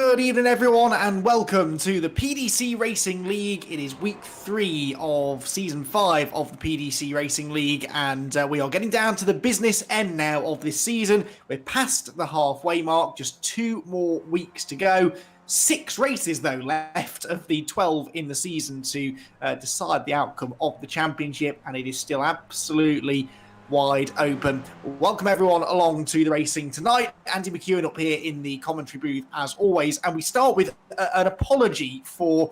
Good evening, everyone, and welcome to the PDC Racing League. It is week 3 of season 5 of the PDC Racing League, and we are getting down to the business end now of this season. We're past the halfway mark, just 2 more weeks to go. 6 races, though, left of the 12 in the season to decide the outcome of the championship, and it is still absolutely wide open. Welcome everyone along to the racing tonight. Andy McEwen up here in the commentary booth as always, and we start with an apology for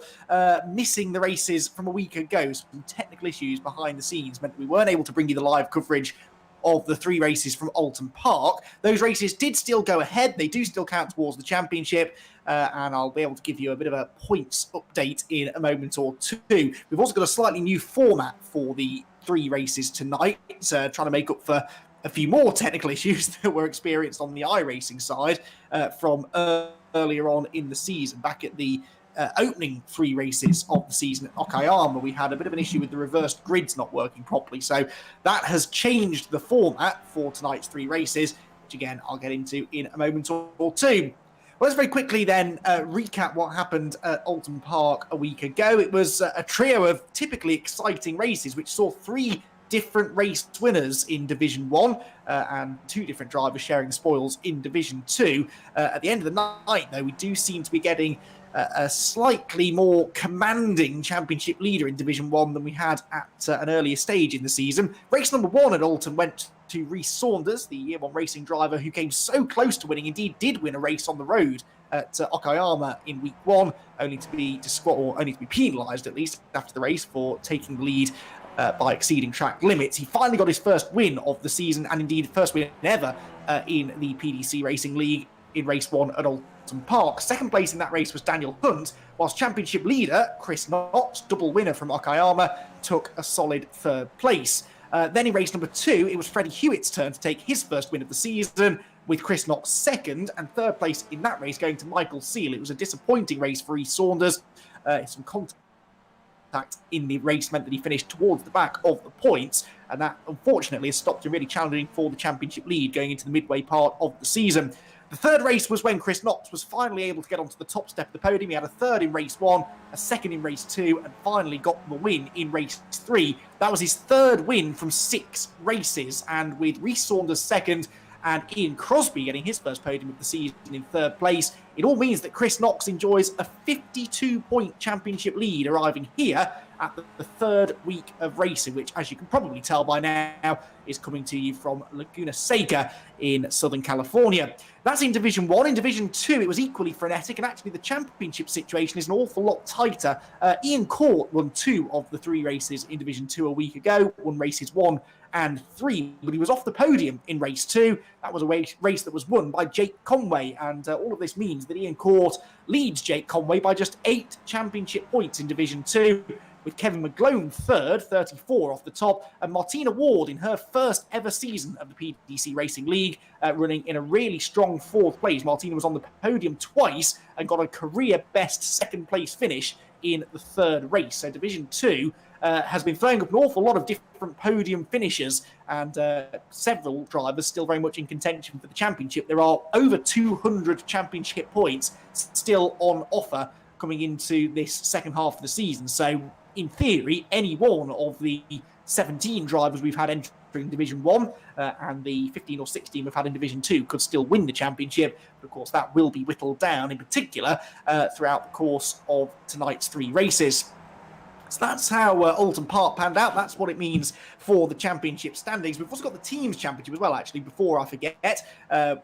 missing the races from a week ago. Some technical issues behind the scenes meant that we weren't able to bring you the live coverage of the 3 races from Alton Park. Those races did still go ahead. They do still count towards the championship, and I'll be able to give you a bit of a points update in a moment or two. We've also got a slightly new format for the 3 races tonight, trying to make up for a few more technical issues that were experienced on the iRacing side from earlier on in the season. Back at the opening 3 races of the season at Okayama, we had a bit of an issue with the reversed grids not working properly. So that has changed the format for tonight's 3 races, which again, I'll get into in a moment or two. Well, let's very quickly then recap what happened at Alton Park a week ago. It was a trio of typically exciting races, which saw 3 different race winners in Division 1 and 2 different drivers sharing the spoils in Division 2. At the end of the night, though, we do seem to be getting a slightly more commanding championship leader in Division 1 than we had at an earlier stage in the season. Race number 1 at Alton went to Rhys Saunders, the Year 1 racing driver who came so close to winning, indeed did win a race on the road at Okayama in week 1, only to be penalised at least after the race for taking the lead by exceeding track limits. He finally got his first win of the season, and indeed first win ever in the PDC Racing League in race 1 at Alton Park. Second place in that race was Daniel Hunt, whilst championship leader Chris Knox, double winner from Okayama, took a solid 3rd place. Then in race number 2, it was Freddie Hewitt's turn to take his first win of the season, with Chris Knox 2nd, and 3rd place in that race going to Michael Seal. It was a disappointing race for Rhys Saunders. Some contact in the race meant that he finished towards the back of the points, and that unfortunately has stopped him really challenging for the championship lead going into the midway part of the season. The 3rd race was when Chris Knox was finally able to get onto the top step of the podium. He had a 3rd in race 1, a 2nd in race 2, and finally got the win in race 3. That was his 3rd win from 6 races, and with Rhys Saunders 2nd and Ian Crosby getting his first podium of the season in 3rd place, it all means that Chris Knox enjoys a 52-point championship lead, arriving here at the 3rd week of racing, which, as you can probably tell by now, is coming to you from Laguna Seca in Southern California. That's in Division 1. In Division 2, it was equally frenetic, and actually the championship situation is an awful lot tighter. Ian Court won 2 of the 3 races in Division 2 a week ago, won races 1 and 3, but he was off the podium in race 2. That was a race that was won by Jake Conway, and all of this means that Ian Court leads Jake Conway by just 8 championship points in Division 2, with Kevin McGlone 3rd, 34 off the top, and Martina Ward in her first ever season of the PDC Racing League, running in a really strong 4th place. Martina was on the podium twice and got a career best 2nd place finish in the 3rd race. So Division 2 has been throwing up an awful lot of different podium finishers, and several drivers still very much in contention for the championship. There are over 200 championship points still on offer coming into this second half of the season. So in theory, any one of the 17 drivers we've had entering Division 1 and the 15 or 16 we've had in Division 2 could still win the championship. But of course, that will be whittled down, in particular, throughout the course of tonight's 3 races. So that's how Alton Park panned out. That's what it means for the championship standings. We've also got the teams championship as well, actually, before I forget,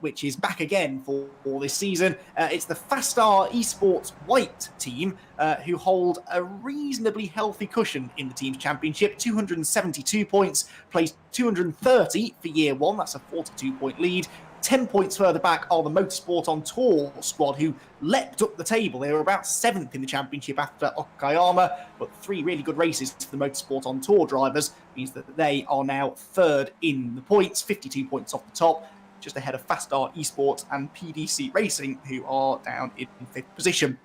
which is back again for this season. It's the Fastar Esports White team who hold a reasonably healthy cushion in the teams championship. 272 points, placed 230 for year 1. That's a 42-point lead. 10 points further back are the Motorsport on Tour squad, who leapt up the table. They were about 7th in the championship after Okayama, but 3 really good races for the Motorsport on Tour drivers means that they are now 3rd in the points, 52 points off the top, just ahead of Fastar Esports and PDC Racing, who are down in 5th position.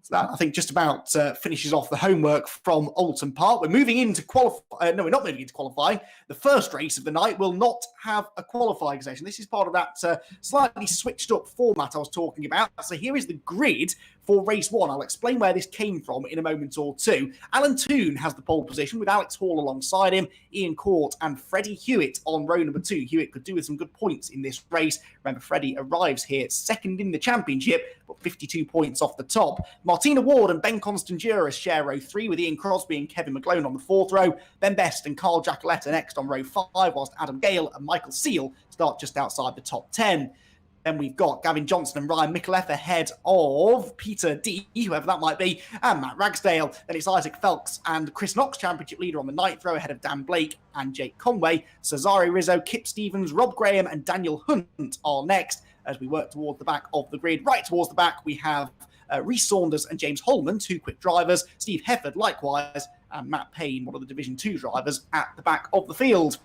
So that, I think, just about finishes off the homework from Alton Park. We're moving into qualifying. No, we're not moving into qualifying. The first race of the night will not have a qualifying session. This is part of that slightly switched up format I was talking about. So here is the grid for race one. I'll explain where this came from in a moment or two. Alan Toon has the pole position with Alex Hall alongside him, Ian Court and Freddie Hewitt on row number 2. Hewitt could do with some good points in this race. Remember, Freddie arrives here second in the championship, but 52 points off the top. Martina Ward and Ben Constanduras share row 3 with Ian Crosby and Kevin McGlone on the 4th row. Ben Best and Carl Giacoletta next on row 5, whilst Adam Gale and Michael Seal start just outside the top 10. Then we've got Gavin Johnson and Ryan Micallef ahead of Peter D, whoever that might be, and Matt Ragsdale. Then it's Isaac Phelps and Chris Knox, championship leader on the 9th row, ahead of Dan Blake and Jake Conway. Cesare Rizzo, Kip Stevens, Rob Graham and Daniel Hunt are next as we work towards the back of the grid. Right towards the back, we have Rhys Saunders and James Holman, 2 quick drivers. Steve Hefford, likewise, and Matt Payne, one of the Division 2 drivers, at the back of the field.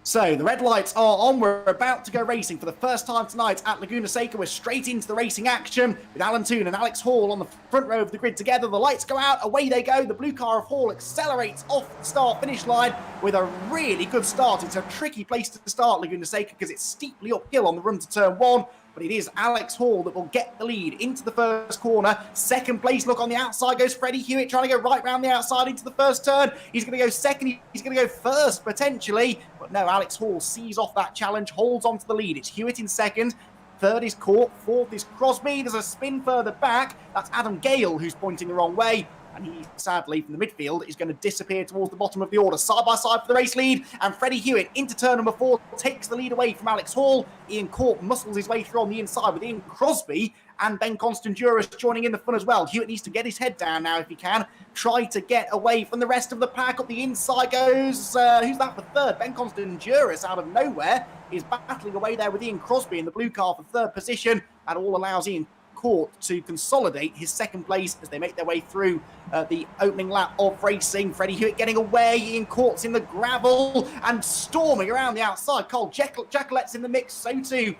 So the red lights are on. We're about to go racing for the first time tonight at Laguna Seca. We're straight into the racing action with Alan Toon and Alex Hall on the front row of the grid together. The lights go out, away they go. The blue car of Hall accelerates off the start-finish line with a really good start. It's a tricky place to start Laguna Seca because it's steeply uphill on the run to turn 1. But it is Alex Hall that will get the lead into the first corner. Second place, look, on the outside goes Freddie Hewitt, trying to go right round the outside into the first turn. He's going to go second. He's going to go first, potentially. But no, Alex Hall sees off that challenge, holds on to the lead. It's Hewitt in second. Third is Court. Fourth is Crosby. There's a spin further back. That's Adam Gale who's pointing the wrong way. And he, sadly, from the midfield, is going to disappear towards the bottom of the order. Side by side for the race lead. And Freddie Hewitt into turn number 4 takes the lead away from Alex Hall. Ian Court muscles his way through on the inside with Ian Crosby and Ben Constanduras joining in the fun as well. Hewitt needs to get his head down now if he can. Try to get away from the rest of the pack. Up the inside goes, who's that for third? Ben Constanduras out of nowhere is battling away there with Ian Crosby in the blue car for third position. That all allows Ian Court to consolidate his second place as they make their way through the opening lap of racing. Freddie Hewitt getting away. Ian Court's in the gravel and storming around the outside. Carl Giacolette's in the mix. So too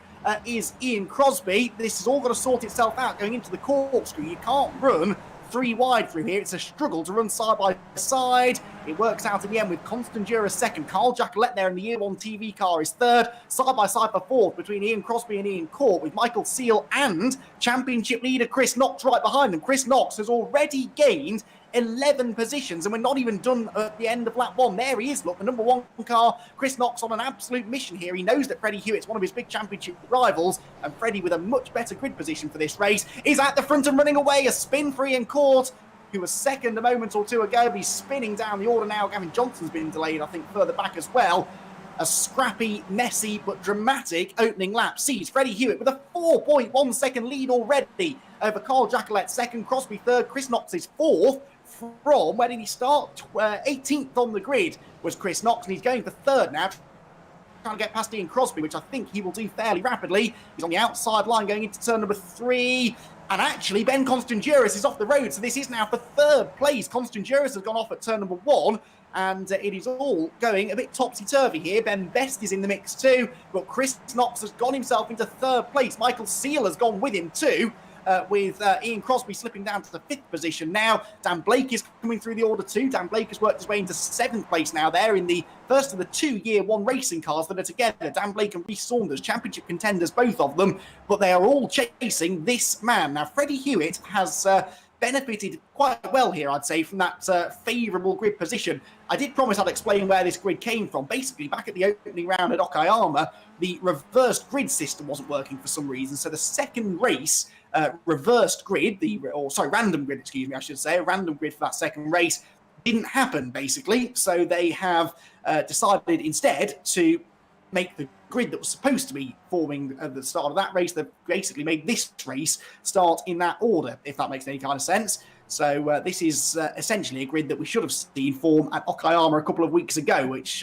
is Ian Crosby. This is all going to sort itself out going into the corkscrew. You can't run 3 wide through here. It's a struggle to run side by side. It works out in the end with Constanduras second. Carl Giacolette there in the Year 1 TV car is third. Side by side for fourth between Ian Crosby and Ian Court, with Michael Seal and championship leader Chris Knox right behind them. Chris Knox has already gained 11 positions, and we're not even done at the end of lap 1. There he is, look, the number 1 car. Chris Knox on an absolute mission here. He knows that Freddie Hewitt's one of his big championship rivals, and Freddie, with a much better grid position for this race, is at the front and running away. A spin for Ian Court, who was second a moment or two ago, but he's spinning down the order now. Gavin Johnson's been delayed, I think, further back as well. A scrappy, messy, but dramatic opening lap sees Freddie Hewitt with a 4.1 second lead already over Carl Giacolette second, Crosby third, Chris Knox is fourth. From where did he start? 18th on the grid was Chris Knox, and he's going for third now, trying to get past Ian Crosby, which I think he will do fairly rapidly. He's on the outside line going into turn number 3. And actually, Ben Constanduras is off the road, so this is now for third place. Constanduras has gone off at turn number 1, and it is all going a bit topsy-turvy here. Ben Best is in the mix too, but Chris Knox has gone himself into third place. Michael Seal has gone with him too. With Ian Crosby slipping down to the 5th position now. Dan Blake is coming through the order too. Dan Blake has worked his way into 7th place now. They're in the first of the 2 Year 1 racing cars that are together. Dan Blake and Rhys Saunders, championship contenders, both of them, but they are all chasing this man. Now, Freddie Hewitt has benefited quite well here, I'd say, from that favourable grid position. I did promise I'd explain where this grid came from. Basically, back at the opening round at Okayama, the reversed grid system wasn't working for some reason, so the second race reversed grid, random grid, excuse me, I should say, a random grid for that second race didn't happen, basically. So they have decided instead to make the grid that was supposed to be forming at the start of that race, they've basically made this race start in that order, if that makes any kind of sense. So this is essentially a grid that we should have seen form at Okayama a couple of weeks ago, which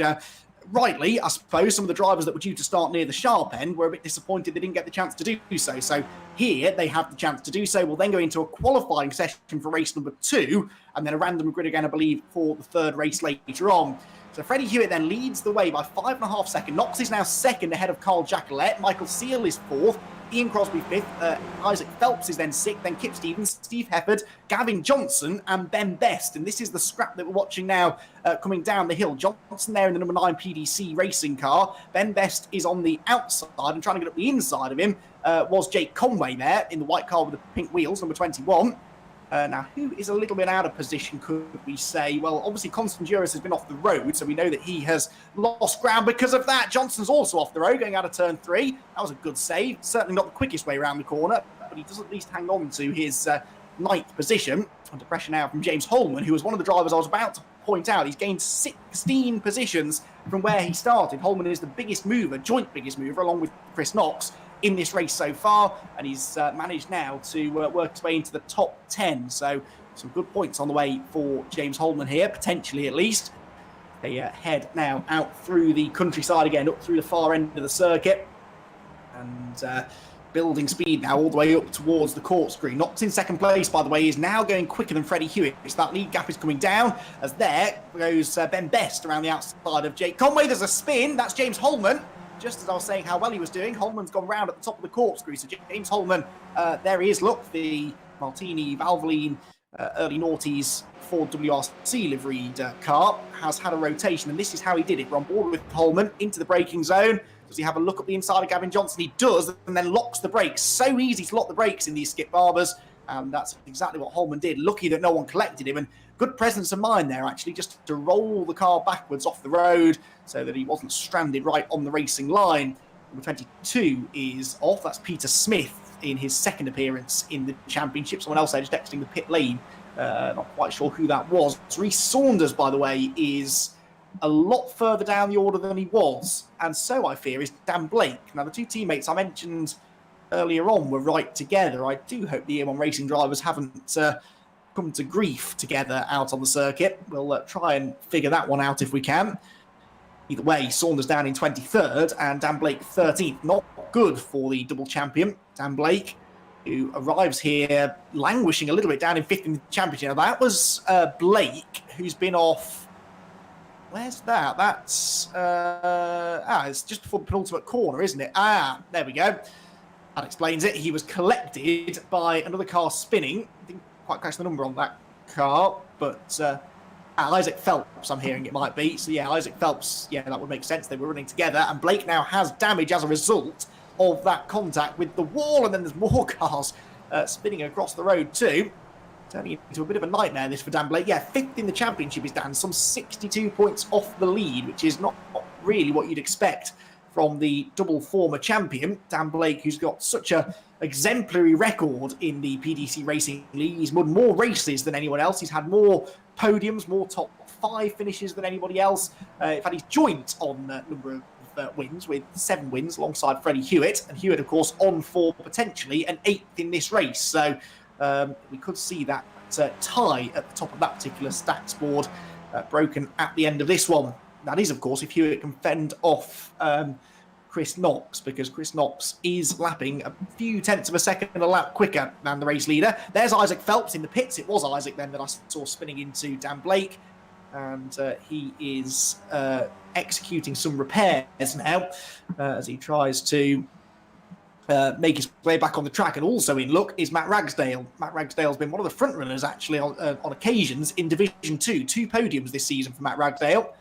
rightly, I suppose, some of the drivers that were due to start near the sharp end were a bit disappointed they didn't get the chance to do so. So here they have the chance to do so. We'll then go into a qualifying session for race number 2, and then a random grid again, I believe, for the third race later on. So Freddie Hewitt then leads the way by 5.5 seconds. Knox is now second ahead of Carl Giacolette. Michael Seal is fourth. Ian Crosby 5th, Isaac Phelps is then 6th, then Kip Stevens, Steve Hefford, Gavin Johnson, and Ben Best. And this is the scrap that we're watching now coming down the hill. Johnson there in the number 9 PDC racing car. Ben Best is on the outside, and trying to get up the inside of him was Jake Conway there in the white car with the pink wheels, number 21. Now, who is a little bit out of position, could we say? Well, obviously, Constant Juris has been off the road, so we know that he has lost ground because of that. Johnson's also off the road, going out of turn 3. That was a good save. Certainly not the quickest way around the corner, but he does at least hang on to his 9th position. Under pressure now from James Holman, who was one of the drivers I was about to point out. He's gained 16 positions from where he started. Holman is the biggest mover, joint biggest mover, along with Chris Knox, in this race so far, and he's managed now to work his way into the top 10. So some good points on the way for James Holman here, potentially at least. They head now out through the countryside again, up through the far end of the circuit, and building speed now all the way up towards the court screen. Knox in second place, by the way, is now going quicker than Freddie Hewitt. So that lead gap is coming down, as there goes Ben Best around the outside of Jake Conway. There's a spin. That's James Holman. Just as I was saying how well he was doing, Holman's gone round at the top of the corkscrew. So James Holman, there he is. Look, the Martini Valvoline early noughties Ford WRC liveried car has had a rotation, and this is how he did it. We're on board with Holman into the braking zone. Does he have a look at the inside of Gavin Johnson? He does, and then locks the brakes. So easy to lock the brakes in these skip barbers, and that's exactly what Holman did. Lucky that no one collected him, and good presence of mind there, actually, just to roll the car backwards off the road so that he wasn't stranded right on the racing line. Number 22 is off. That's Peter Smith in his second appearance in the championship. Someone else edged exiting the pit lane. Not quite sure who that was. Reece Saunders, by the way, is a lot further down the order than he was. And so, I fear, is Dan Blake. Now, the two teammates I mentioned earlier on were right together. I do hope the M1 Racing drivers haven't come to grief together out on the circuit. We'll try and figure that one out if we can. Either way, Saunders down in 23rd and Dan Blake 13th. Not good for the double champion, Dan Blake, who arrives here languishing a little bit down in 5th in the championship. Now, that was Blake, who's been off... Where's that? That's... it's just before the penultimate corner, isn't it? There we go. That explains it. He was collected by another car spinning. I didn't quite catch the number on that car, but Isaac Phelps, I'm hearing it might be. So yeah, Isaac Phelps, yeah, that would make sense. They were running together, and Blake now has damage as a result of that contact with the wall, and then there's more cars spinning across the road too. Turning into a bit of a nightmare, this for Dan Blake. Yeah, 5th in the championship is Dan, some 62 points off the lead, which is not really what you'd expect from the double former champion, Dan Blake, who's got such a exemplary record in the PDC Racing League. He's won more races than anyone else. He's had more podiums, more top 5 finishes than anybody else. In fact, he's joint on number of wins with 7 wins alongside Freddie Hewitt. And Hewitt, of course, on for potentially an 8th in this race. So we could see that tie at the top of that particular stats board broken at the end of this one. That is, of course, if Hewitt can fend off Chris Knox, because Chris Knox is lapping a few tenths of a second a lap quicker than the race leader. There's Isaac Phelps in the pits. It was Isaac then that I saw spinning into Dan Blake, and he is executing some repairs now as he tries to make his way back on the track. And also in luck is Matt Ragsdale. Matt Ragsdale's been one of the front runners actually on occasions in Division 2. 2 podiums this season for Matt Ragsdale.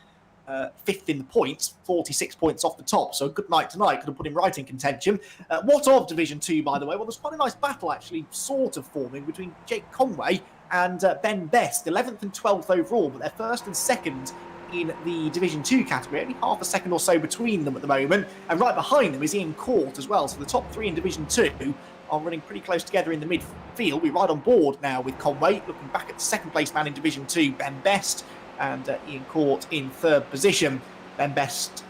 5th in the points, 46 points off the top. So a good night tonight could have put him right in contention. What of Division 2, by the way? Well, there's quite a nice battle actually sort of forming between Jake Conway and Ben Best, 11th and 12th overall, but they're 1st and 2nd in the Division 2 category. Only half a second or so between them at the moment. And right behind them is Ian Court as well. So the top 3 in Division 2 are running pretty close together in the midfield. We're right on board now with Conway, looking back at the 2nd place man in Division 2, Ben Best, and Ian Court in 3rd position. Ben Best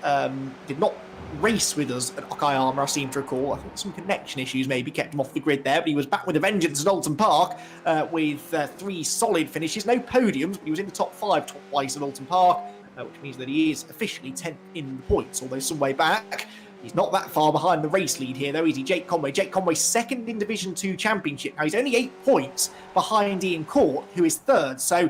did not race with us at Ockeye Armour, I seem to recall. I think some connection issues maybe kept him off the grid there, but he was back with a vengeance at Alton Park with 3 solid finishes. No podiums, but he was in the top 5 twice at Alton Park, which means that he is officially 10th in the points, although some way back. He's not that far behind the race lead here, though, is he? Jake Conway. Jake Conway, 2nd in Division 2 Championship. Now, he's only 8 points behind Ian Court, who is 3rd. So,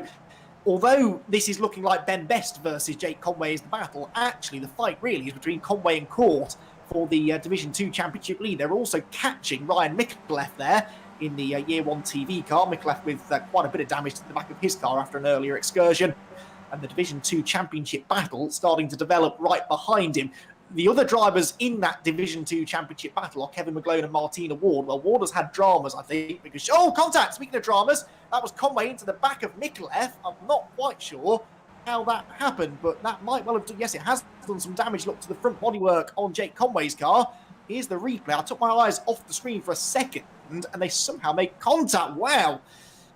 although this is looking like Ben Best versus Jake Conway is the battle, actually the fight really is between Conway and Court for the Division 2 Championship lead. They're also catching Ryan Micallef there in the Year 1 TV car. Micallef with quite a bit of damage to the back of his car after an earlier excursion. And the Division 2 Championship battle starting to develop right behind him. The other drivers in that Division 2 Championship battle are Kevin McGlone and Martina Ward. Well, Ward has had dramas, I think, because... Oh, contact! Speaking of dramas, that was Conway into the back of Micallef. I'm not quite sure how that happened, but that might well have done... Yes, it has done some damage. Look to the front bodywork on Jake Conway's car. Here's the replay. I took my eyes off the screen for a second, and they somehow made contact. Wow.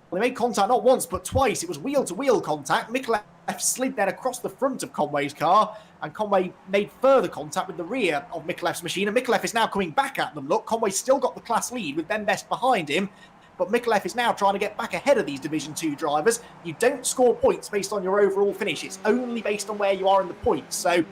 Well, they made contact not once, but twice. It was wheel-to-wheel contact. Micallef slid then across the front of Conway's car, and Conway made further contact with the rear of Micallef's machine, and Micallef is now coming back at them. Look, Conway's still got the class lead with Ben Best behind him, but Micallef is now trying to get back ahead of these Division 2 drivers. You don't score points based on your overall finish. It's only based on where you are in the points. So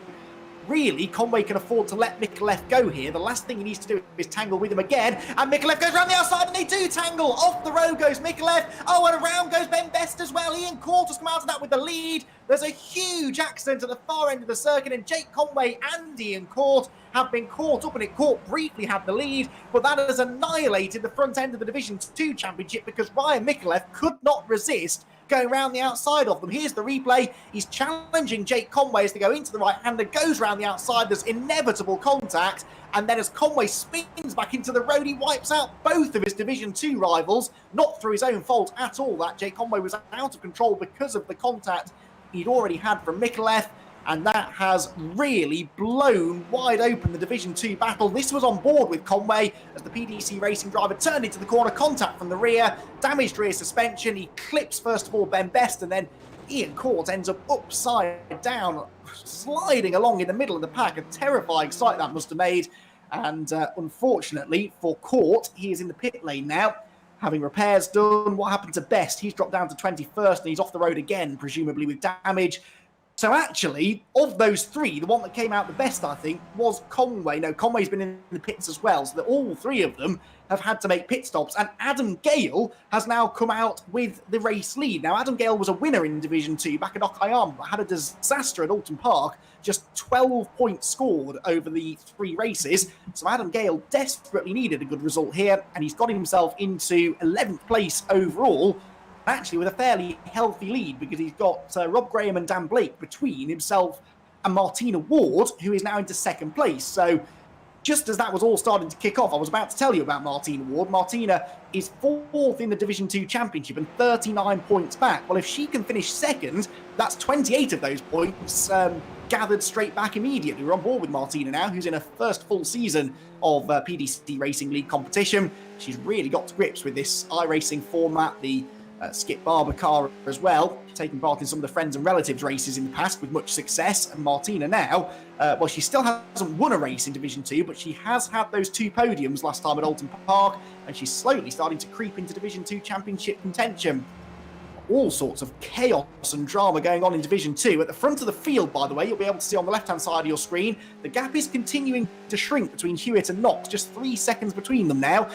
really, Conway can afford to let Micallef go here. The last thing he needs to do is tangle with him again. And Micallef goes around the outside, and they do tangle. Off the road goes Micallef. Oh, and around goes Ben Best as well. Ian Court has come out of that with the lead. There's a huge accident at the far end of the circuit, and Jake Conway and Ian Court have been caught up, and it. Court briefly had the lead, but that has annihilated the front end of the Division 2 Championship because Ryan Micallef could not resist going around the outside of them. Here's the replay. He's challenging Jake Conway as they go into the right-hander, goes around the outside. There's inevitable contact, and then as Conway spins back into the road, he wipes out both of his Division 2 rivals, not through his own fault at all. That Jake Conway was out of control because of the contact he'd already had from Micallef, and that has really blown wide open the Division 2 battle. This was on board with Conway as the PDC racing driver turned into the corner, contact from the rear, damaged rear suspension. He clips, first of all, Ben Best, and then Ian Court ends up upside down, sliding along in the middle of the pack. A terrifying sight that must have made. And unfortunately for Court, he is in the pit lane now, having repairs done. What happened to Best? He's dropped down to 21st, and he's off the road again, presumably with damage. So actually, of those three, the one that came out the best, I think, was Conway. No, Conway's been in the pits as well, so that all three of them have had to make pit stops. And Adam Gale has now come out with the race lead. Now, Adam Gale was a winner in Division 2 back at Okayama, but had a disaster at Alton Park. Just 12 points scored over the three races. So Adam Gale desperately needed a good result here, and he's got himself into 11th place overall, actually with a fairly healthy lead, because he's got Rob Graham and Dan Blake between himself and Martina Ward, who is now into second place. So just as that was all starting to kick off, I was about to tell you about Martina Ward. Martina is fourth in the Division 2 Championship and 39 points back. Well, if she can finish second, that's 28 of those points gathered straight back immediately. We're on board with Martina now, who's in her first full season of PDC Racing League competition. She's really got to grips with this iRacing format, the Skip Barber car as well, taking part in some of the friends and relatives races in the past with much success. And Martina now, well, she still hasn't won a race in Division 2, but she has had those two podiums last time at Alton Park, and she's slowly starting to creep into Division 2 Championship contention. All sorts of chaos and drama going on in Division 2. At the front of the field, by the way, you'll be able to see on the left-hand side of your screen, the gap is continuing to shrink between Hewitt and Knox, just 3 seconds between them now.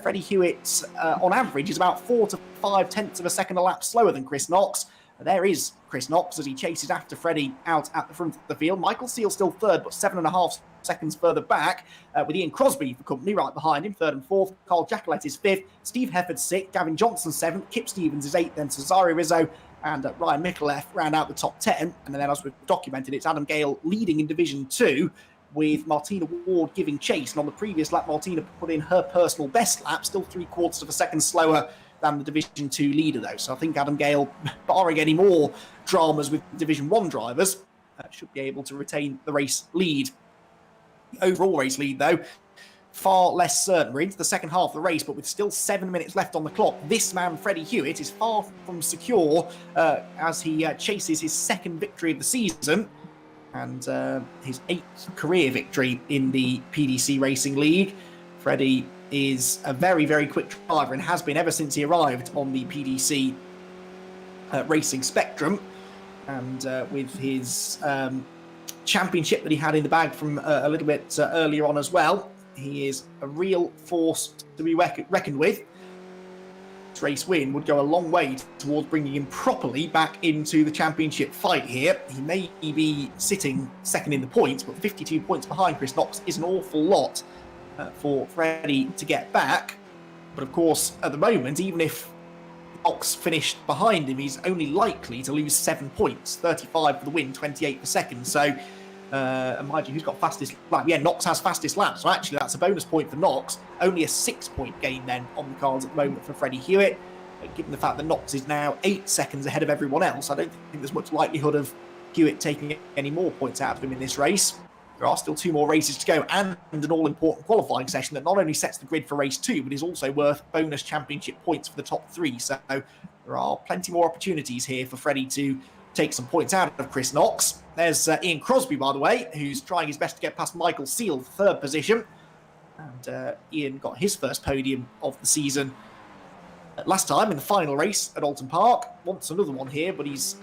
Freddie Hewitt, on average, is about 4 to 5 tenths of a second a lap slower than Chris Knox. There is Chris Knox as he chases after Freddie out at the front of the field. Michael Seal still third, but 7.5 seconds further back, with Ian Crosby for company right behind him, third and fourth. Carl Jacquelet is fifth, Steve Hefford sixth, Gavin Johnson seventh, Kip Stevens is eighth, then Cesare Rizzo and Ryan Micallef round out the top 10. And then, as we've documented, it's Adam Gale leading in Division 2, with Martina Ward giving chase. And on the previous lap, Martina put in her personal best lap, still 3/4 of a second slower than the Division 2 leader, though. So I think Adam Gale, barring any more dramas with Division 1 drivers, should be able to retain the race lead. The overall race lead, though, far less certain. We're into the second half of the race, but with still 7 minutes left on the clock, this man, Freddie Hewitt, is far from secure as he chases his second victory of the season and his 8th career victory in the PDC Racing League. Freddie is a very, very quick driver and has been ever since he arrived on the PDC racing spectrum. And with his championship that he had in the bag from a little bit earlier on as well, he is a real force to be reckoned with. race win would go a long way towards bringing him properly back into the championship fight here. He may be sitting second in the points, but 52 points behind Chris Knox is an awful lot for Freddie to get back. But of course, at the moment, even if Knox finished behind him, he's only likely to lose 7 points. 35 for the win, 28 for second. So, mind you, who's got fastest lap? Yeah, Knox has fastest lap. So actually, that's a bonus point for Knox. Only a 6-point gain then on the cards at the moment for Freddie Hewitt. But given the fact that Knox is now 8 seconds ahead of everyone else, I don't think there's much likelihood of Hewitt taking any more points out of him in this race. There are still 2 more races to go and an all-important qualifying session that not only sets the grid for race 2, but is also worth bonus championship points for the top 3. So there are plenty more opportunities here for Freddie to take some points out of Chris Knox. There's Ian Crosby, by the way, who's trying his best to get past Michael Seal for 3rd position. And Ian got his first podium of the season last time in the final race at Alton Park. Wants another one here, but he's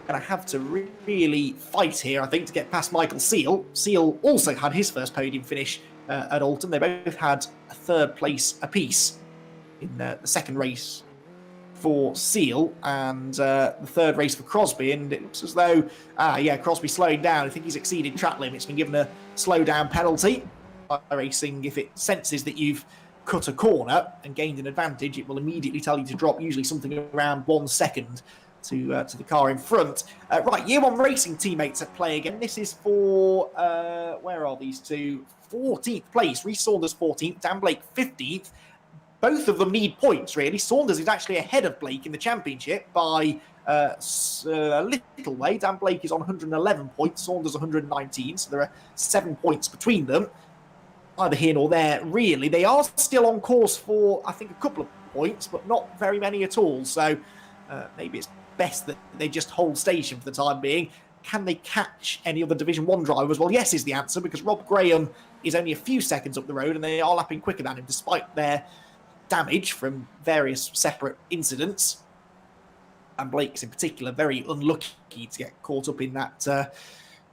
going to have to really fight here, I think, to get past Michael Seal. Seal also had his first podium finish at Alton. They both had a 3rd place apiece in the second race for Seal and the 3rd race for Crosby. And it looks as though, Crosby slowing down. I think he's exceeded track limits, been given a slow down penalty. By racing, if it senses that you've cut a corner and gained an advantage, it will immediately tell you to drop, usually something around 1 second. To the car in front. Right, Year 1 Racing teammates at play again. This is for, where are these two? 14th place. Rhys Saunders 14th, Dan Blake 15th. Both of them need points, really. Saunders is actually ahead of Blake in the championship by a little way. Dan Blake is on 111 points, Saunders 119, so there are 7 points between them. Neither here nor there, really. They are still on course for, I think, a couple of points, but not very many at all. So maybe it's best that they just hold station for the time being. Can they catch any other Division 1 drivers? Well, yes is the answer, because Rob Graham is only a few seconds up the road and they are lapping quicker than him, despite their damage from various separate incidents. And Blake's in particular very unlucky to get caught up in that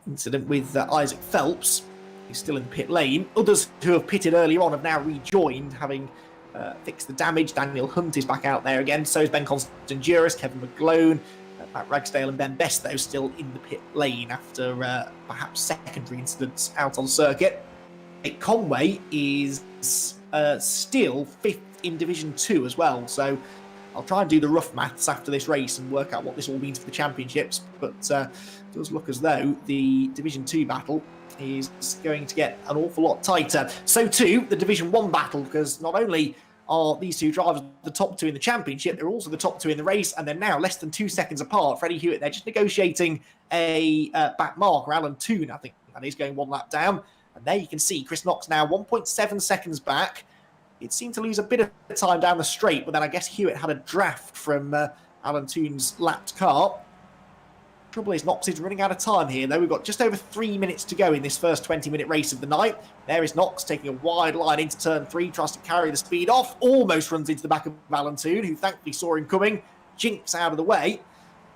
incident with Isaac Phelps, who's still in the pit lane. Others who have pitted earlier on have now rejoined, having fixed the damage. Daniel Hunt is back out there again. So is Ben Constant-Duras, Kevin McGlone, Matt Ragsdale and Ben Best, though, still in the pit lane after perhaps secondary incidents out on circuit. Conway is still 5th in Division 2 as well. So I'll try and do the rough maths after this race and work out what this all means for the championships. But it does look as though the Division 2 battle is going to get an awful lot tighter. So too, the Division 1 battle, because not only are these two drivers the top 2 in the championship, they're also the top 2 in the race, and they're now less than 2 seconds apart. Freddie Hewitt, they're just negotiating a back marker. Alan Toon, I think that is, going 1 lap down. And there you can see Chris Knox now 1.7 seconds back. It seemed to lose a bit of time down the straight, but then I guess Hewitt had a draft from Alan Toon's lapped car. Trouble is, Knox is running out of time here, though. We've got just over 3 minutes to go in this first 20-minute race of the night. There is Knox taking a wide line into turn 3, tries to carry the speed off, almost runs into the back of Alan Toon, who thankfully saw him coming, jinks out of the way.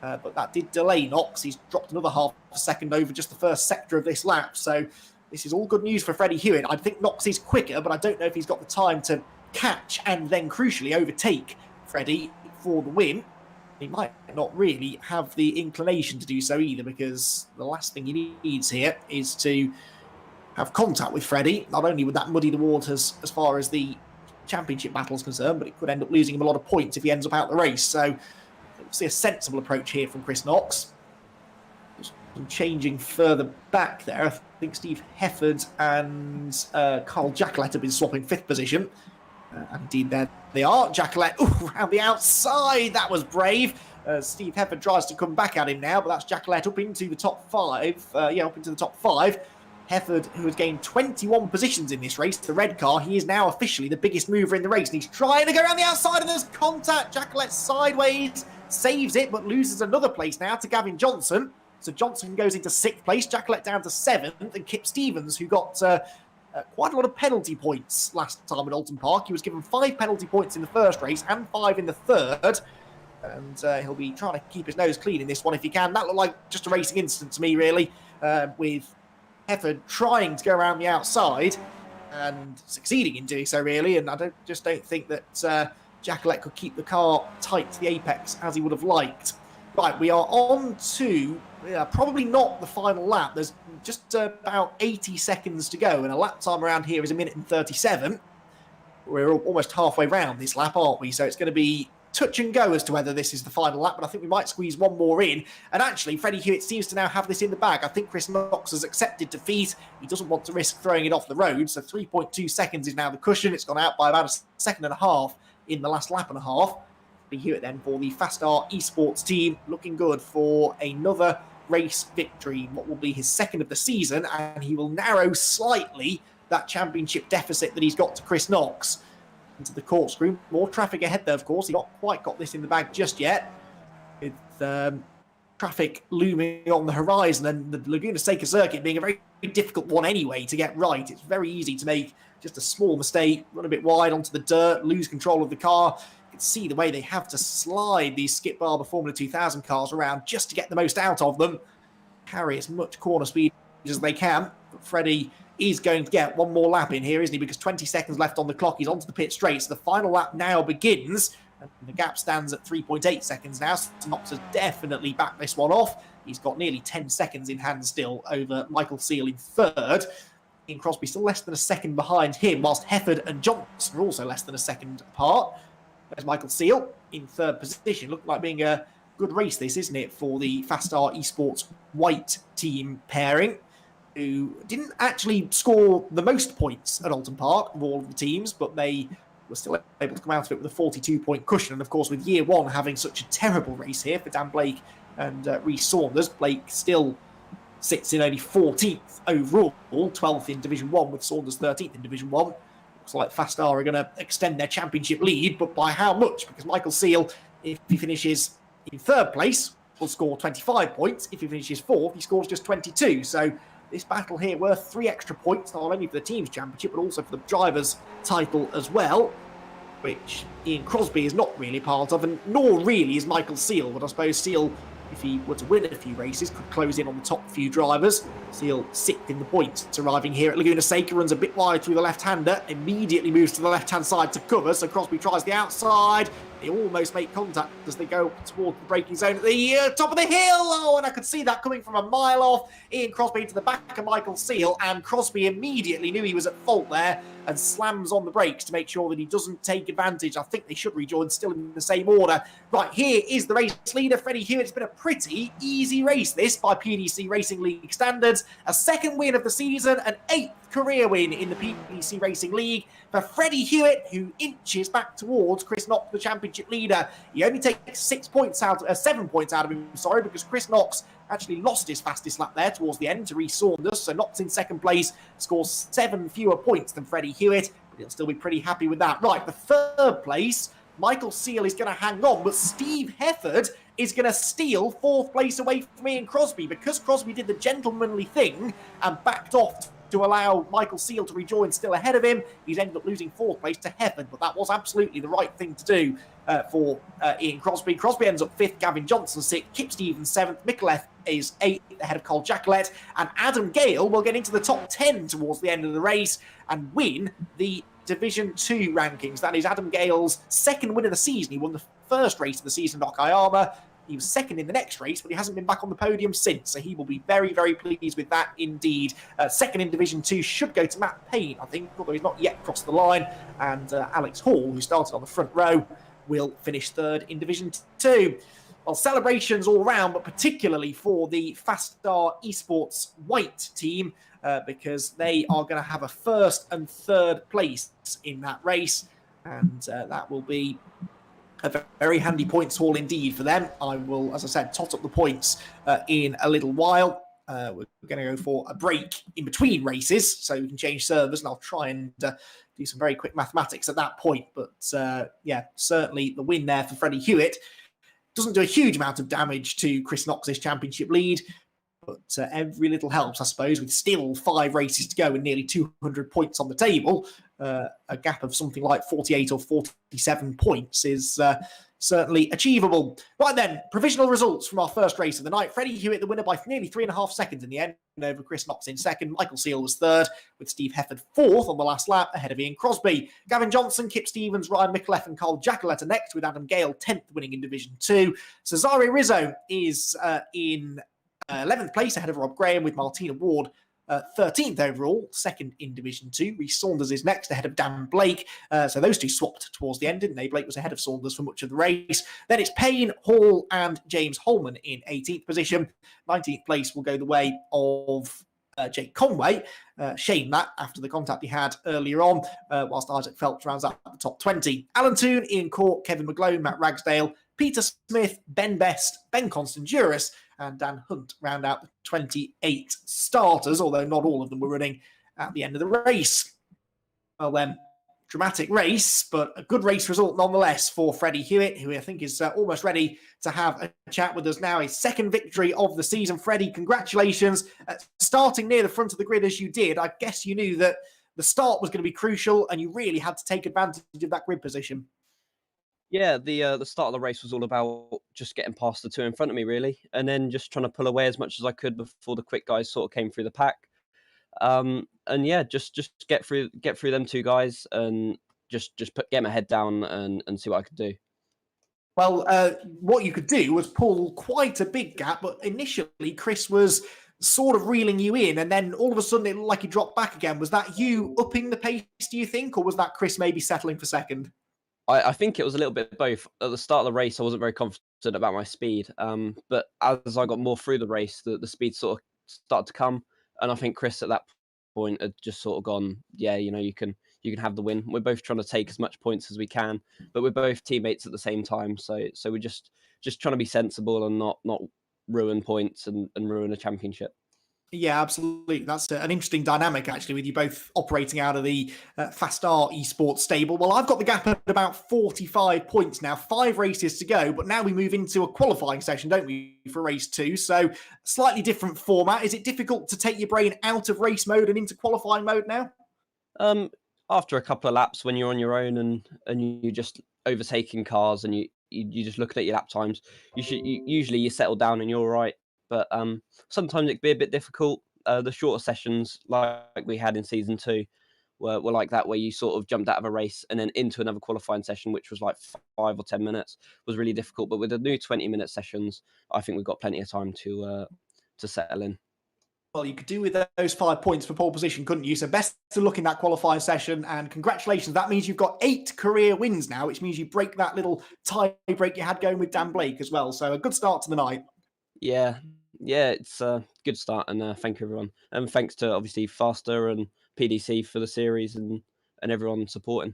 But that did delay Knox. He's dropped another half a second over just the first sector of this lap. So this is all good news for Freddie Hewitt. I think Knox is quicker, but I don't know if he's got the time to catch and then, crucially, overtake Freddie for the win. He might not really have the inclination to do so either, because the last thing he needs here is to have contact with Freddie. Not only would that muddy the waters as far as the championship battle is concerned, but it could end up losing him a lot of points if he ends up out the race. So we'll see a sensible approach here from Chris Knox. Just changing further back there, I think Steve Hefford and Carl Jacquelet have been swapping 5th position. And indeed, there they are. Jacquelet, around the outside. That was brave. Steve Hefford tries to come back at him now, but that's Jacquelet up into the top 5. Up into the top 5. Hefford, who has gained 21 positions in this race, the red car, he is now officially the biggest mover in the race. And he's trying to go around the outside, and there's contact. Jacquelet sideways, saves it, but loses another place now to Gavin Johnson. So Johnson goes into 6th place, Jacquelet down to 7th, and Kip Stevens, who got quite a lot of penalty points last time at Alton Park. He was given 5 penalty points in the first race and 5 in the third. And he'll be trying to keep his nose clean in this one if he can. That looked like just a racing incident to me, really, with Hefford trying to go around the outside and succeeding in doing so, really. And I just don't think that Jacquelet could keep the car tight to the apex as he would have liked. Right, we are on to probably not the final lap. There's just about 80 seconds to go, and a lap time around here is 1 minute and 37. We're almost halfway round this lap, aren't we? So it's going to be touch and go as to whether this is the final lap, but I think we might squeeze one more in. And actually, Freddie Hewitt seems to now have this in the bag. I think Chris Knox has accepted defeat. He doesn't want to risk throwing it off the road, so 3.2 seconds is now the cushion. It's gone out by about a second and a half in the last lap and a half. Freddie Hewitt then for the Fastar Esports team, looking good for another race victory, what will be his second of the season, and he will narrow slightly that championship deficit that he's got to Chris Knox. Into the corkscrew. More traffic ahead there, of course. He's not quite got this in the bag just yet. With traffic looming on the horizon and the Laguna Seca circuit being a very difficult one anyway to get right. It's very easy to make just a small mistake, run a bit wide onto the dirt, lose control of the car. You can see the way they have to slide these Skip Barber Formula 2000 cars around just to get the most out of them. Carry as much corner speed as they can. But Freddie is going to get one more lap in here, isn't he? Because 20 seconds left on the clock. He's onto the pit straight. So the final lap now begins. And the gap stands at 3.8 seconds now. So Knox has definitely backed this one off. He's got nearly 10 seconds in hand still over Michael Seal in third. Ian Crosby still less than a second behind him, whilst Hefford and Johnson are also less than a second apart. There's Michael Seal in third position. Looking like being a good race, this, isn't it, for the Fastar Esports white team pairing, who didn't actually score the most points at Alton Park of all of the teams, but they were still able to come out of it with a 42-point cushion. And, of course, with year one having such a terrible race here for Dan Blake and Rhys Saunders, Blake still sits in only 14th overall, 12th in Division 1 with Saunders 13th in Division 1. Looks like Fastar are going to extend their championship lead, but by how much? Because Michael Seal, if he finishes in third place, will score 25 points. If he finishes fourth, he scores just 22. So this battle here worth 3 extra points, not only for the team's championship, but also for the driver's title as well, which Ian Crosby is not really part of, and nor really is Michael Seal. But I suppose Seal, if he were to win a few races, could close in on the top few drivers. Seal 6th in the points, arriving here at Laguna Seca, runs a bit wide through the left-hander, immediately moves to the left-hand side to cover, so Crosby tries the outside. They almost make contact as they go toward the braking zone at the top of the hill. Oh, and I could see that coming from a mile off. Ian Crosby into the back of Michael Seal, and Crosby immediately knew he was at fault there and slams on the brakes to make sure that he doesn't take advantage. I think they should rejoin still in the same order. Right, here is the race leader, Freddie Hewitt. It's been a pretty easy race, this, by PDC Racing League standards. A second win of the season, an 8th career win in the PDC Racing League for Freddie Hewitt, who inches back towards Chris Knox, the championship leader. He only takes 7 points out of him, because Chris Knox actually lost his fastest lap there towards the end to Rhys Saunders. So Knox in second place scores 7 fewer points than Freddie Hewitt, but he'll still be pretty happy with that. Right, the third place, Michael Seal is going to hang on, but Steve Hefford is going to steal 4th place away from Ian Crosby, because Crosby did the gentlemanly thing and backed off to allow Michael Seal to rejoin still ahead of him. He's ended up losing 4th place to Hefford, but that was absolutely the right thing to do for Ian Crosby. Crosby ends up 5th, Gavin Johnson 6th, Kip Stevens 7th, Micallef is 8th ahead of Cole Jacquelet, and Adam Gale will get into the top 10 towards the end of the race and win the Division 2 rankings. That is Adam Gale's second win of the season. He won the first race of the season at Okayama. He was second in the next race, but he hasn't been back on the podium since, so he will be very, very pleased with that indeed. Second in Division 2 should go to Matt Payne, I think, although he's not yet crossed the line, and Alex Hall, who started on the front row, will finish third in Division 2. Well, celebrations all round, but particularly for the Fastar Esports white team, because they are going to have a first and third place in that race, and that will be a very handy points haul indeed for them. I will, as I said, tot up the points in a little while. We're going to go for a break in between races, so we can change servers, and I'll try and do some very quick mathematics at that point. But yeah, certainly the win there for Freddie Hewitt doesn't do a huge amount of damage to Chris Knox's championship lead, but every little helps, I suppose, with still 5 races to go and nearly 200 points on the table. A gap of something like 48 or 47 points is certainly achievable. Right then, provisional results from our first race of the night. Freddie Hewitt, the winner by nearly 3.5 seconds in the end, over Chris Knox in second. Michael Seal was third, with Steve Hefford fourth on the last lap, ahead of Ian Crosby. Gavin Johnson, Kip Stevens, Ryan Micallef and Carl Giacoletta next, with Adam Gale 10th, winning in Division 2. Cesario Rizzo is in 11th place, ahead of Rob Graham, with Martina Ward 13th overall, second in Division 2. Reece Saunders is next, ahead of Dan Blake. So those two swapped towards the end, didn't they? Blake was ahead of Saunders for much of the race. Then it's Payne, Hall and James Holman in 18th position. 19th place will go the way of Jake Conway. Shame that after the contact he had earlier on, whilst Isaac Phelps rounds up the top 20. Alan Toon, Ian Cork, Kevin McGlone, Matt Ragsdale, Peter Smith, Ben Best, Ben Constanduris, and Dan Hunt round out the 28 starters, although not all of them were running at the end of the race. Well then, dramatic race, but a good race result nonetheless for Freddie Hewitt, who I think is almost ready to have a chat with us now. His second victory of the season. Freddie, congratulations. Starting near the front of the grid as you did, I guess you knew that the start was going to be crucial and you really had to take advantage of that grid position. Yeah, the start of the race was all about just getting past the two in front of me, really, and then just trying to pull away as much as I could before the quick guys sort of came through the pack. And yeah, just get through them two guys and just get my head down and see what I could do. Well, what you could do was pull quite a big gap, but initially Chris was sort of reeling you in, and then all of a sudden it looked like he dropped back again. Was that you upping the pace, do you think, or was that Chris maybe settling for second? I think it was a little bit of both. At the start of the race, I wasn't very confident about my speed, but as I got more through the race, the speed sort of started to come, and I think Chris at that point had just sort of gone, yeah, you can have the win. We're both trying to take as much points as we can, but we're both teammates at the same time, so we're just trying to be sensible and not ruin points and ruin a championship. Yeah, absolutely. That's an interesting dynamic, actually, with you both operating out of the Fastar esports stable. Well, I've got the gap at about 45 points now, 5 races to go, but now we move into a qualifying session, don't we, for race 2? So slightly different format. Is it difficult to take your brain out of race mode and into qualifying mode now? After a couple of laps, when you're on your own and you just overtaking cars and you just looking at your lap times, usually you settle down and you're all right. But sometimes it can be a bit difficult. The shorter sessions, like we had in season 2, were like that, where you sort of jumped out of a race and then into another qualifying session, which was like 5 or 10 minutes, was really difficult. But with the new 20-minute sessions, I think we've got plenty of time to settle in. Well, you could do with those 5 points for pole position, couldn't you? So best of luck in that qualifying session, and congratulations. That means you've got 8 career wins now, which means you break that little tie break you had going with Dan Blake as well. So a good start to the night. Yeah, it's a good start, and thank you everyone, and thanks to obviously Faster and PDC for the series and everyone supporting.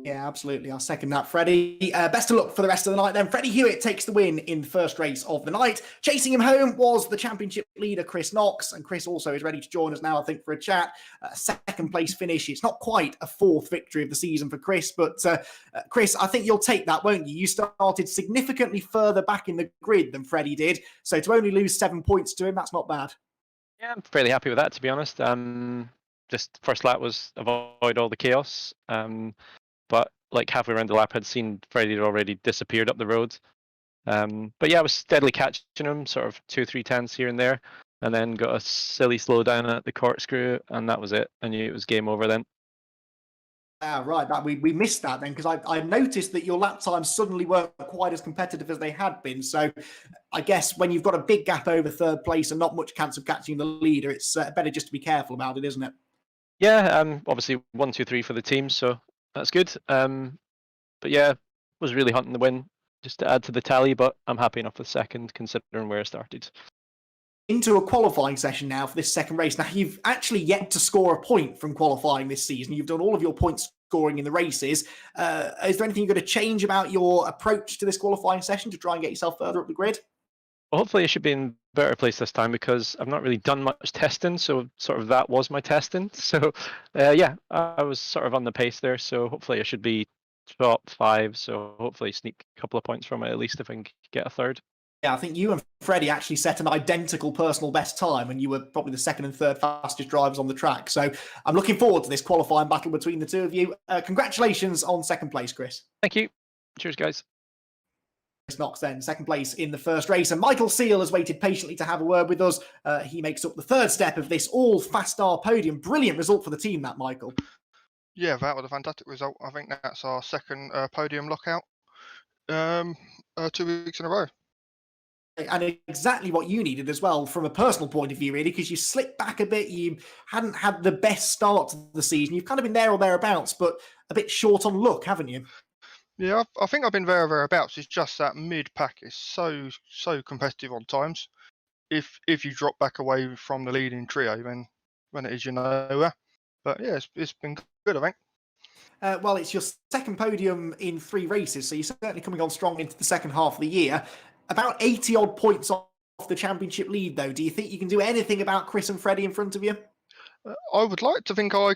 Yeah, absolutely. I'll second that, Freddie. Best of luck for the rest of the night then. Freddie Hewitt takes the win in the first race of the night. Chasing him home was the championship leader, Chris Knox, and Chris also is ready to join us now, I think, for a chat. Second place finish. It's not quite a 4th victory of the season for Chris, but Chris, I think you'll take that, won't you? You started significantly further back in the grid than Freddie did, so to only lose 7 points to him, that's not bad. Yeah, I'm fairly happy with that, to be honest. Just first lap was avoid all the chaos. But like halfway around the lap, I'd seen Freddie had already disappeared up the road. But yeah, I was steadily catching him, sort of 2-3 tenths here and there, and then got a silly slowdown at the corkscrew, and that was it. I knew it was game over then. Right. That we missed that then, because I noticed that your lap times suddenly weren't quite as competitive as they had been. So I guess when you've got a big gap over 3rd place and not much chance of catching the leader, it's better just to be careful about it, isn't it? Yeah, obviously 1, 2, 3 for the team, so that's good. But yeah, was really hunting the win just to add to the tally, but I'm happy enough with second considering where I started. Into a qualifying session now for this second race. Now, you've actually yet to score a point from qualifying this season. You've done all of your points scoring in the races. Is there anything you're going to change about your approach to this qualifying session to try and get yourself further up the grid? Well, hopefully I should be in a better place this time, because I've not really done much testing, so sort of that was my testing. So yeah, I was sort of on the pace there, so hopefully I should be top 5, so hopefully sneak a couple of points from it at least if I can get a 3rd. I think you and Freddie actually set an identical personal best time, and you were probably the second and third fastest drivers on the track. So I'm looking forward to this qualifying battle between the two of you. Congratulations on second place, Chris. Thank you. Cheers, guys. Chris Knox then second place in the first race, and Michael Seal has waited patiently to have a word with us. He makes up the third step of this all fast star podium. Brilliant result for the team, that, Michael. Yeah, that was a fantastic result. I think that's our second podium lockout 2 weeks in a row. And exactly what you needed as well from a personal point of view, really, because you slipped back a bit. You hadn't had the best start to the season. You've kind of been there or thereabouts, but a bit short on luck, haven't you? Yeah, I think I've been thereabouts. It's just that mid pack is so competitive on times. If you drop back away from the leading trio, then it is nowhere. But yeah, it's been good, I think. Well, it's your second podium in 3 races, so you're certainly coming on strong into the second half of the year. About 80 odd points off the championship lead, though. Do you think you can do anything about Chris and Freddie in front of you? I would like to think I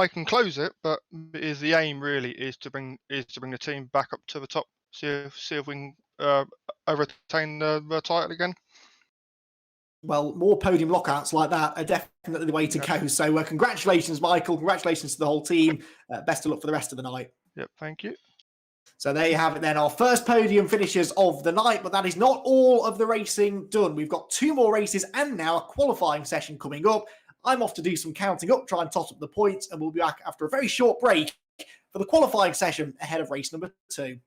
can close it, but the aim really is to bring the team back up to the top. See if we can retain the title again. Well, more podium lockouts like that are definitely the way to go. So congratulations, Michael. Congratulations to the whole team. Best of luck for the rest of the night. Yep, thank you. So there you have it then, our first podium finishers of the night, but that is not all of the racing done. We've got 2 more races and now a qualifying session coming up. I'm off to do some counting up, try and tot up the points, and we'll be back after a very short break for the qualifying session ahead of race number 2.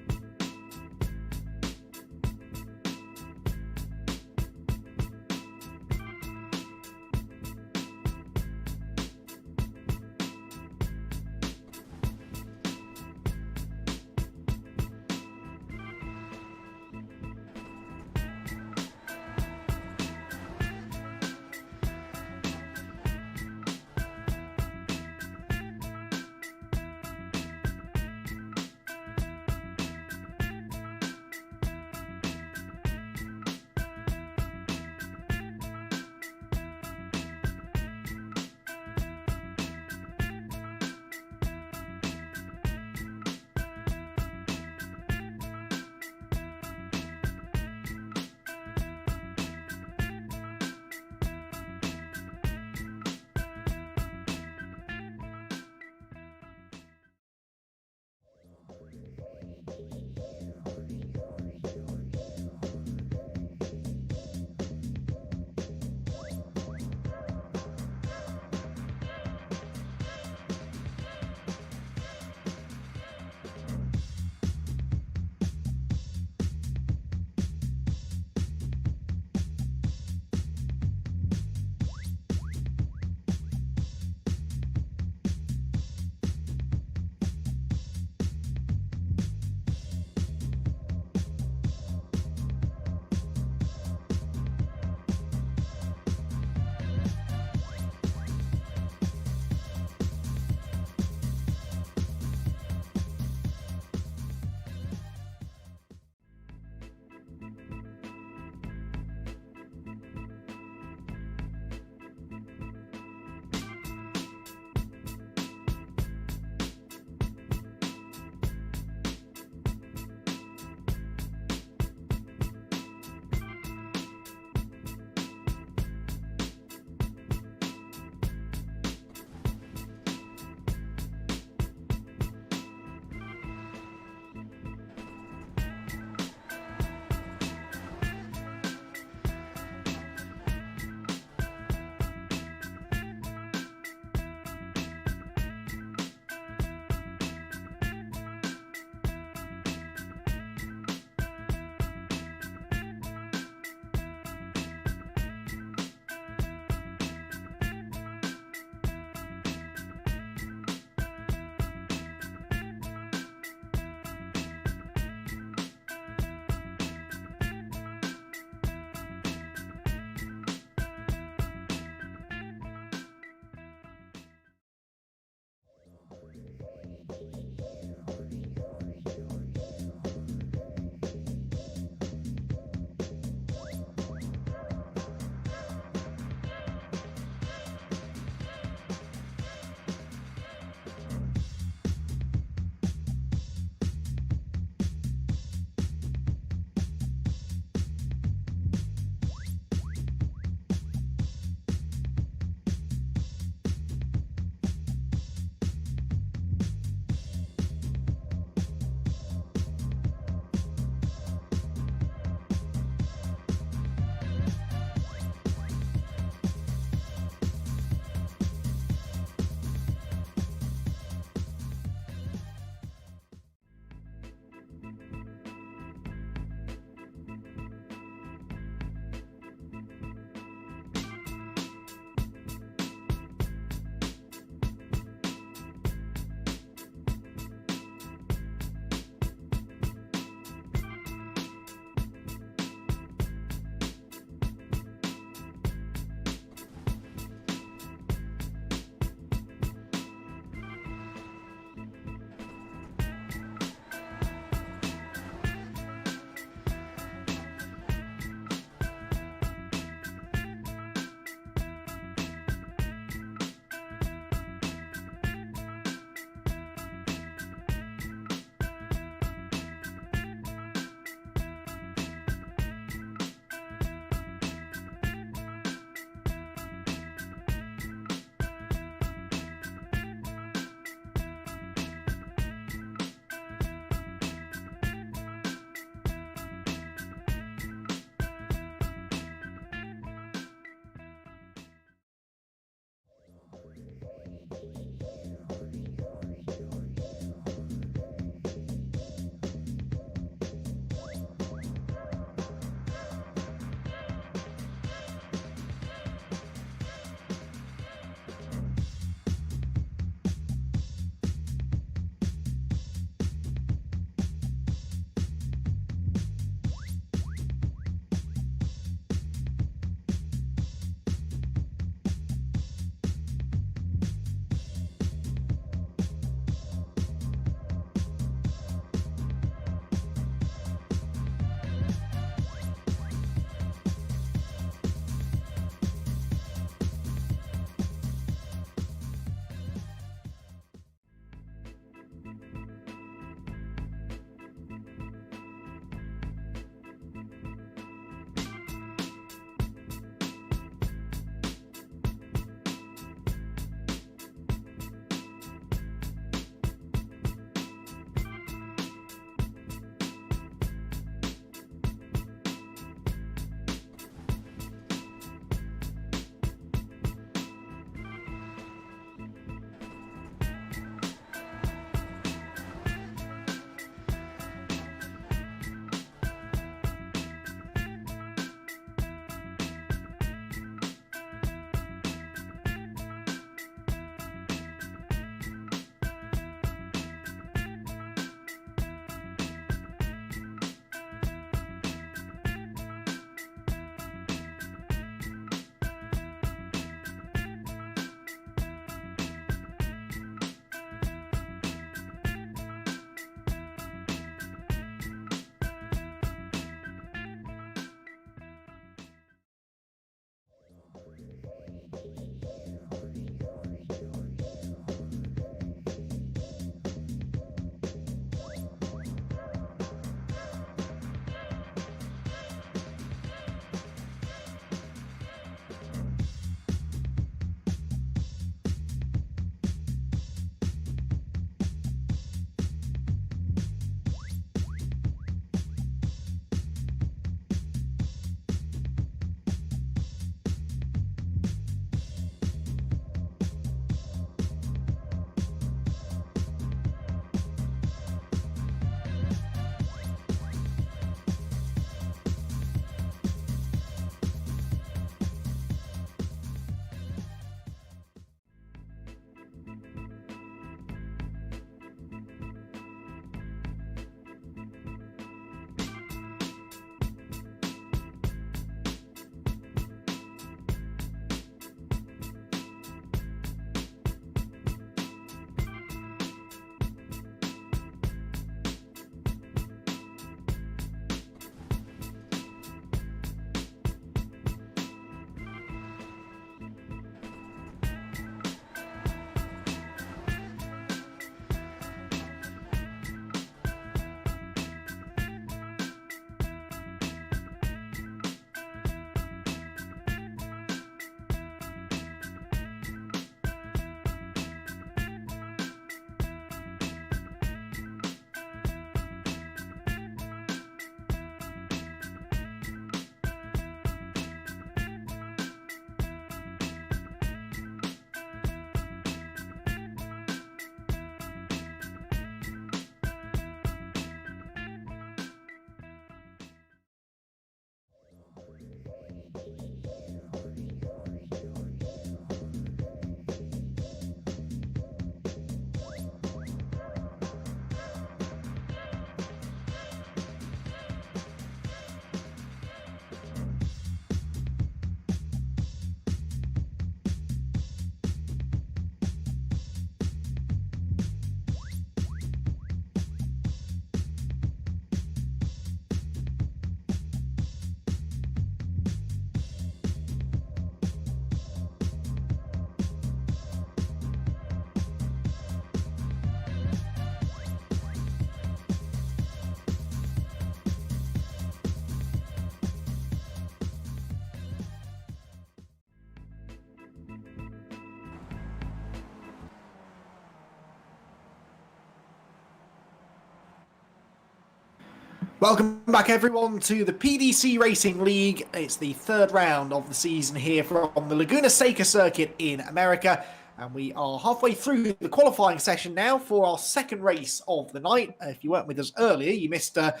Welcome back, everyone, to the PDC Racing League. It's the third round of the season here from the Laguna Seca circuit in America. And we are halfway through the qualifying session now for our second race of the night. If you weren't with us earlier, you missed a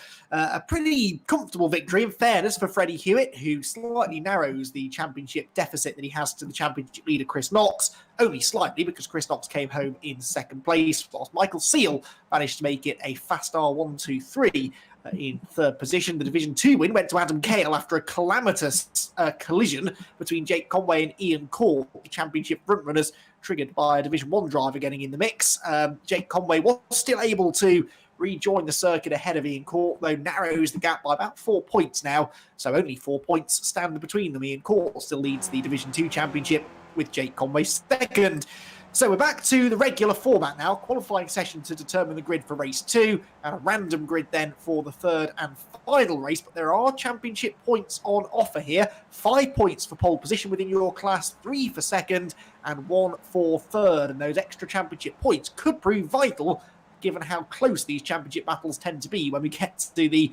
pretty comfortable victory, in fairness, for Freddie Hewitt, who slightly narrows the championship deficit that he has to the championship leader, Chris Knox. Only slightly, because Chris Knox came home in second place, whilst Michael Seal managed to make it a fast R123 in third position. The Division 2 win went to Adam Cale after a calamitous collision between Jake Conway and Ian Court, the championship frontrunners, triggered by a Division 1 driver getting in the mix. Jake Conway was still able to rejoin the circuit ahead of Ian Court, though narrows the gap by about 4 points now. So only 4 points stand between them. Ian Court still leads the Division 2 championship with Jake Conway second. So we're back to the regular format now, qualifying session to determine the grid for race 2, and a random grid then for the third and final race. But there are championship points on offer here. 5 points for pole position within your class, 3 for second, and 1 for third. And those extra championship points could prove vital, given how close these championship battles tend to be when we get to the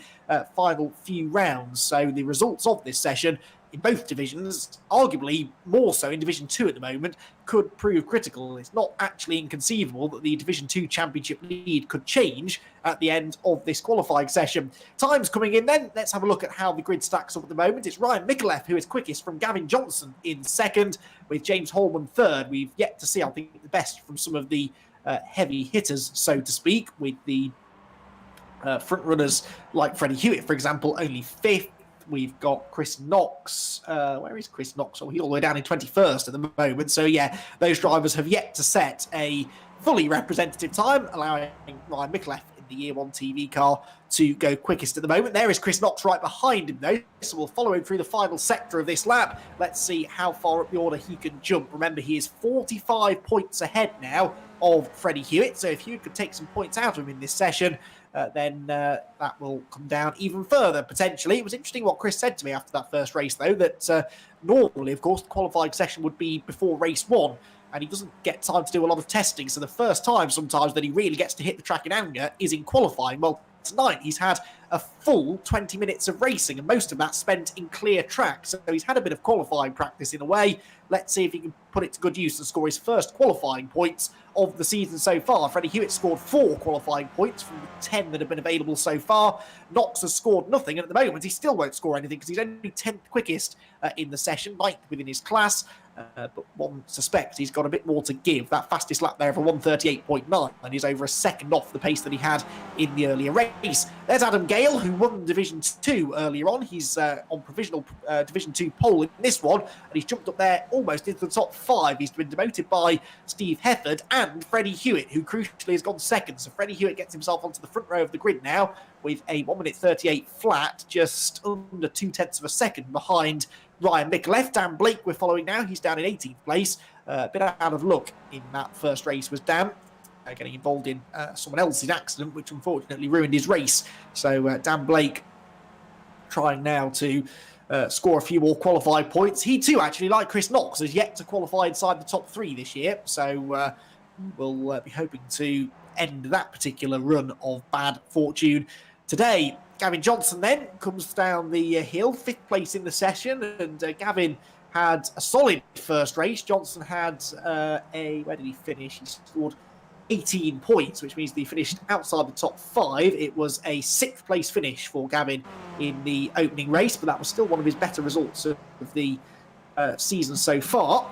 final few rounds. So the results of this session in both divisions, arguably more so in Division 2 at the moment, could prove critical. It's not actually inconceivable that the Division 2 championship lead could change at the end of this qualifying session. Time's coming in then. Let's have a look at how the grid stacks up at the moment. It's Ryan Micallef who is quickest from Gavin Johnson in second, with James Holman third. We've yet to see, I think, the best from some of the heavy hitters, so to speak, with the front runners like Freddie Hewitt, for example, only fifth. We've got Chris Knox. Where is Chris Knox? Oh, he's all the way down in 21st at the moment. So, yeah, those drivers have yet to set a fully representative time, allowing Ryan Micallef in the Year 1 TV car to go quickest at the moment. There is Chris Knox right behind him, though. So we'll follow him through the final sector of this lap. Let's see how far up the order he can jump. Remember, he is 45 points ahead now of Freddie Hewitt. So if Hewitt could take some points out of him in this session, then that will come down even further, potentially. It was interesting what Chris said to me after that first race, though, that normally, of course, the qualifying session would be before race 1, and he doesn't get time to do a lot of testing. So the first time sometimes that he really gets to hit the track in anger is in qualifying. Well, tonight he's had a full 20 minutes of racing, and most of that spent in clear track. So he's had a bit of qualifying practice in a way. Let's see if he can put it to good use and score his first qualifying points of the season so far. Freddie Hewitt scored 4 qualifying points from the 10 that have been available so far. Knox has scored nothing, and at the moment he still won't score anything because he's only 10th quickest in the session, 9th within his class. But one suspects he's got a bit more to give. That fastest lap there of a 1:38.9 and is over a second off the pace that he had in the earlier race. There's Adam Gale, who won Division 2 earlier on. He's on provisional Division 2 pole in this one, and he's jumped up there almost into the top 5. He's been demoted by Steve Hefford and Freddie Hewitt, who crucially has gone second. So Freddie Hewitt gets himself onto the front row of the grid now with a 1:38 flat, just under 0.2 of a second behind Ryan Micallef. Dan Blake we're following now. He's down in 18th place. A bit out of luck in that first race was Dan, getting involved in someone else's accident, which unfortunately ruined his race. So Dan Blake trying now to score a few more qualified points. He too, actually, like Chris Knox, has yet to qualify inside the top 3 this year. So we'll be hoping to end that particular run of bad fortune today. Gavin Johnson then comes down the hill, 5th place in the session, and Gavin had a solid first race. Johnson had where did he finish? He scored 18 points, which means that he finished outside the top 5. It was a 6th place finish for Gavin in the opening race, but that was still one of his better results of the season so far.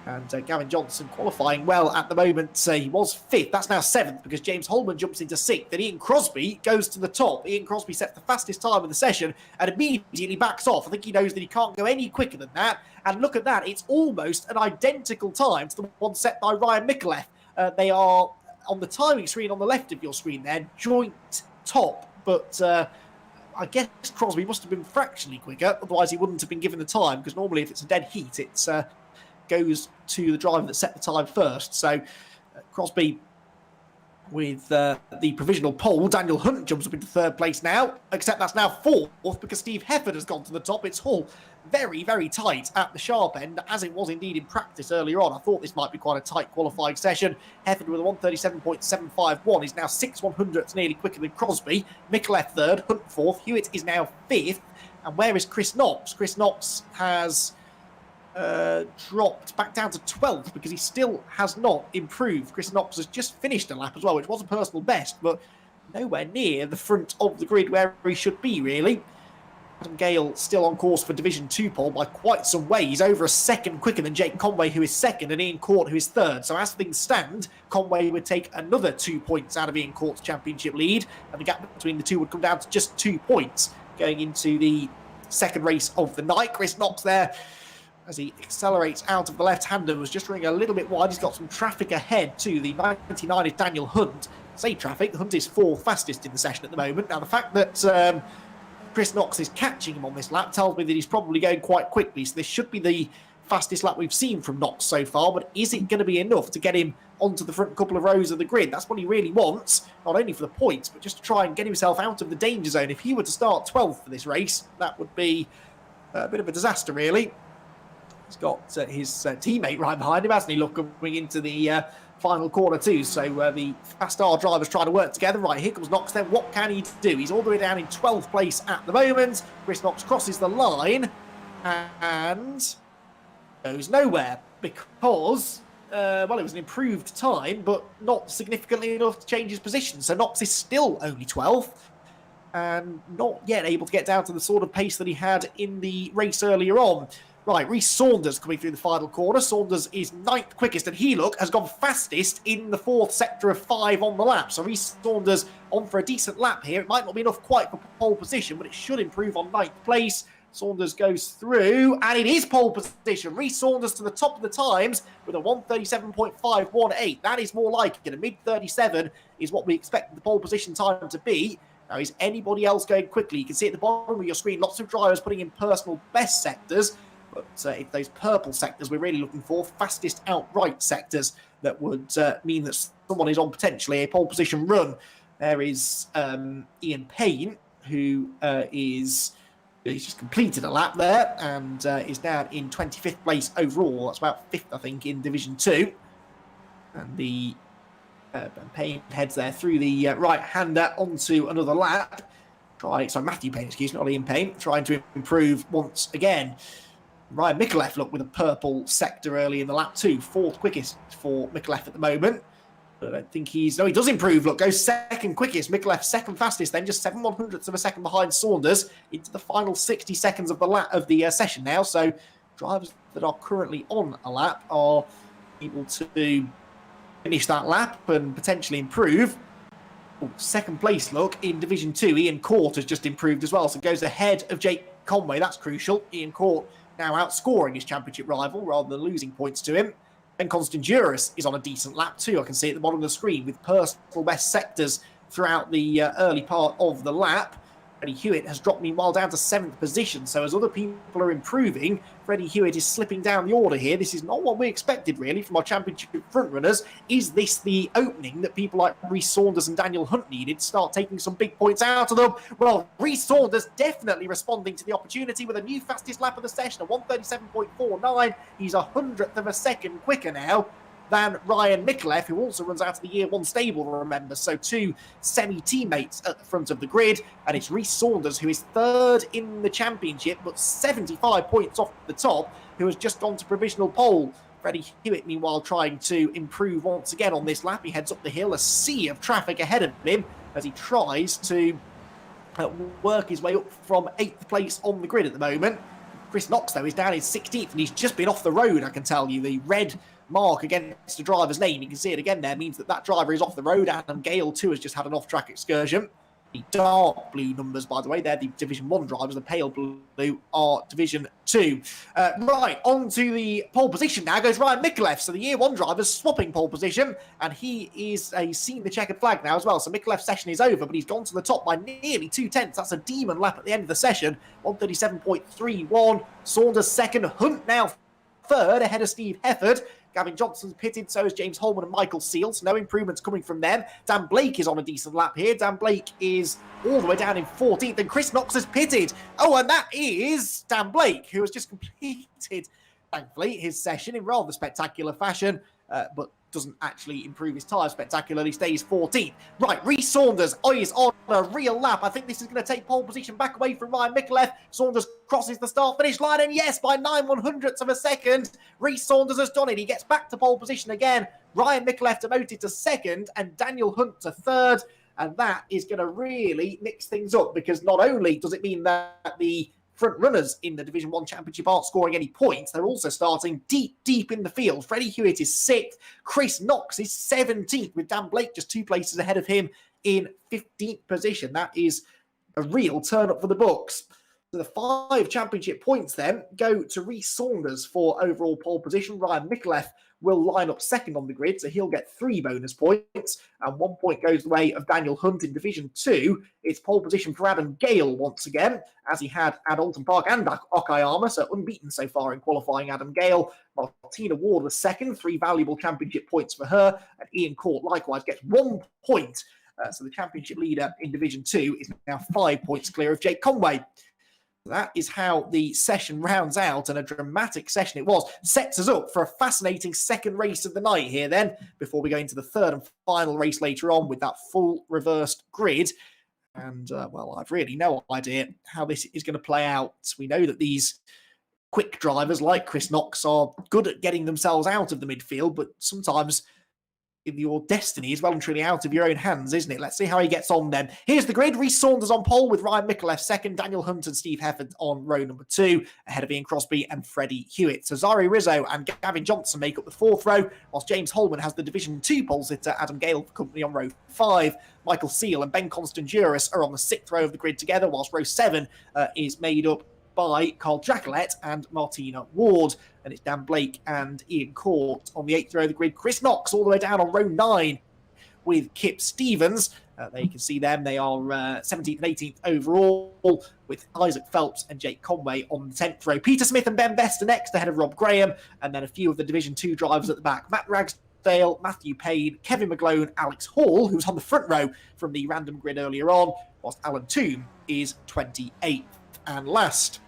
And Gavin Johnson qualifying well at the moment. He was 5th. That's now 7th because James Holman jumps into 6th. Then Ian Crosby goes to the top. Ian Crosby sets the fastest time of the session and immediately backs off. I think he knows that he can't go any quicker than that. And look at that. It's almost an identical time to the one set by Ryan Micallef. They are on the timing screen on the left of your screen there, joint top. But I guess Crosby must have been fractionally quicker. Otherwise, he wouldn't have been given the time because normally if it's a dead heat, it's goes to the driver that set the time first. So Crosby with the provisional pole. Daniel Hunt jumps up into third place now, except that's now fourth because Steve Hefford has gone to the top. It's all very, very tight at the sharp end, as it was indeed in practice earlier on. I thought this might be quite a tight qualifying session. Hefford with a 137.751 is now 6/100ths, nearly quicker than Crosby. Micallef third, Hunt fourth. Hewitt is now fifth. And where is Chris Knox? Chris Knox has dropped back down to 12th because he still has not improved. Chris Knox has just finished a lap as well, which was a personal best, but nowhere near the front of the grid where he should be, really. Adam Gale still on course for Division 2 pole by quite some way. He's over a second quicker than Jake Conway, who is second, and Ian Court, who is third. So as things stand, Conway would take another 2 points out of Ian Court's championship lead, and the gap between the two would come down to just 2 points going into the second race of the night. Chris Knox there, as he accelerates out of the left-hander, was just running a little bit wide. He's got some traffic ahead too. The 99 is Daniel Hunt. Say traffic, Hunt is fourth fastest in the session at the moment. Now, the fact that Chris Knox is catching him on this lap tells me that he's probably going quite quickly. So this should be the fastest lap we've seen from Knox so far, but is it going to be enough to get him onto the front couple of rows of the grid? That's what he really wants, not only for the points, but just to try and get himself out of the danger zone. If he were to start 12th for this race, that would be a bit of a disaster, really. He's got his teammate right behind him, hasn't he? Look, coming into the final corner too. So the Fast R drivers trying to work together. Right, here comes Knox then. What can he do? He's all the way down in 12th place at the moment. Chris Knox crosses the line and goes nowhere because, well, it was an improved time, but not significantly enough to change his position. So Knox is still only 12th and not yet able to get down to the sort of pace that he had in the race earlier on. Right, Rhys Saunders coming through the final corner. Saunders is 9th quickest, and he, look, has gone fastest in the 4th sector of 5 on the lap. So Rhys Saunders on for a decent lap here. It might not be enough quite for pole position, but it should improve on 9th place. Saunders goes through, and it is pole position. Rhys Saunders to the top of the times with a 137.518. That is more like it. A mid-37 is what we expect the pole position time to be. Now, is anybody else going quickly? You can see at the bottom of your screen, lots of drivers putting in personal best sectors. But it's those purple sectors we're really looking for, fastest outright sectors that would mean that someone is on potentially a pole position run. There is Ian Payne, who he's just completed a lap there and is now in 25th place overall. That's about 5th, I think, in Division 2. And the Payne heads there through the right-hander onto another lap. Matthew Payne, excuse me, not Ian Payne, trying to improve once again. Ryan Micallef, look, with a purple sector early in the lap too. 4th quickest for Micallef at the moment. But I don't think he's... No, he does improve. Look, goes 2nd quickest. Micallef 2nd fastest, then just 7/100ths of a second behind Saunders into the final 60 seconds of the session now. So drivers that are currently on a lap are able to finish that lap and potentially improve. Oh, 2nd place, look, in Division 2. Ian Court has just improved as well. So goes ahead of Jake Conway. That's crucial. Ian Court now outscoring his championship rival rather than losing points to him. And Constantiouris is on a decent lap too. I can see at the bottom of the screen with personal best sectors throughout the early part of the lap. Freddie Hewitt has dropped meanwhile down to 7th position. So as other people are improving, Freddie Hewitt is slipping down the order here. This is not what we expected really from our championship frontrunners. Is this the opening that people like Rhys Saunders and Daniel Hunt needed to start taking some big points out of them? Well, Rhys Saunders definitely responding to the opportunity with a new fastest lap of the session, a 137.49. He's 100th of a second quicker now than Ryan Micallef, who also runs out of the Year 1 stable, remember. So 2 semi-teammates at the front of the grid. And it's Rhys Saunders, who is 3rd in the championship, but 75 points off the top, who has just gone to provisional pole. Freddie Hewitt, meanwhile, trying to improve once again on this lap. He heads up the hill, a sea of traffic ahead of him as he tries to work his way up from 8th place on the grid at the moment. Chris Knox, though, is down in 16th, and he's just been off the road, I can tell you. The red mark against the driver's name, you can see it again there, means that that driver is off the road. Adam Gale too has just had an off-track excursion. The dark blue numbers, by the way, they're the Division 1 drivers. The pale blue are Division 2. Right, on to the pole position now goes Ryan Micallef. So the Year 1 driver's swapping pole position, and he is seen the checkered flag now as well. So Micallef's session is over, but he's gone to the top by nearly 2/10. That's a demon lap at the end of the session. 137.31. Saunders 2nd. Hunt now 3rd ahead of Steve Hefford. Gavin Johnson's pitted, so is James Holman and Michael Seal, so no improvements coming from them. Dan Blake is on a decent lap here. Dan Blake is all the way down in 14th, and Chris Knox has pitted. Oh, and that is Dan Blake, who has just completed, thankfully, his session in rather spectacular fashion, but doesn't actually improve his tyre spectacularly, stays 14th. Right, Rhys Saunders is on a real lap. I think this is going to take pole position back away from Ryan Micallef. Saunders crosses the start-finish line, and yes, by 9/100ths of a second, Rhys Saunders has done it. He gets back to pole position again. Ryan Micallef demoted to second, and Daniel Hunt to third. And that is going to really mix things up, because not only does it mean that the front runners in the Division 1 Championship aren't scoring any points, they're also starting deep in the field. Freddie Hewitt is 6th. Chris Knox is 17th, with Dan Blake just 2 places ahead of him in 15th position. That is a real turn up for the books. So the 5 championship points then go to Rhys Saunders for overall pole position. Ryan Micallef will line up second on the grid, so he'll get 3 bonus points, and 1 point goes the way of Daniel Hunt in Division 2. It's pole position for Adam Gale once again, as he had at Alton Park and Okayama, so unbeaten so far in qualifying. Adam Gale. Martina Ward was second, 3 valuable championship points for her, and Ian Court likewise gets 1 point. So the championship leader in Division 2 is now 5 points clear of Jake Conway. That is how the session rounds out, and a dramatic session it was. Sets us up for a fascinating second race of the night here then, before we go into the third and final race later on with that full reversed grid. And, well, I've really no idea how this is going to play out. We know that these quick drivers like Chris Knox are good at getting themselves out of the midfield, but sometimes your destiny is well and truly out of your own hands, isn't it? Let's see how he gets on then. Here's the grid. Rhys Saunders on pole with Ryan Micallef second, Daniel Hunt and Steve Hefford on row number 2, ahead of Ian Crosby and Freddie Hewitt. So Zari Rizzo and Gavin Johnson make up the 4th row, whilst James Holman has the Division 2 pole sitter Adam Gale for company on row 5. Michael Seal and Ben Constanduris are on the 6th row of the grid together, whilst row 7 is made up by Carl Jacquelet and Martina Ward. And it's Dan Blake and Ian Court on the 8th row of the grid. Chris Knox all the way down on row 9 with Kip Stevens. There you can see them. They are 17th and 18th overall, with Isaac Phelps and Jake Conway on the 10th row. Peter Smith and Ben Best are next, ahead of Rob Graham, and then a few of the Division 2 drivers at the back. Matt Ragsdale, Matthew Payne, Kevin McGlone, Alex Hall, who's on the front row from the random grid earlier on, whilst Alan Toome is 28th and last.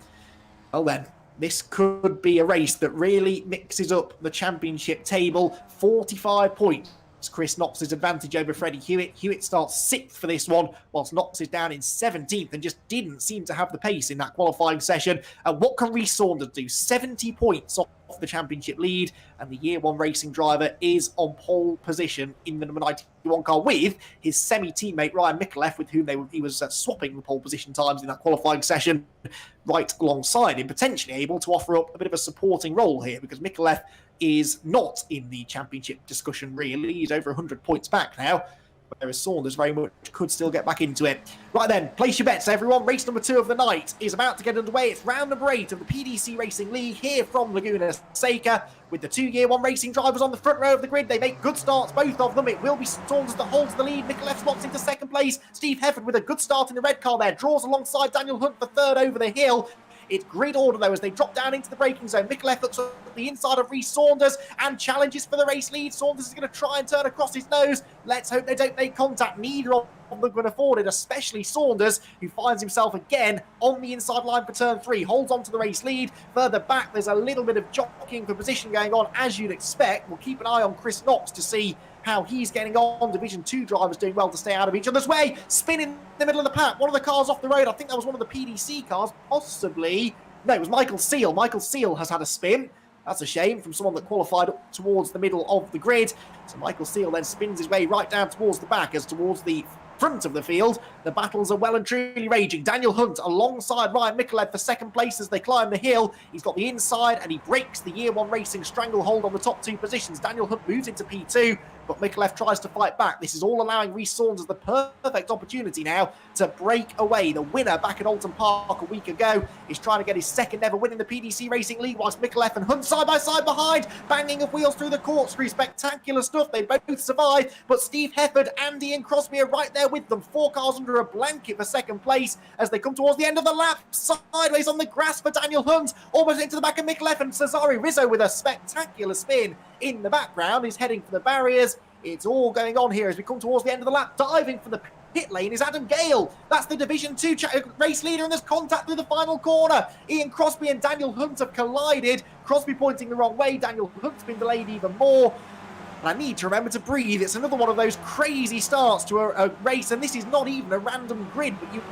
Well then, this could be a race that really mixes up the championship table. 45 points. Chris Knox's advantage over Freddie Hewitt. Hewitt starts 6th for this one, whilst Knox is down in 17th and just didn't seem to have the pace in that qualifying session. And what can Rhys Saunders do? 70 points off the championship lead, and the Year 1 racing driver is on pole position in the number 91 car with his semi-teammate Ryan Micallef, with whom he was swapping the pole position times in that qualifying session, right alongside him, potentially able to offer up a bit of a supporting role here, because Micallef is not in the championship discussion really. He's over 100 points back now, whereas Saunders very much could still get back into it. Right then, place your bets everyone. Race number 2 of the night is about to get underway. It's round number 8 of the PDC Racing League here from Laguna Seca, with the 2 Year 1 racing drivers on the front row of the grid. They make good starts, both of them. It will be Saunders that holds the lead. Micallef slots into second place. Steve Hefford with a good start in the red car there, draws alongside Daniel Hunt for 3rd over the hill. It's grid order, though, as they drop down into the braking zone. Micallef looks at the inside of Rhys Saunders and challenges for the race lead. Saunders is going to try and turn across his nose. Let's hope they don't make contact. Neither of them can afford it, especially Saunders, who finds himself again on the inside line for turn 3. Holds on to the race lead. Further back, there's a little bit of jockeying for position going on, as you'd expect. We'll keep an eye on Chris Knox to see how he's getting on. Division 2 drivers doing well to stay out of each other's way. Spin in the middle of the pack. One of the cars off the road. I think that was one of the PDC cars, possibly. No, it was Michael Seal. Michael Seal has had a spin. That's a shame, from someone that qualified up towards the middle of the grid. So Michael Seal then spins his way right down towards the back, as towards the front of the field, the battles are well and truly raging. Daniel Hunt alongside Ryan Micallef for second place as they climb the hill. He's got the inside and he breaks the Year 1 racing stranglehold on the top 2 positions. Daniel Hunt moves into P2, but Micallef tries to fight back. This is all allowing Rhys Saunders the perfect opportunity now to break away. The winner back at Alton Park a week ago is trying to get his second ever win in the PDC Racing League, whilst Micallef and Hunt side by side behind, banging of wheels through the corkscrew. Spectacular stuff. They both survive, but Steve Hefford and Ian Crosby are right there there with them. 4 cars under a blanket for second place as they come towards the end of the lap. Sideways on the grass for Daniel Hunt, almost into the back of Mikolev, and Cesare Rizzo with a spectacular spin in the background is heading for the barriers. It's all going on here as we come towards the end of the lap. Diving for the pit lane is Adam Gale. That's the Division 2 race leader, and there's contact through the final corner. Ian Crosby and Daniel Hunt have collided. Crosby pointing the wrong way. Daniel Hunt's been delayed even more. And I need to remember to breathe. It's another one of those crazy starts to a race, and this is not even a random grid, but you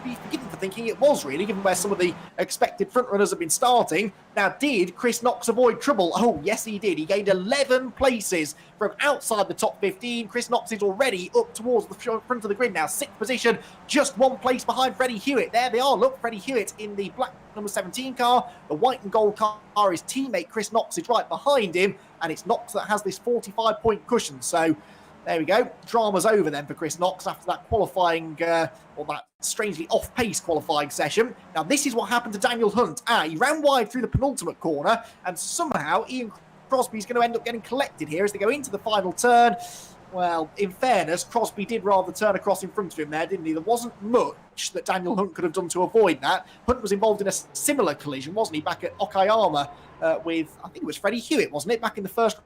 be forgiven for thinking it was, really, given where some of the expected frontrunners have been starting. Now, did Chris Knox avoid trouble? Oh, yes, he did. He gained 11 places from outside the top 15. Chris Knox is already up towards the front of the grid now, 6th position, just 1 place behind Freddie Hewitt. There they are. Look, Freddie Hewitt in the black number 17 car. The white and gold car, his teammate Chris Knox is right behind him, and it's Knox that has this 45-point cushion. So there we go. Drama's over then for Chris Knox after that qualifying, or that strangely off-pace qualifying session. Now, this is what happened to Daniel Hunt. He ran wide through the penultimate corner, and somehow Ian Crosby's going to end up getting collected here as they go into the final turn. Well, in fairness, Crosby did rather turn across in front of him there, didn't he? There wasn't much that Daniel Hunt could have done to avoid that. Hunt was involved in a similar collision, wasn't he, back at Okayama with, I think it was Freddie Hewitt, wasn't it, back in the first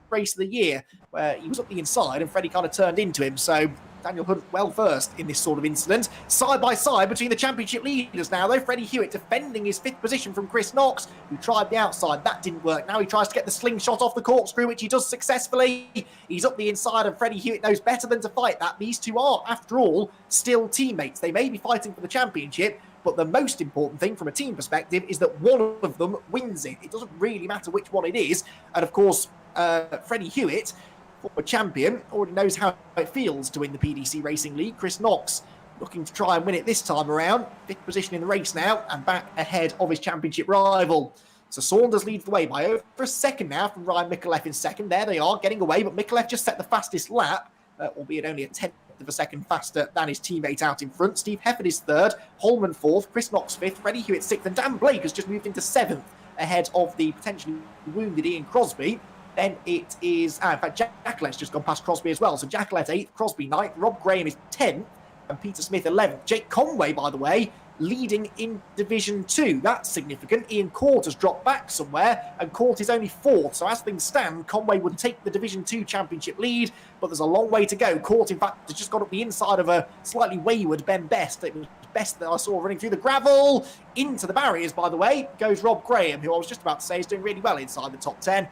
race of the year, where he was up the inside and Freddie kind of turned into him. So Daniel Hunt well versed in this sort of incident. Side by side between the championship leaders now, though. Freddie Hewitt defending his 5th position from Chris Knox, who tried the outside. That didn't work. Now he tries to get the slingshot off the corkscrew, which he does successfully. He's up the inside, and Freddie Hewitt knows better than to fight that. These two are, after all, still teammates. They may be fighting for the championship, but the most important thing from a team perspective is that one of them wins it. It doesn't really matter which one it is. And of course, Freddie Hewitt, former champion, already knows how it feels to win the PDC Racing League. Chris Knox looking to try and win it this time around. 5th position in the race now, and back ahead of his championship rival. So Saunders leads the way by over a second now from Ryan Mikolev in second. There they are, getting away, but Mikolev just set the fastest lap, albeit only a 10th of a second faster than his teammate out in front. Steve Hefford is 3rd, Holman 4th, Chris Knox 5th, Freddie Hewitt 6th, and Dan Blake has just moved into 7th, ahead of the potentially wounded Ian Crosby. Then it is, in fact, Jack Let's just gone past Crosby as well. So Jack Lett 8th, Crosby 9th, Rob Graham is 10th, and Peter Smith 11th. Jake Conway, by the way, leading in Division 2. That's significant. Ian Court has dropped back somewhere, and Court is only 4th. So as things stand, Conway would take the Division 2 championship lead, but there's a long way to go. Court, in fact, has just got up the inside of a slightly wayward Ben Best. It was Best that I saw running through the gravel. Into the barriers, by the way, goes Rob Graham, who I was just about to say is doing really well inside the top 10.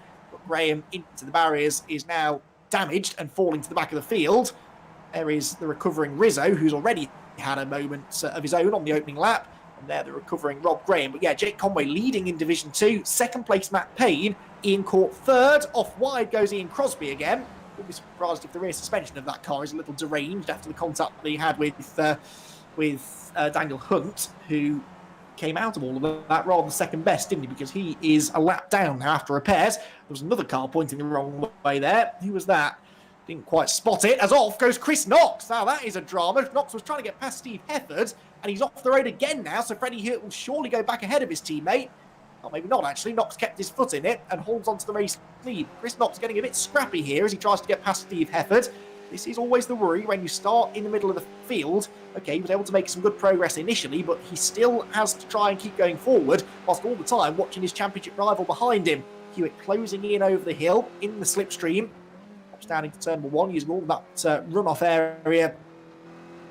Graham into the barriers is now damaged and falling to the back of the field. There is the recovering Rizzo, who's already had a moment of his own on the opening lap. And there the recovering Rob Graham. But yeah, Jake Conway leading in Division 2. 2nd place, Matt Payne. Ian Court 3rd. Off wide goes Ian Crosby again. Wouldn't be surprised if the rear suspension of that car is a little deranged after the contact that he had with Daniel Hunt, who came out of all of that rather than second best, didn't he? Because he is a lap down now after repairs. There was another car pointing the wrong way there. Who was that? Didn't quite spot it. As off goes Chris Knox. Now that is a drama. Knox was trying to get past Steve Hefford, and he's off the road again now, so Freddie Hewitt will surely go back ahead of his teammate. Or maybe not, actually. Knox kept his foot in it and holds on to the race lead. Chris Knox getting a bit scrappy here as he tries to get past Steve Hefford. This is always the worry when you start in the middle of the field. Okay, he was able to make some good progress initially, but he still has to try and keep going forward, whilst all the time watching his championship rival behind him. Hewitt closing in over the hill in the slipstream. Drops down into turn number 1, using all that runoff area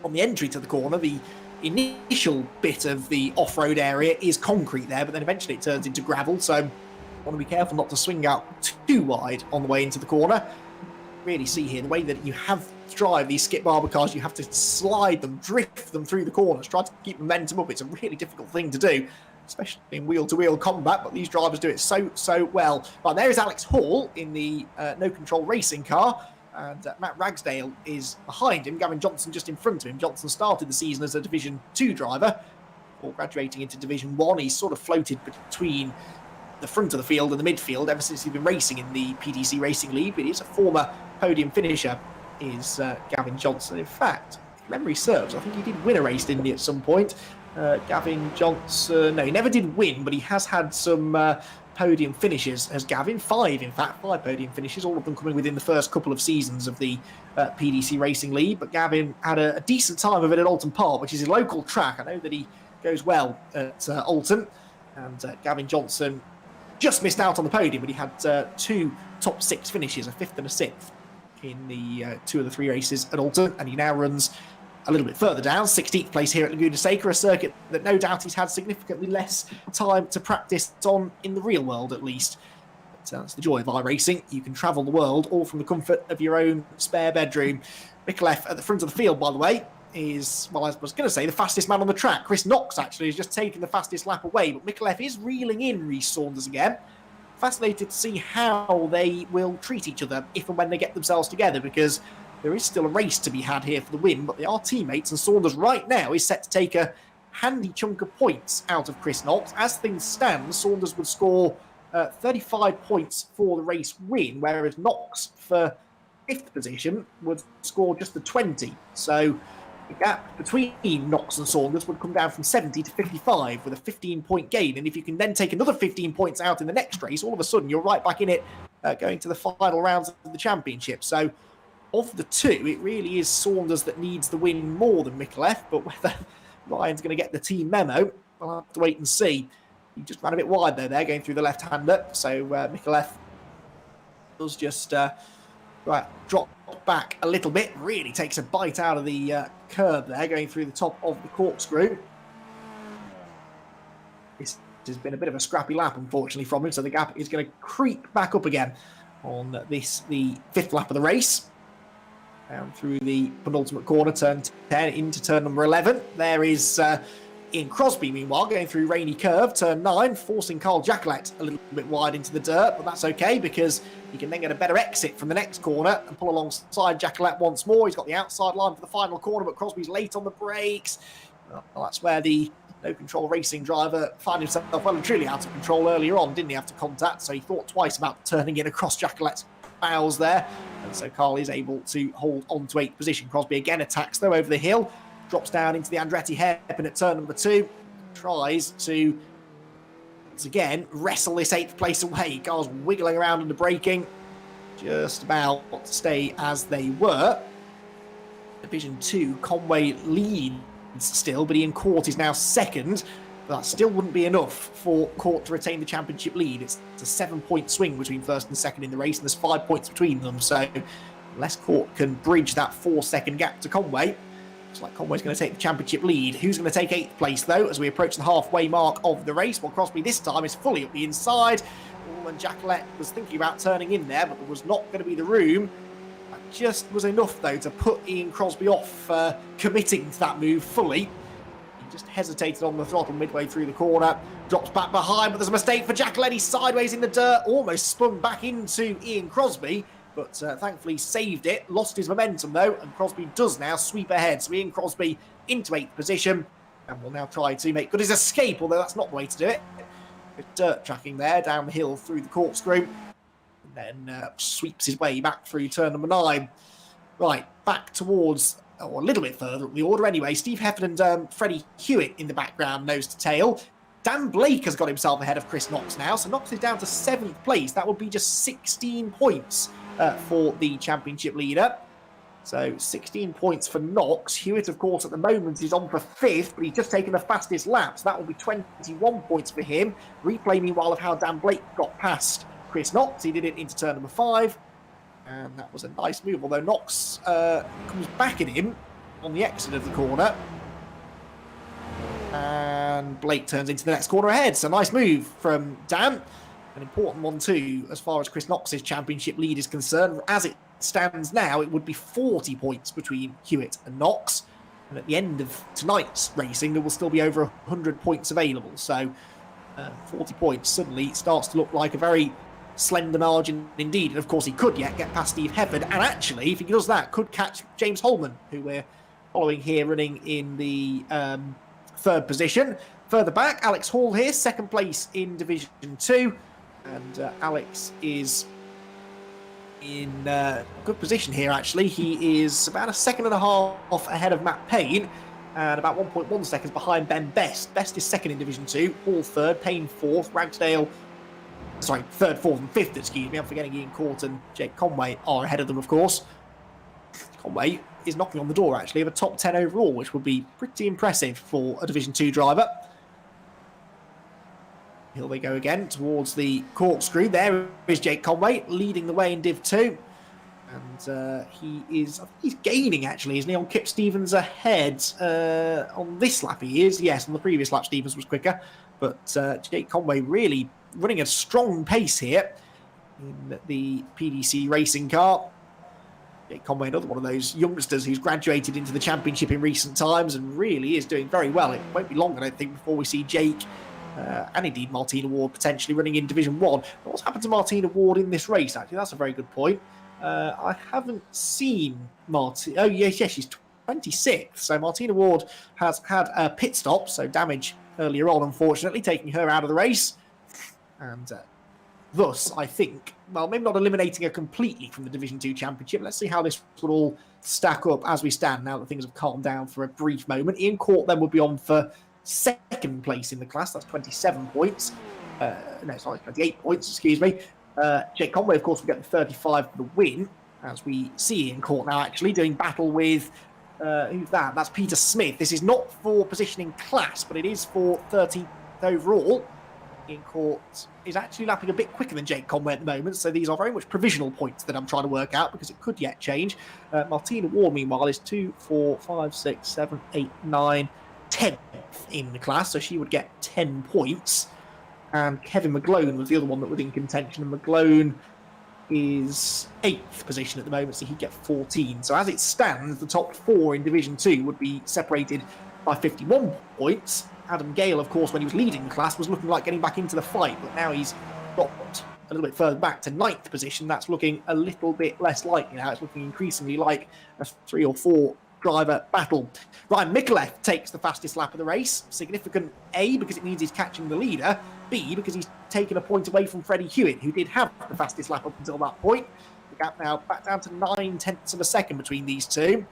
on the entry to the corner. The initial bit of the off-road area is concrete there, but then eventually it turns into gravel, so want to be careful not to swing out too wide on the way into the corner. Really see here the way that you have to drive these Skip Barber cars, you have to slide them, drift them through the corners, try to keep momentum up. It's a really difficult thing to do, especially in wheel-to-wheel combat, but these drivers do it so well. Right, there is Alex Hall in the no control racing car, and Matt Ragsdale is behind him. Gavin Johnson just in front of him. Johnson started the season as a Division 2 driver, before graduating into Division 1. He's sort of floated between the front of the field and the midfield ever since he's been racing in the PDC Racing League, but he's a former podium finisher, is Gavin Johnson. In fact, if memory serves, I think he did win a race, didn't he, at some point? Gavin Johnson, no, he never did win, but he has had some podium finishes has Gavin. 5, in fact, 5 podium finishes, all of them coming within the first couple of seasons of the PDC Racing League. But Gavin had a decent time of it at Alton Park, which is a local track. I know that he goes well at Alton. And Gavin Johnson just missed out on the podium, but he had 2 top 6 finishes, a 5th and a 6th in the 2 of the 3 races at Alton. And he now runs a little bit further down, 16th place here at Laguna Seca, a circuit that no doubt he's had significantly less time to practice on in the real world, at least. But that's the joy of iRacing. You can travel the world all from the comfort of your own spare bedroom. Micallef at the front of the field, by the way, is, well, I was going to say the fastest man on the track. Chris Knox actually has just taken the fastest lap away, but Micallef is reeling in Rhys Saunders again. Fascinated to see how they will treat each other if and when they get themselves together, because there is still a race to be had here for the win, but they are teammates, and Saunders right now is set to take a handy chunk of points out of Chris Knox. As things stand, Saunders would score 35 points for the race win, whereas Knox, for 5th position, would score just the 20. So the gap between Knox and Saunders would come down from 70 to 55 with a 15-point gain. And if you can then take another 15 points out in the next race, all of a sudden you're right back in it, going to the final rounds of the championship. So of the 2, it really is Saunders that needs the win more than Micallef, but whether Ryan's going to get the team memo, we'll have to wait and see. He just ran a bit wide though there, going through the left-hander, so Micallef does just drop back a little bit, really takes a bite out of the curb there, going through the top of the corkscrew. This has been a bit of a scrappy lap, unfortunately, from him, so the gap is going to creep back up again on this, the 5th lap of the race. Down through the penultimate corner, turn 10 into turn number 11. There is Ian Crosby, meanwhile, going through Rainy Curve, turn 9, forcing Carl Jacquelet a little bit wide into the dirt, but that's okay because he can then get a better exit from the next corner and pull alongside Jacquelet once more. He's got the outside line for the final corner, but Crosby's late on the brakes. Well, that's where the no-control racing driver found himself well and truly out of control earlier on, didn't he, after contact? So he thought twice about turning in across Jacquelet's bows there. And so Carl is able to hold on to 8th position. Crosby again attacks, though, over the hill. Drops down into the Andretti hairpin at turn number 2. Tries to, once again, wrestle this 8th place away. Cars wiggling around under braking. Just about to stay as they were. Division 2, Conway leads still, but Ian Court is now 2nd. But that still wouldn't be enough for Court to retain the championship lead. It's a 7-point swing between 1st and 2nd in the race, and there's 5 points between them. So unless Court can bridge that 4-second gap to Conway, looks like Conway's going to take the championship lead. Who's going to take 8th place, though, as we approach the halfway mark of the race? Well, Crosby this time is fully up the inside. And Jacquelet was thinking about turning in there, but there was not going to be the room. That just was enough, though, to put Ian Crosby off committing to that move fully. He just hesitated on the throttle midway through the corner, drops back behind, but there's a mistake for Jacquelet. He's sideways in the dirt, almost spun back into Ian Crosby, but thankfully saved it. Lost his momentum, though, and Crosby does now sweep ahead. So Ian Crosby into 8th position, and will now try to make good his escape, although that's not the way to do it. With dirt tracking there, down the hill through the corkscrew, and then sweeps his way back through turn number 9. Right, back towards, or a little bit further up the order anyway. Steve Hefford and Freddie Hewitt in the background, nose to tail. Dan Blake has got himself ahead of Chris Knox now, so Knox is down to 7th place. That would be just 16 points for the championship leader. So 16 points for Knox. Hewitt, of course, at the moment is on for 5th, but he's just taken the fastest lap, so that will be 21 points for him. Replay, meanwhile, of how Dan Blake got past Chris Knox. He did it into turn number 5, and that was a nice move, although Knox comes back at him on the exit of the corner. And Blake turns into the next corner ahead, so nice move from Dan. An important one, too, as far as Chris Knox's championship lead is concerned. As it stands now, it would be 40 points between Hewitt and Knox. And at the end of tonight's racing, there will still be over 100 points available. So 40 points suddenly starts to look like a very slender margin indeed. And of course, he could yet get past Steve Hefford. And actually, if he does that, could catch James Holman, who we're following here, running in the 3rd position. Further back, Alex Hall here, 2nd place in Division 2. And Alex is in good position here, actually. He is about a second and a half ahead of Matt Payne and about 1.1 seconds behind Ben Best. Best is 2nd in Division 2, Hall 3rd, Payne 4th, Ragsdale sorry, third, fourth, and fifth, excuse me. I'm forgetting Ian Court and Jake Conway are ahead of them, of course. Conway is knocking on the door, actually, of a top 10 overall, which would be pretty impressive for a Division 2 driver. Here they go again towards the corkscrew. There is Jake Conway leading the way in Div 2. And he's gaining, actually, isn't he, on Kip Stevens ahead on this lap. He is, yes, on the previous lap Stevens was quicker. But Jake Conway really running a strong pace here in the PDC racing car. Jake Conway, another one of those youngsters who's graduated into the championship in recent times and really is doing very well. It won't be long, I don't think, before we see Jake and indeed Martina Ward potentially running in Division 1. But what's happened to Martina Ward in this race, actually? That's a very good point. I haven't seen Martina. Oh, yes, she's 26th. So Martina Ward has had a pit stop, so damage earlier on, unfortunately, taking her out of the race. And thus, I think, well, maybe not eliminating her completely from the Division 2 Championship. Let's see how this will all stack up as we stand now that things have calmed down for a brief moment. Ian Court then will be on for second place in the class. That's 27 points. No, sorry, 28 points, excuse me. Jake Conway, of course, will get the 35 for the win, as we see Ian Court now actually doing battle with, who's that? That's Peter Smith. This is not for position in class, but it is for 13th overall. Ian Court is actually lapping a bit quicker than Jake Conway at the moment, so these are very much provisional points that I'm trying to work out because it could yet change. Martina Ward, meanwhile, is 2, 4, 5, 6, 7, 8, 9, 10th in the class, so she would get 10 points. And Kevin McGlone was the other one that was in contention, and McGlone is 8th position at the moment, so he'd get 14. So as it stands, the top 4 in Division 2 would be separated by 51 points. Adam Gale, of course, when he was leading the class, was looking like getting back into the fight, but now he's dropped a little bit further back to 9th position. That's looking a little bit less likely now. It's looking increasingly like a 3 or 4 driver battle. Ryan Mikulev takes the fastest lap of the race. Significant, A, because it means he's catching the leader, B, because he's taken a point away from Freddie Hewitt, who did have the fastest lap up until that point. The gap now back down to 9/10 of a second between these two.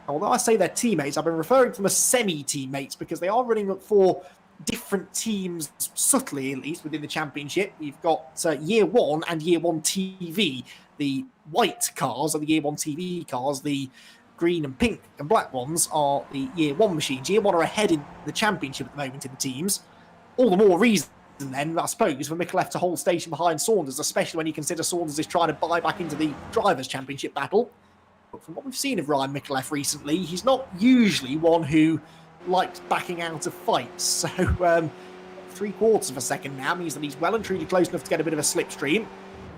Although I say they're teammates, I've been referring to them as semi-teammates because they are running for different teams, subtly at least, within the championship. You've got Year 1 and Year 1 TV. The white cars are the Year 1 TV cars. The green and pink and black ones are the Year 1 machines. Year 1 are ahead in the championship at the moment in the teams. All the more reason then, I suppose, for Mikulev to hold station behind Saunders, especially when you consider Saunders is trying to buy back into the Drivers' Championship battle. But from what we've seen of Ryan Mikulev recently, he's not usually one who likes backing out of fights. So 3/4 of a second now means that he's well and truly close enough to get a bit of a slipstream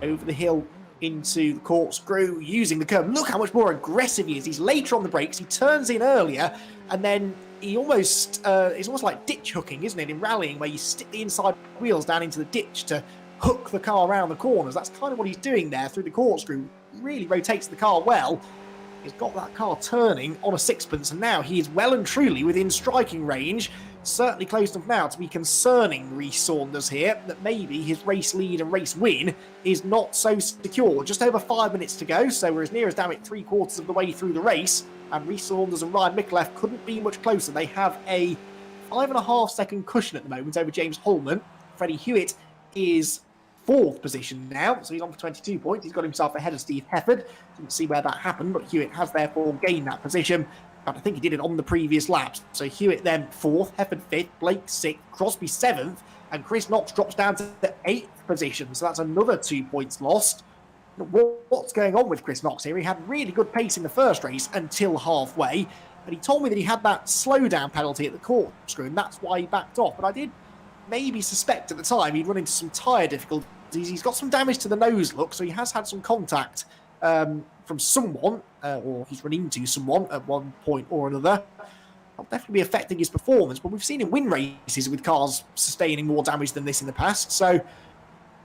over the hill into the corkscrew, using the curb. Look how much more aggressive he is. He's later on the brakes. He turns in earlier, and then he almost, it's almost like ditch hooking, isn't it, in rallying, where you stick the inside wheels down into the ditch to hook the car around the corners. That's kind of what he's doing there through the corkscrew. Really rotates the car well. He's got that car turning on a sixpence, and now he is well and truly within striking range. Certainly close enough now to be concerning Rhys Saunders here, that maybe his race lead and race win is not so secure. Just over 5 minutes to go, so we're as near as damn it 3/4 of the way through the race, and Rhys Saunders and Ryan Mikulev couldn't be much closer. They have a 5.5 second cushion at the moment over James Holman. Freddie Hewitt is 4th position now, so he's on for 22 points. He's got himself ahead of Steve Hefford. Didn't see where that happened, but Hewitt has therefore gained that position. I think he did it on the previous laps. So Hewitt then 4th, Hefford 5th, Blake 6th, Crosby 7th, and Chris Knox drops down to the 8th position. So that's another 2 points lost. What's going on with Chris Knox here? He had really good pace in the first race until halfway, and he told me that he had that slowdown penalty at the corkscrew, and that's why he backed off. But I did maybe suspect at the time he'd run into some tyre difficulties. He's got some damage to the nose, look, so he has had some contact from someone, or he's run into someone at one point or another. That'll definitely be affecting his performance, but we've seen him win races with cars sustaining more damage than this in the past, so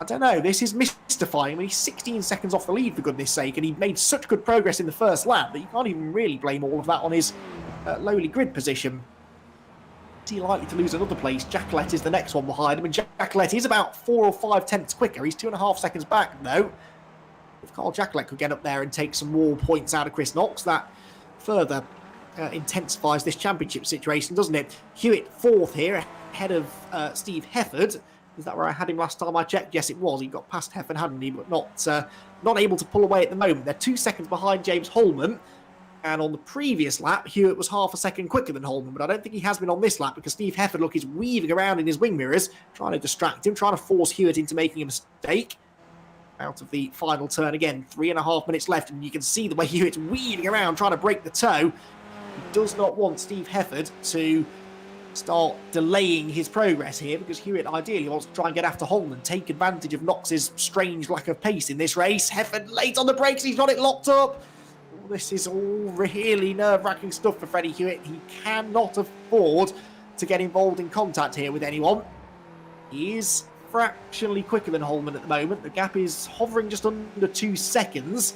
I don't know, this is mystifying. I mean, he's 16 seconds off the lead, for goodness sake, and he made such good progress in the first lap that you can't even really blame all of that on his lowly grid position. Is he likely to lose another place? Jacquelet is the next one behind him, and Jacquelet is about 4 or 5 tenths quicker. He's 2.5 seconds back, though. If Carl Jacquelet could get up there and take some more points out of Chris Knox, that further intensifies this championship situation, doesn't it? Hewitt 4th here, ahead of Steve Hefford. Is that where I had him last time I checked? Yes, it was. He got past Heffen, hadn't he? But not able to pull away at the moment. They're 2 seconds behind James Holman. And on the previous lap, Hewitt was half a second quicker than Holman. But I don't think he has been on this lap because Steve Hefford, look, is weaving around in his wing mirrors, trying to distract him, trying to force Hewitt into making a mistake. Out of the final turn again, 3.5 minutes left. And you can see the way Hewitt's weaving around, trying to break the toe. He does not want Steve Hefford to start delaying his progress here because Hewitt ideally wants to try and get after Holman and take advantage of Knox's strange lack of pace in this race. Hefford late on the brakes, he's got it locked up. This is all really nerve-wracking stuff for Freddie Hewitt. He cannot afford to get involved in contact here with anyone. He is fractionally quicker than Holman at the moment. The gap is hovering just under 2 seconds.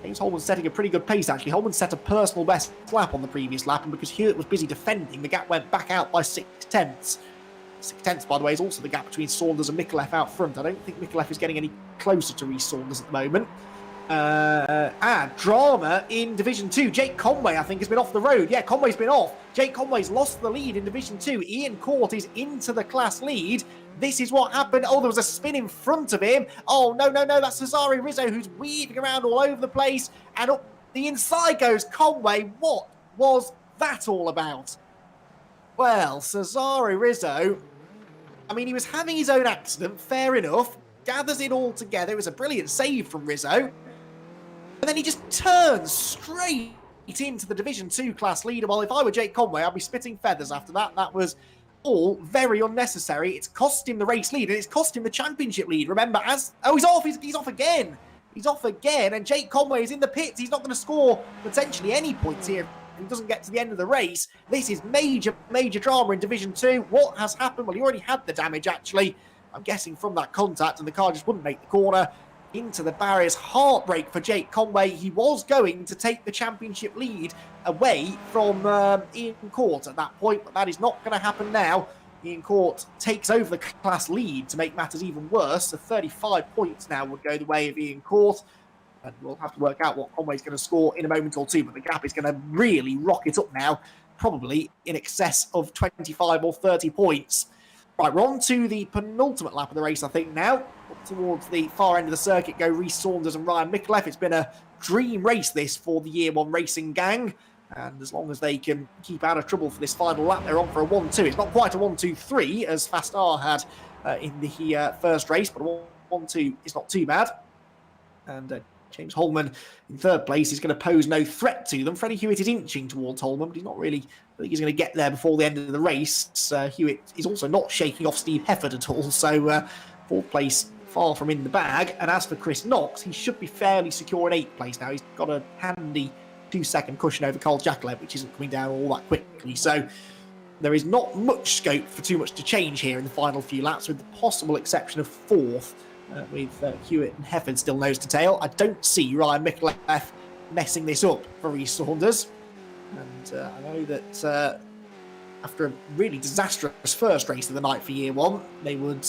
James Holman's setting a pretty good pace, actually. Holman set a personal best lap on the previous lap, and because Hewitt was busy defending, the gap went back out by 6 tenths. 6 tenths, by the way, is also the gap between Saunders and Mikulev out front. I don't think Mikulev is getting any closer to Rhys Saunders at the moment. Drama in Division 2. Jake Conway, I think, has been off the road. Yeah, Conway's been off. Jake Conway's lost the lead in Division 2. Ian Court is into the class lead. This is what happened. Oh, there was a spin in front of him. Oh, no, that's Cesare Rizzo who's weaving around all over the place. And up the inside goes Conway. What was that all about? Well, Cesare Rizzo, I mean, he was having his own accident, fair enough. Gathers it all together. It was a brilliant save from Rizzo. And then he just turns straight into the Division 2 class leader. Well, if I were Jake Conway, I'd be spitting feathers after that. That was all very unnecessary. It's cost him the race lead, and it's cost him the championship lead. Remember, he's off. He's off again. He's off again, and Jake Conway is in the pits. He's not going to score potentially any points here if he doesn't get to the end of the race. This is major drama in Division 2. What has happened? Well, he already had the damage, actually. I'm guessing from that contact, and the car just wouldn't make the corner. Into the barriers. Heartbreak for Jake Conway. He was going to take the championship lead away from Ian Court at that point, but that is not going to happen now. Ian Court takes over the class lead to make matters even worse. So 35 points now would go the way of Ian Court. And we'll have to work out what Conway's going to score in a moment or two, but the gap is going to really rocket up now, probably in excess of 25 or 30 points. Right, we're on to the penultimate lap of the race, I think, now. Up towards the far end of the circuit go Rhys Saunders and Ryan Mikulev. It's been a dream race, this, for the Year 1 Racing gang. And as long as they can keep out of trouble for this final lap, they're on for a 1-2. It's not quite a 1-2-3, as Fast R had in the first race, but a 1-2 is not too bad. And James Holman in third place is going to pose no threat to them. Freddie Hewitt is inching towards Holman, but he's not really... I think he's going to get there before the end of the race. Hewitt is also not shaking off Steve Hefford at all, so fourth place far from in the bag. And as for Chris Knox, he should be fairly secure in 8th place now. He's got a handy 2-second cushion over Carl Jackaleb, which isn't coming down all that quickly. So there is not much scope for too much to change here in the final few laps, with the possible exception of 4th, with Hewitt and Hefford still nose to tail. I don't see Ryan Mikulev messing this up for Rhys Saunders. And I know that after a really disastrous first race of the night for Year 1, they would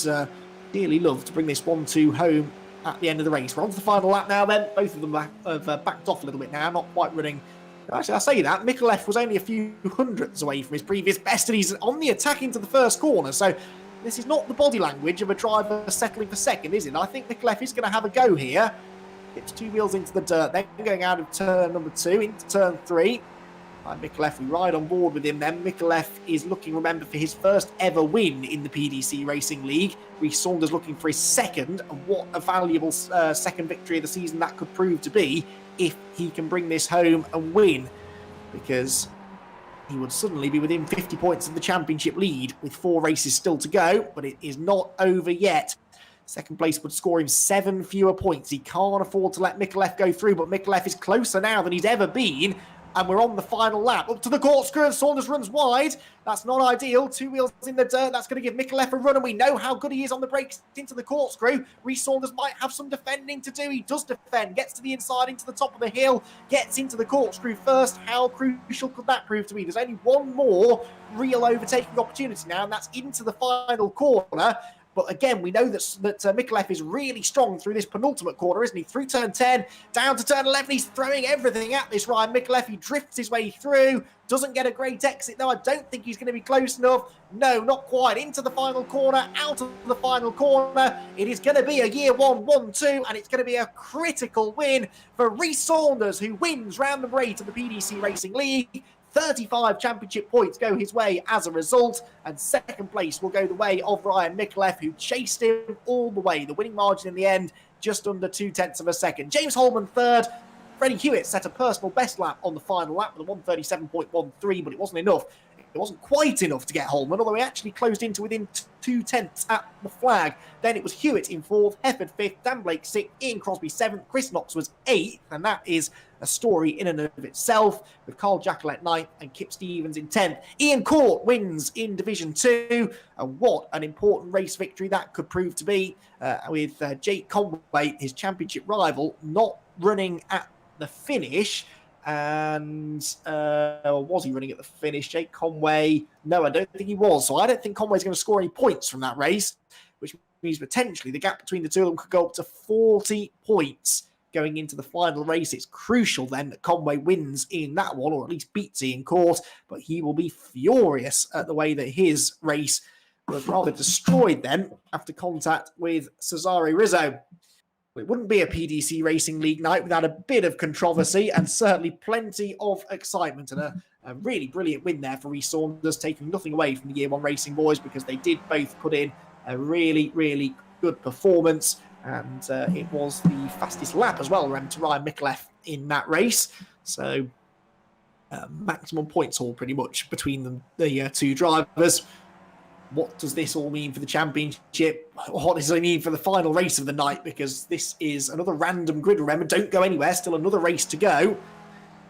dearly love to bring this 1-2 home at the end of the race. We're on to the final lap now then. Both of them have backed off a little bit now, not quite running. Actually, I say that. Mikulev was only a few hundredths away from his previous best, and he's on the attack into the first corner. So this is not the body language of a driver settling for second, is it? I think Mikulev is going to have a go here. Gets 2 wheels into the dirt, then going out of turn number 2 into turn 3. Mikulev, we ride on board with him then. Mikulev is looking, remember, for his first ever win in the PDC Racing League. Rhys Saunders looking for his second, and what a valuable second victory of the season that could prove to be if he can bring this home and win, because he would suddenly be within 50 points of the championship lead with 4 races still to go, but it is not over yet. Second place would score him 7 fewer points. He can't afford to let Mikulev go through, but Mikulev is closer now than he's ever been. And we're on the final lap. Up to the corkscrew, and Saunders runs wide. That's not ideal. 2 wheels in the dirt. That's going to give Mikulev a run, and we know how good he is on the brakes into the corkscrew. Rhys Saunders might have some defending to do. He does defend. Gets to the inside, into the top of the hill. Gets into the corkscrew first. How crucial could that prove to be? There's only one more real overtaking opportunity now, and that's into the final corner. But again, we know that Mikulev is really strong through this penultimate corner, isn't he? Through turn 10, down to turn 11. He's throwing everything at this Ryan Mikulev. He drifts his way through. Doesn't get a great exit, though. I don't think he's going to be close enough. No, not quite. Into the final corner, out of the final corner. It is going to be a year 1-1-2, and it's going to be a critical win for Rhys Saunders, who wins random rate of the PDC Racing League. 35 championship points go his way as a result, and second place will go the way of Ryan Mikulev, who chased him all the way. The winning margin in the end, just under 0.2 of a second. James Holman third. Freddie Hewitt set a personal best lap on the final lap with a 1:37.13, but it wasn't enough. It wasn't quite enough to get Holman, although he actually closed into within 0.2 at the flag. Then it was Hewitt in fourth, Hefford fifth, Dan Blake sixth, Ian Crosby seventh, Chris Knox was eighth, and that is a story in and of itself, with Carl Jackalette ninth and Kip Stevens in 10th. Ian Court wins in Division 2, and what an important race victory that could prove to be, with Jake Conway, his championship rival, not running at the finish. And was he running at the finish? Jake Conway? No, I don't think he was. So I don't think Conway's going to score any points from that race, which means potentially the gap between the two of them could go up to 40 points going into the final race. It's crucial then that Conway wins in that one, or at least beats Ian Court, but he will be furious at the way that his race was rather destroyed then after contact with Cesare Rizzo. It wouldn't be a PDC Racing League night without a bit of controversy and certainly plenty of excitement, and a really brilliant win there for Rhys Saunders, taking nothing away from the Year 1 Racing boys, because they did both put in a really, really good performance, and it was the fastest lap as well, to Ryan Mikulev in that race. So maximum points haul pretty much between the two drivers. What does this all mean for the championship? What does it mean for the final race of the night? Because this is another random grid. Remember, don't go anywhere. Still another race to go.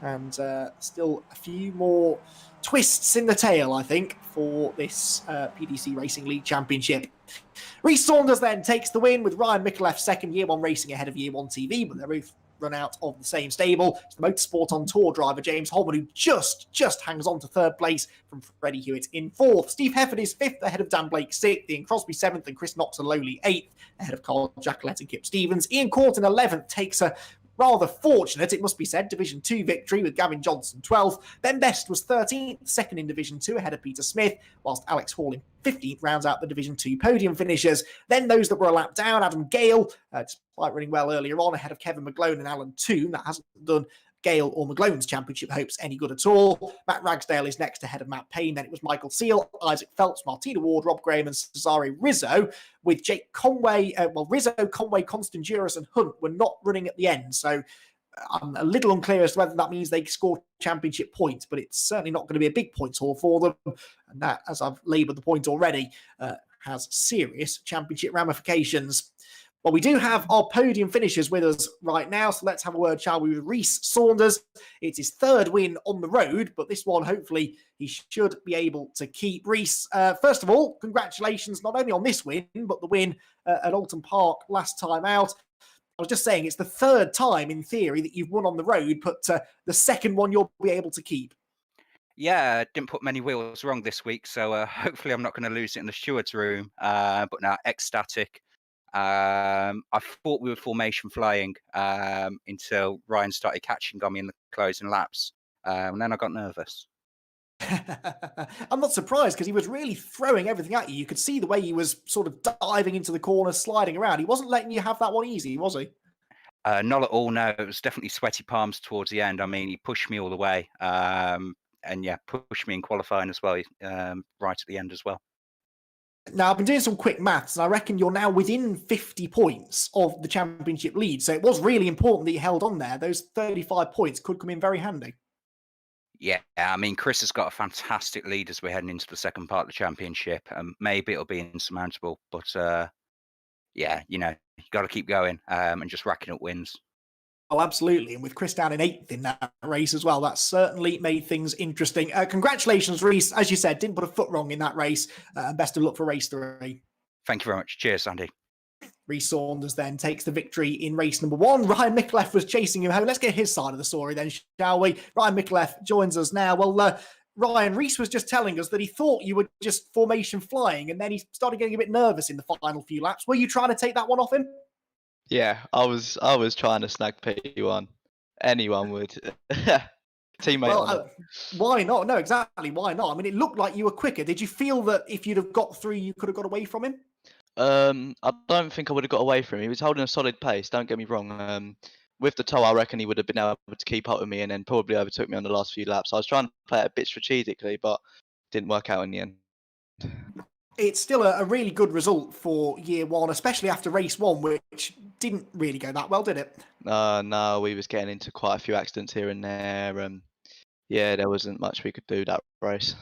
And still a few more twists in the tail, I think, for this PDC Racing League Championship. Rhys Saunders then takes the win with Ryan Mikulev second, Year 1 Racing ahead of Year 1 TV, but they're both run out of the same stable. It's the Motorsport on Tour driver James Holman, who just hangs on to third place from Freddie Hewitt in fourth. Steve Hefford is fifth ahead of Dan Blake sixth, Ian Crosby seventh, and Chris Knox a lowly eighth ahead of Carl Jackalette and Kip Stevens. Ian Court in 11th takes a rather fortunate, it must be said, Division 2 victory with Gavin Johnson 12th. Ben Best was 13th, second in Division 2 ahead of Peter Smith, whilst Alex Hall in 15th rounds out the Division 2 podium finishers. Then those that were a lap down, Adam Gale, despite running well earlier on, ahead of Kevin McGlone and Alan Toon. That hasn't done Gale or McGlone's championship hopes any good at all. Matt Ragsdale is next ahead of Matt Payne. Then it was Michael Seal, Isaac Phelps, Martina Ward, Rob Graham and Cesare Rizzo, with Jake Conway, Rizzo, Conway, Constanduros and Hunt were not running at the end. So I'm a little unclear as to whether that means they score championship points, but it's certainly not going to be a big points haul for them. And that, as I've laboured the point already, has serious championship ramifications. Well, we do have our podium finishers with us right now, so let's have a word, shall we, with Rhys Saunders. It's his third win on the road, but this one, hopefully, he should be able to keep. Rhys, first of all, congratulations not only on this win, but the win at Alton Park last time out. I was just saying, it's the third time, in theory, that you've won on the road, but the second one you'll be able to keep. Yeah, didn't put many wheels wrong this week, so hopefully I'm not going to lose it in the steward's room. But now, ecstatic. I thought we were formation flying until Ryan started catching on me in the closing laps, and then I got nervous. I'm not surprised, because he was really throwing everything at you. You could see the way he was sort of diving into the corner, sliding around. He wasn't letting you have that one easy, was he? Not at all, no. It was definitely sweaty palms towards the end. I mean, he pushed me all the way, and yeah, pushed me in qualifying as well, right at the end as well. Now, I've been doing some quick maths, and I reckon you're now within 50 points of the championship lead. So it was really important that you held on there. Those 35 points could come in very handy. Yeah, I mean, Chris has got a fantastic lead as we're heading into the second part of the championship. Maybe it'll be insurmountable, but yeah, you got to keep going and just racking up wins. Oh, absolutely. And with Chris down in 8th in that race as well, that certainly made things interesting. Congratulations, Rhys. As you said, didn't put a foot wrong in that race. And best of luck for race 3. Thank you very much. Cheers, Andy. Rhys Saunders then takes the victory in race number 1. Ryan Mikulev was chasing him home. Let's get his side of the story then, shall we? Ryan Mikulev joins us now. Well, Ryan, Reese was just telling us that he thought you were just formation flying, and then he started getting a bit nervous in the final few laps. Were you trying to take that one off him? Yeah, I was trying to snag P1. Anyone would. Teammate Well, on it. why not? No, exactly. Why not? I mean, it looked like you were quicker. Did you feel that if you'd have got through, you could have got away from him? I don't think I would have got away from him. He was holding a solid pace. Don't get me wrong. With the tow, I reckon he would have been able to keep up with me, and then probably overtook me on the last few laps. I was trying to play it a bit strategically, but didn't work out in the end. It's still a really good result for year one, especially after race one, which didn't really go that well, did it? No, we was getting into quite a few accidents here and there. Yeah, there wasn't much we could do that race.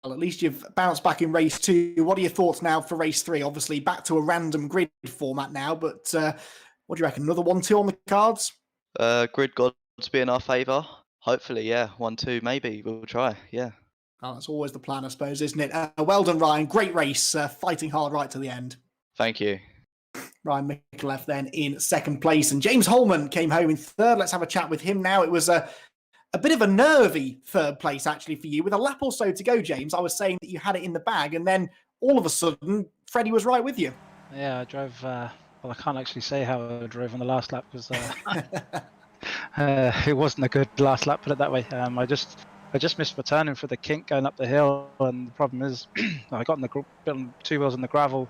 Well, at least you've bounced back in race two. What are your thoughts now for race three? Obviously, back to a random grid format now, but what do you reckon? Another 1-2 on the cards? Grid gods be in our favour. Hopefully, yeah. 1-2, maybe. We'll try, yeah. Oh, that's always the plan, I suppose, isn't it? Well done, Ryan. Great race, fighting hard right to the end. Thank you. Ryan Micallef then in second place, and James Holman came home in third. Let's have a chat with him now. It was a bit of a nervy third place, actually, for you. With a lap or so to go, James, I was saying that you had it in the bag, and then all of a sudden, Freddie was right with you. Yeah, I drove. Well, I can't actually say how I drove on the last lap because it wasn't a good last lap, put it that way. I just missed my turning for the kink going up the hill, and the problem is I got on two wheels on the gravel,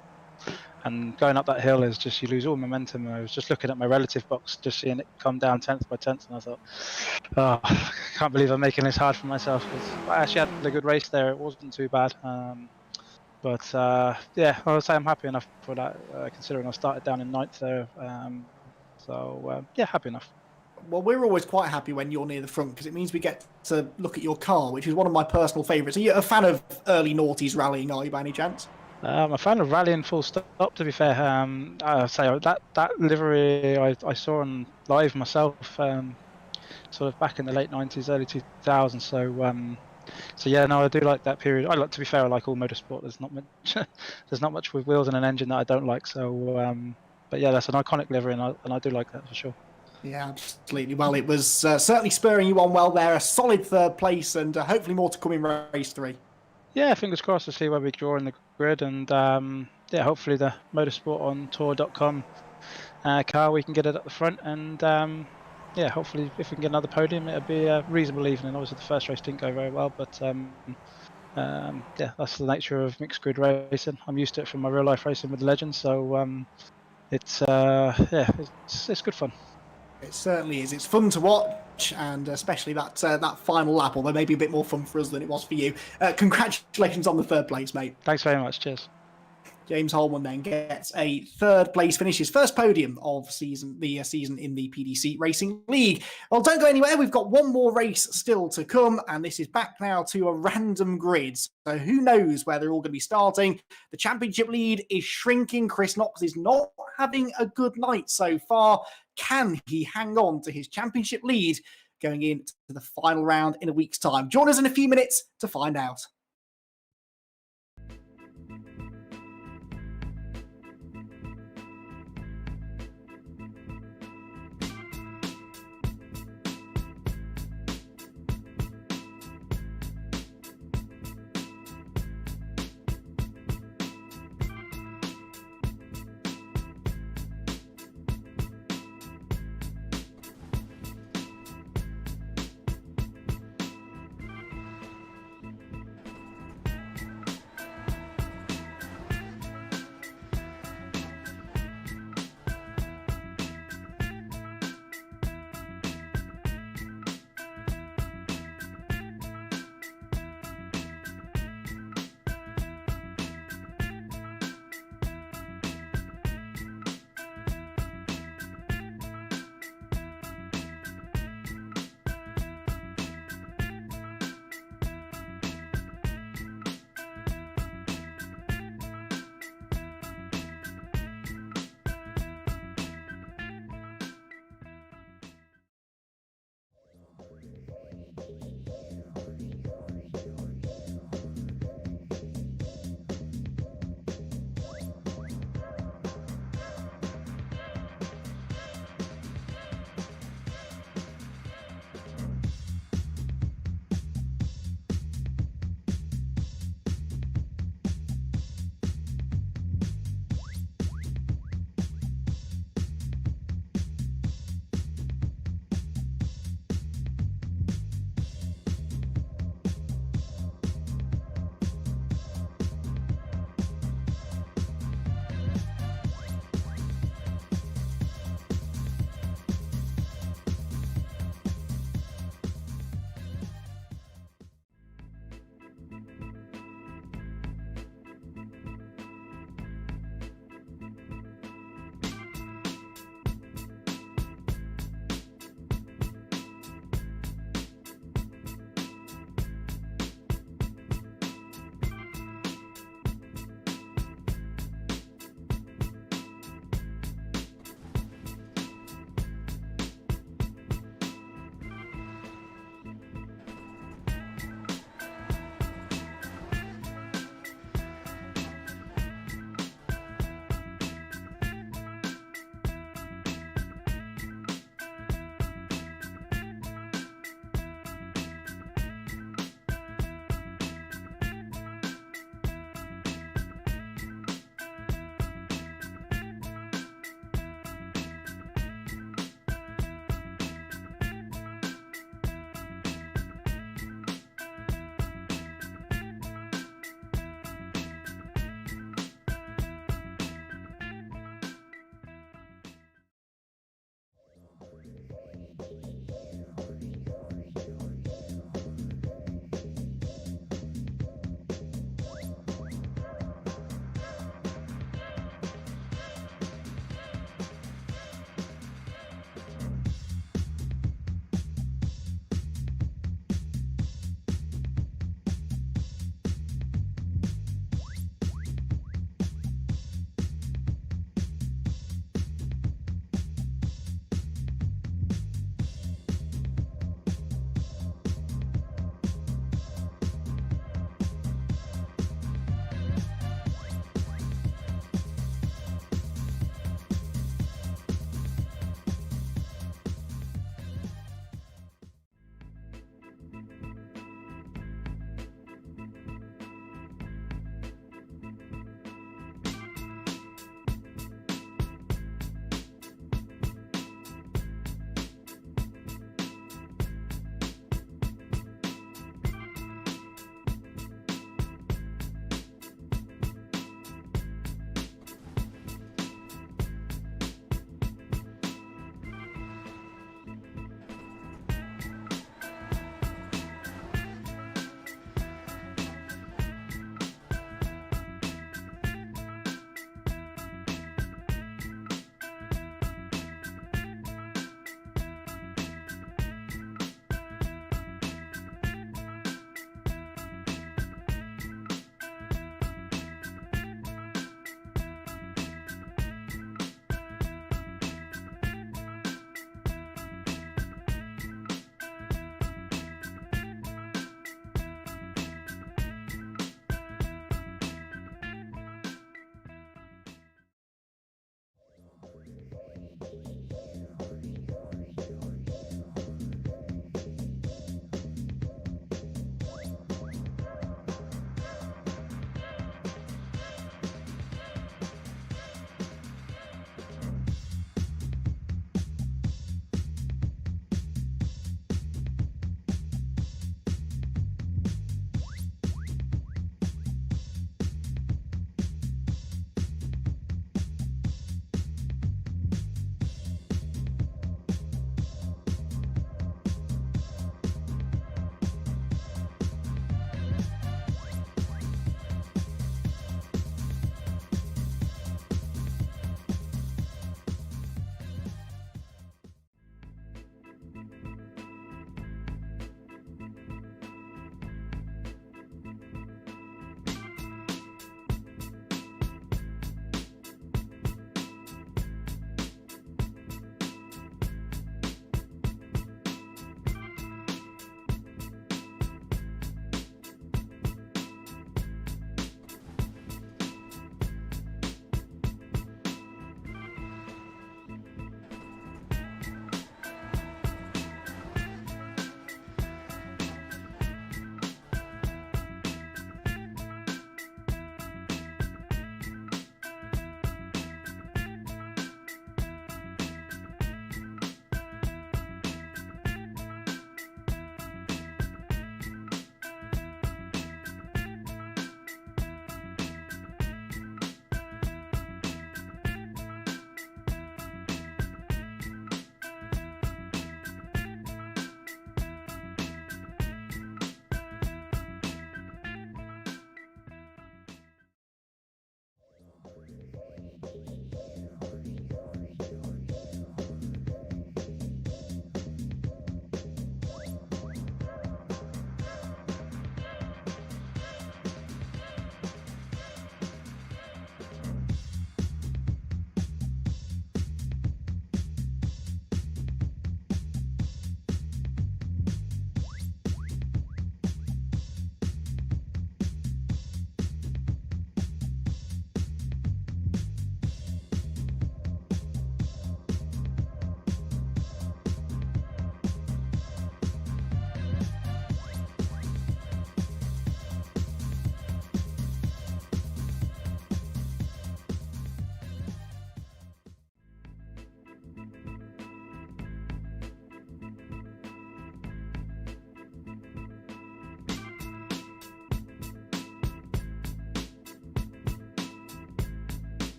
and going up that hill is just you lose all momentum. I was just looking at my relative box, just seeing it come down tenth by tenth, and I thought, oh, I can't believe I'm making this hard for myself. Because I actually had a good race there; it wasn't too bad. But yeah, I would say I'm happy enough for that, considering I started down in ninth there. Yeah, happy enough. Well, we're always quite happy when you're near the front because it means we get to look at your car, which is one of my personal favourites. Are you a fan of early noughties rallying, are you, by any chance? I'm a fan of rallying full stop, to be fair. I say that livery I saw on live myself, sort of back in the late 90s, early 2000s. So yeah, no, I do like that period. To be fair, I like all motorsport. There's not much with wheels and an engine that I don't like. So, but yeah, that's an iconic livery, and I do like that for sure. Yeah, absolutely. Well, it was certainly spurring you on well there. A solid third place, and hopefully more to come in race three. Yeah, fingers crossed to see where we draw in the grid, and yeah, hopefully the motorsport on tour.com car, we can get it at the front, and yeah, hopefully if we can get another podium, it'll be a reasonable evening. Obviously the first race didn't go very well, but yeah, that's the nature of mixed grid racing. I'm used to it from my real life racing with the Legends, so it's yeah, it's good fun. It certainly is. It's fun to watch, and especially that final lap, although maybe a bit more fun for us than it was for you. Congratulations on the third place, mate. Thanks very much. Cheers. James Holman then gets a third place finish, his first podium of the season in the PDC Racing League. Well, don't go anywhere. We've got one more race still to come, and this is back now to a random grid. So who knows where they're all going to be starting. The championship lead is shrinking. Chris Knox is not having a good night so far. Can he hang on to his championship lead going into the final round in a week's time? Join us in a few minutes to find out.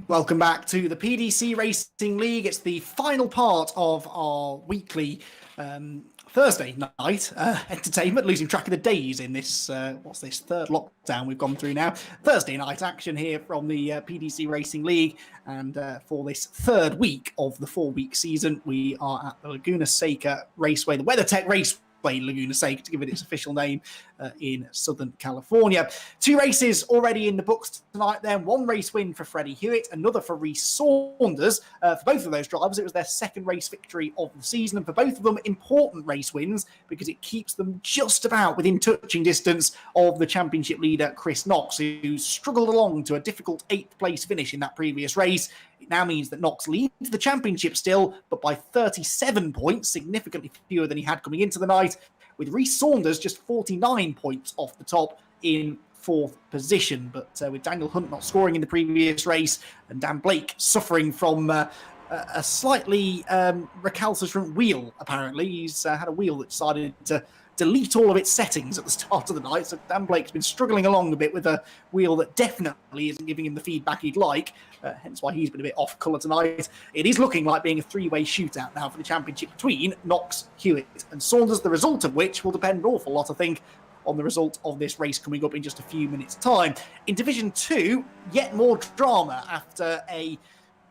Welcome back to the PDC Racing League. It's the final part of our weekly Thursday night entertainment, losing track of the days in this, what's this, third lockdown we've gone through now. Thursday night action here from the PDC Racing League. And for this third week of the 4-week season, we are at the Laguna Seca Raceway, the WeatherTech Raceway, Laguna Seca, to give it its official name, in Southern California. 2 races already in the books tonight then. 1 race win for Freddie Hewitt, another for Reece Saunders. For both of those drivers, it was their second race victory of the season, and for both of them, important race wins because it keeps them just about within touching distance of the championship leader, Chris Knox, who struggled along to a difficult 8th place finish in that previous race. It now means that Knox leads the championship still, but by 37 points, significantly fewer than he had coming into the night, with Reece Saunders just 49 points off the top in 4th position. But with Daniel Hunt not scoring in the previous race and Dan Blake suffering from a slightly recalcitrant wheel, apparently. He's had a wheel that decided to delete all of its settings at the start of the night. So Dan Blake's been struggling along a bit with a wheel that definitely isn't giving him the feedback he'd like, hence why he's been a bit off colour tonight. It is looking like being a 3-way shootout now for the championship between Knox, Hewitt and Saunders, the result of which will depend an awful lot, I think, on the result of this race coming up in just a few minutes' time. In Division 2, yet more drama after a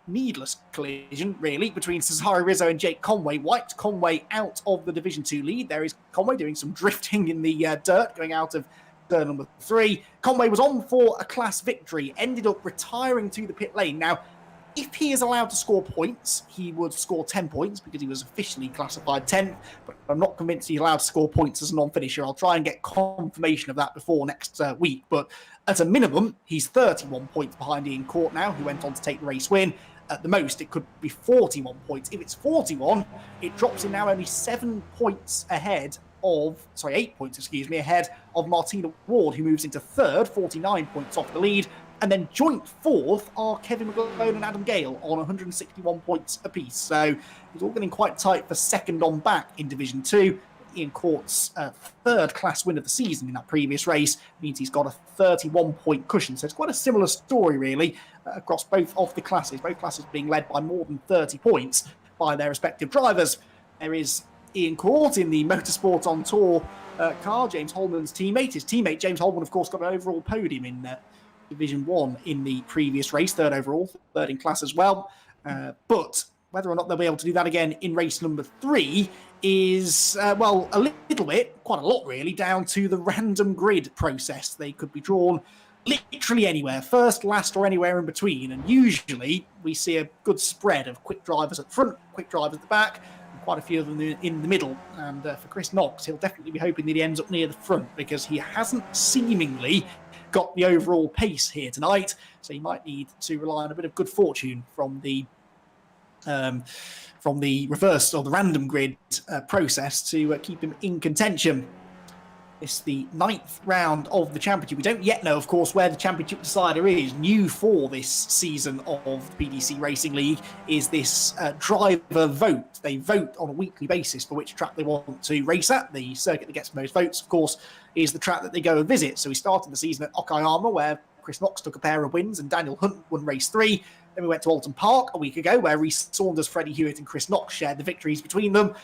needless collision, really, between Cesare Rizzo and Jake Conway. Wiped Conway out of the Division 2 lead. There is Conway doing some drifting in the dirt, going out of turn number 3. Conway was on for a class victory, ended up retiring to the pit lane. Now, if he is allowed to score points, he would score 10 points because he was officially classified 10th, but I'm not convinced he's allowed to score points as a non-finisher. I'll try and get confirmation of that before next week, but at a minimum, he's 31 points behind Ian Court now, who went on to take the race win. At the most, it could be 41 points. If it's 41, it drops him now only 7 points ahead of, 8 points, ahead of Martina Ward, who moves into 3rd, 49 points off the lead. And then joint 4th are Kevin McGlone and Adam Gale on 161 points apiece. So it's all getting quite tight for second on back in Division 2. Ian Court's 3rd class win of the season in that previous race means he's got a 31-point cushion. So it's quite a similar story, really, across both of the classes. Both classes being led by more than 30 points by their respective drivers. There is Ian Court in the Motorsport on Tour car, James Holman's teammate. His teammate, James Holman, of course, got an overall podium in Division 1 in the previous race, 3rd overall, 3rd in class as well. But whether or not they'll be able to do that again in race number 3 is, a little bit, quite a lot really, down to the random grid process. They could be drawn literally anywhere, first, last, or anywhere in between. And usually we see a good spread of quick drivers at front, quick drivers at the back, and quite a few of them in the middle. And for Chris Knox, he'll definitely be hoping that he ends up near the front because he hasn't seemingly got the overall pace here tonight. So he might need to rely on a bit of good fortune from the reverse or the random grid process to keep him in contention. It's the 9th round of the championship. We don't yet know, of course, where the championship decider is. New for this season of the PDC Racing League is this driver vote. They vote on a weekly basis for which track they want to race at. The circuit that gets the most votes, of course, is the track that they go and visit. So we started the season at Okayama, where Chris Knox took a pair of wins and Daniel Hunt won race 3. Then we went to Alton Park a week ago, where Reece Saunders, Freddie Hewitt and Chris Knox shared the victories between them.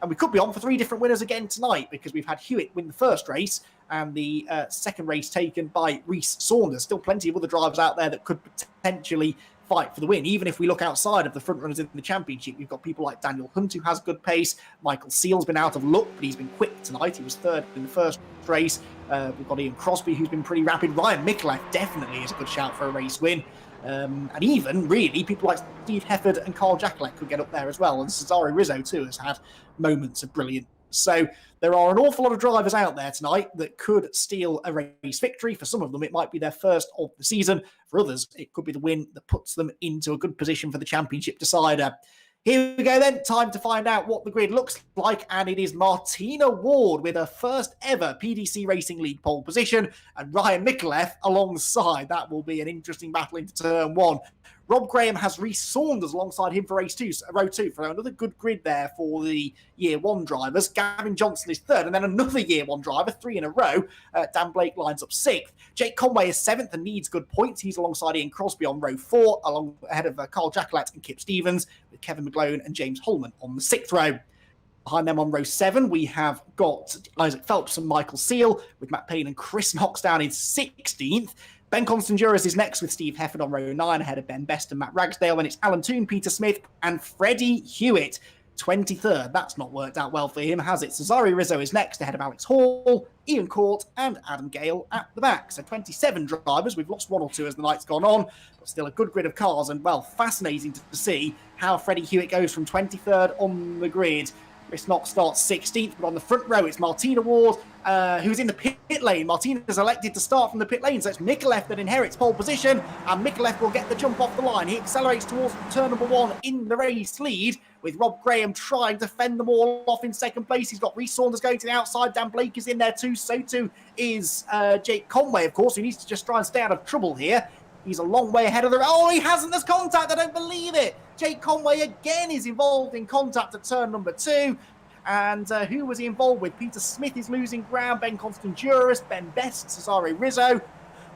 And we could be on for 3 different winners again tonight because we've had Hewitt win the first race and the second race taken by Reece Saunders. Still plenty of other drivers out there that could potentially fight for the win. Even if we look outside of the front runners in the championship, we've got people like Daniel Hunt, who has good pace. Michael Seal's been out of luck, but he's been quick tonight. He was 3rd in the first race. We've got Ian Crosby, who's been pretty rapid. Ryan Micklef definitely is a good shout for a race win. And even, really, people like Steve Hefford and Carl Jackalek could get up there as well. And Cesare Rizzo, too, has had moments of brilliance. So there are an awful lot of drivers out there tonight that could steal a race victory. For some of them, it might be their first of the season. For others, it could be the win that puts them into a good position for the championship decider. Here we go then, time to find out what the grid looks like, and it is Martina Ward with her first ever PDC Racing League pole position, and Ryan Micklef alongside. That will be an interesting battle into turn 1. Rob Graham has Reece Saunders alongside him for row 2, for another good grid there for the Year 1 drivers. Gavin Johnson is 3rd, and then another Year 1 driver, 3 in a row. Dan Blake lines up 6th. Jake Conway is 7th and needs good points. He's alongside Ian Crosby on row 4, ahead of Carl Jackalette and Kip Stevens, with Kevin McGlone and James Holman on the 6th row. Behind them on row 7, we have got Isaac Phelps and Michael Seal, with Matt Payne and Chris Knox down in 16th. Ben Constanduris is next with Steve Hefford on row 9, ahead of Ben Best and Matt Ragsdale. Then it's Alan Toon, Peter Smith, and Freddie Hewitt, 23rd. That's not worked out well for him, has it? Cesare Rizzo is next, ahead of Alex Hall, Ian Court, and Adam Gale at the back. So 27 drivers. We've lost 1 or 2 as the night's gone on, but still a good grid of cars, and, well, fascinating to see how Freddie Hewitt goes from 23rd on the grid. Chris Knox starts 16th, but on the front row, it's Martina Ward, who's in the pit lane. Martina's elected to start from the pit lane, so it's Mikulev that inherits pole position, and Mikulev will get the jump off the line. He accelerates towards turn number 1 in the race lead, with Rob Graham trying to fend them all off in second place. He's got Reece Saunders going to the outside. Dan Blake is in there too. So too is Jake Conway, of course, who needs to just try and stay out of trouble here. He's a long way ahead of the... Oh, he hasn't. There's contact. I don't believe it. Jake Conway again is involved in contact at turn number 2. And who was he involved with? Peter Smith is losing ground. Ben Constanduris, Ben Best, Cesare Rizzo,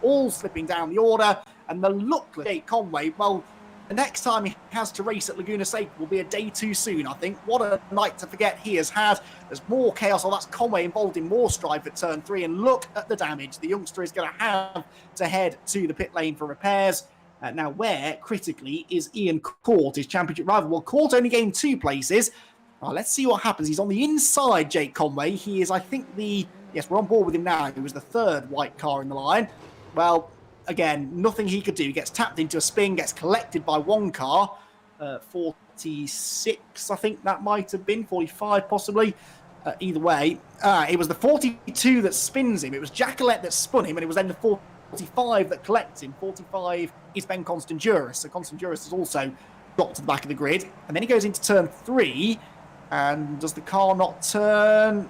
all slipping down the order. And the luckless Jake Conway, well, the next time he has to race at Laguna Seca will be a day too soon, I think. What a night to forget he has had. There's more chaos. Oh, that's Conway involved in more strife at turn 3. And look at the damage. The youngster is going to have to head to the pit lane for repairs. Now, where, critically, is Ian Court, his championship rival? Well, Court only gained 2 places. Let's see what happens. He's on the inside, Jake Conway. He is, I think, yes, we're on board with him now. He was the 3rd white car in the line. Well, again, nothing he could do. He gets tapped into a spin, gets collected by one car. 46, I think that might have been. 45, possibly. Either way, it was the 42 that spins him. It was Jackalette that spun him, and it was then the 45 that collects him. 45 is Ben Constanduris. So Constanduris has also got to the back of the grid. And then he goes into turn 3. And does the car not turn?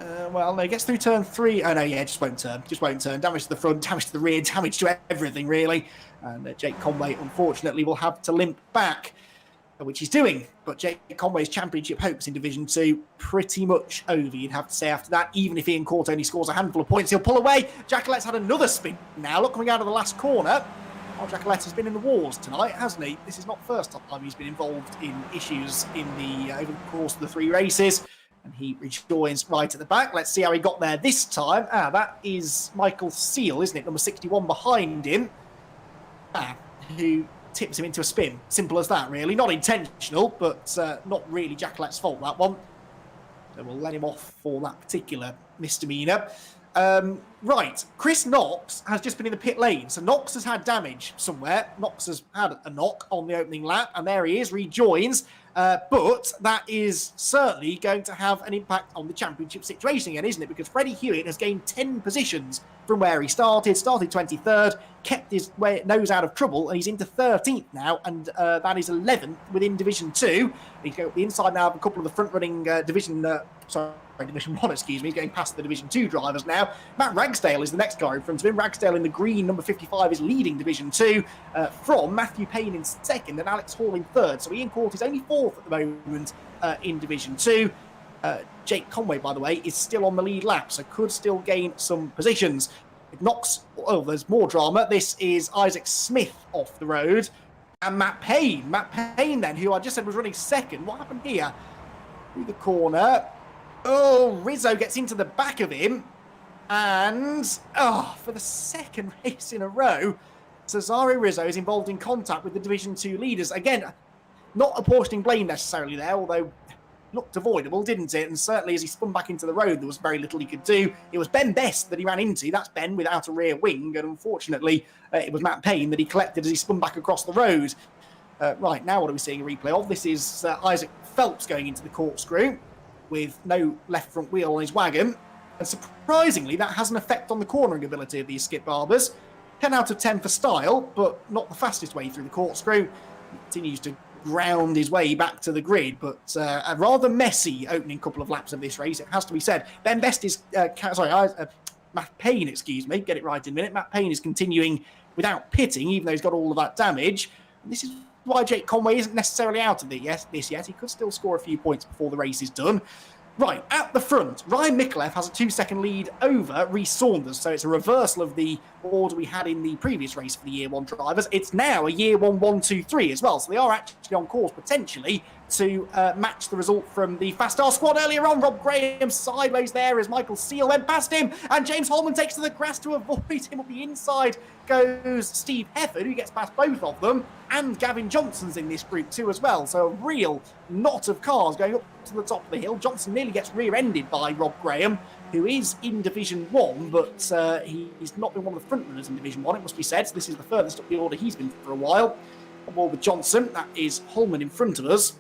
Well, no, he gets through turn 3. Oh, no, yeah, just won't turn. Just won't turn. Damage to the front, damage to the rear, damage to everything, really. And Jake Conway, unfortunately, will have to limp back, which he's doing. But Jake Conway's championship hopes in Division 2 pretty much over, you'd have to say after that. Even if Ian Court only scores a handful of points, he'll pull away. Jackalette's had another spin now. Look, coming out of the last corner. Oh, Jackalette has been in the wars tonight, hasn't he? This is not the first time he's been involved in issues in the over the course of the 3 races. And he rejoins right at the back. Let's see how he got there this time. That is Michael Seal, isn't it? Number 61 behind him. Who tips him into a spin. Simple as that, really. Not intentional, but not really Jackalette's fault, that one. So we'll let him off for that particular misdemeanour. Right, Chris Knox has just been in the pit lane. So Knox has had damage somewhere. Knox has had a knock on the opening lap, and there he is, rejoins. But that is certainly going to have an impact on the championship situation again, isn't it? Because Freddie Hewitt has gained 10 positions from where he started 23rd, kept his nose out of trouble, and he's into 13th now, and that is 11th within Division 2. He's going up the inside now of a couple of the front-running Division 1, excuse me. He's getting past the Division 2 drivers now. Matt Ragsdale is the next car in front of him. Ragsdale in the green, number 55, is leading Division 2 from Matthew Payne in 2nd and Alex Hall in 3rd. So Ian Court is only 4th at the moment in Division 2. Jake Conway, by the way, is still on the lead lap, so could still gain some positions. If Knox, oh, there's more drama. This is Isaac Smith off the road. And Matt Payne. Matt Payne, then, who I just said was running 2nd. What happened here? Through the corner. Oh, Rizzo gets into the back of him. And, for the 2nd race in a row, Cesare Rizzo is involved in contact with the Division 2 leaders. Again, not apportioning blame necessarily there, although looked avoidable, didn't it? And certainly as he spun back into the road, there was very little he could do. It was Ben Best that he ran into. That's Ben without a rear wing. And unfortunately, it was Matt Payne that he collected as he spun back across the road. Right, now what are we seeing a replay of? This is Isaac Phelps going into the corkscrew with no left front wheel on his wagon. And surprisingly, that has an effect on the cornering ability of these Skip Barbers. 10 out of 10 for style, but not the fastest way through the corkscrew. He continues to ground his way back to the grid, but a rather messy opening couple of laps of this race, it has to be said. Ben Best is, Matt Payne, excuse me, get it right in a minute. Matt Payne is continuing without pitting, even though he's got all of that damage. This is why Jake Conway isn't necessarily out of this yet. He could still score a few points before the race is done. Right, at the front, Ryan Mikulev has a 2-second lead over Rhys Saunders, so it's a reversal of the order we had in the previous race for the Year 1 drivers. It's now a Year 1, 1, 2, 3 as well, so they are actually on course potentially to match the result from the Fast Star squad earlier on. Rob Graham sideways there as Michael Seal went past him, and James Holman takes to the grass to avoid him. Up the inside goes Steve Hefford, who gets past both of them, and Gavin Johnson's in this group too as well. So a real knot of cars going up to the top of the hill. Johnson nearly gets rear-ended by Rob Graham, who is in Division 1, but he's not been one of the front runners in Division 1, it must be said. So this is the furthest up the order he's been for a while. On board with Johnson, that is Holman in front of us,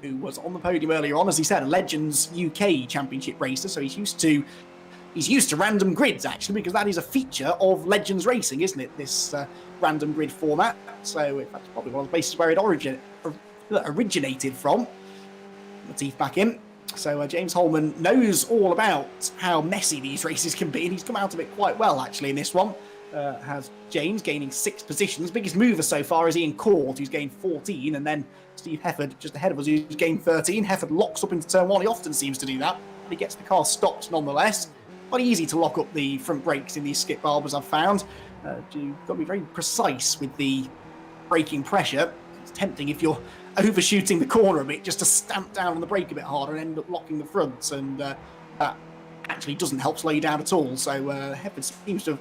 who was on the podium earlier on, as he said, a Legends UK Championship racer, so he's used to random grids, actually, because that is a feature of Legends racing, isn't it, this random grid format. So in fact, it's probably one of the places where it originated from. The teeth back in. So James Holman knows all about how messy these races can be, and he's come out of it quite well, actually, in this one. Has James gaining 6 positions. Biggest mover so far is Ian Court, who's gained 14, and then Steve Hefford just ahead of us, who's gained 13. Hefford locks up into turn 1. He often seems to do that, but he gets the car stopped nonetheless. Quite easy to lock up the front brakes in these skip barbers, I've found. You've got to be very precise with the braking pressure. It's tempting if you're overshooting the corner a bit just to stamp down on the brake a bit harder and end up locking the fronts, and that actually doesn't help slow you down at all. So Hefford seems to have